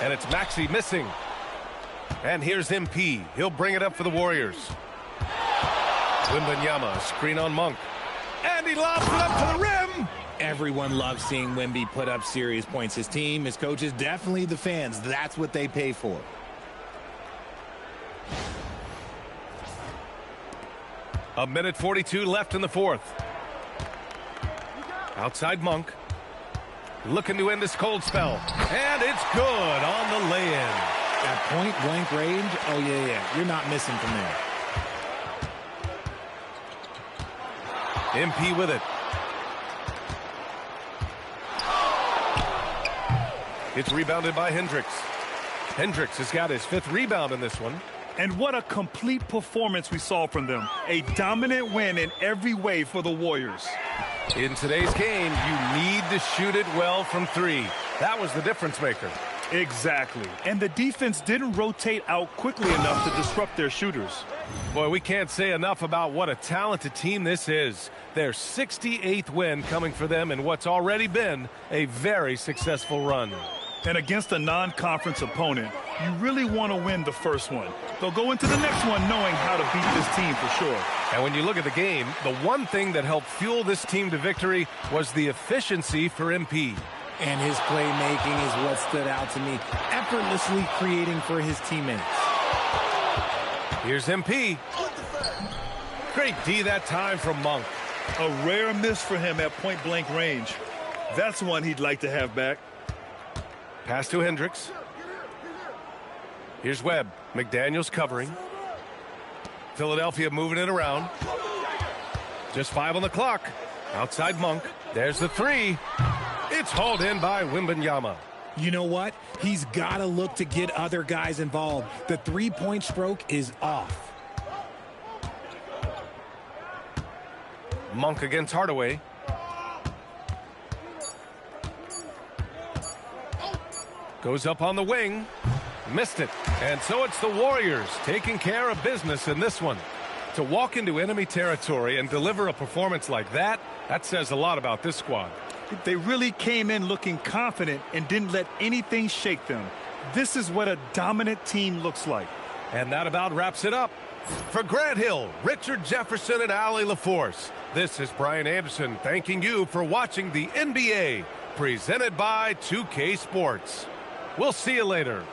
And it's Maxey missing. And here's MP. He'll bring it up for the Warriors. Wembanyama, screen on Monk. And he lobs it up to the rim. Everyone loves seeing Wemby put up serious points. His team, his coaches, definitely the fans. That's what they pay for. A minute 42 left in the fourth. Outside Monk. Looking to end this cold spell. And it's good on the lay-in. At point-blank range, oh, yeah. You're not missing from there. MP with it. It's rebounded by Hendricks. Hendricks has got his 5th rebound in this one. And what a complete performance we saw from them. A dominant win in every way for the Warriors. In today's game, you need to shoot it well from 3. That was the difference maker. Exactly. And the defense didn't rotate out quickly enough to disrupt their shooters. Boy, we can't say enough about what a talented team this is. Their 68th win coming for them in what's already been a very successful run. And against a non-conference opponent, you really want to win the first one. They'll go into the next one knowing how to beat this team for sure. And when you look at the game, the one thing that helped fuel this team to victory was the efficiency for MP. And his playmaking is what stood out to me, effortlessly creating for his teammates. Here's MP. Great D that time from Monk. A rare miss for him at point-blank range. That's one he'd like to have back. Pass to Hendricks. Here's Webb. McDaniels covering. Philadelphia moving it around. Just 5 on the clock. Outside Monk. There's the 3. It's hauled in by Wembanyama. You know what? He's got to look to get other guys involved. The 3-point stroke is off. Monk against Hardaway. Goes up on the wing. Missed it. And so it's the Warriors taking care of business in this one. To walk into enemy territory and deliver a performance like that, that says a lot about this squad. They really came in looking confident and didn't let anything shake them. This is what a dominant team looks like. And that about wraps it up. For Grant Hill, Richard Jefferson, and Allie LaForce, this is Brian Anderson thanking you for watching the NBA, presented by 2K Sports. We'll see you later.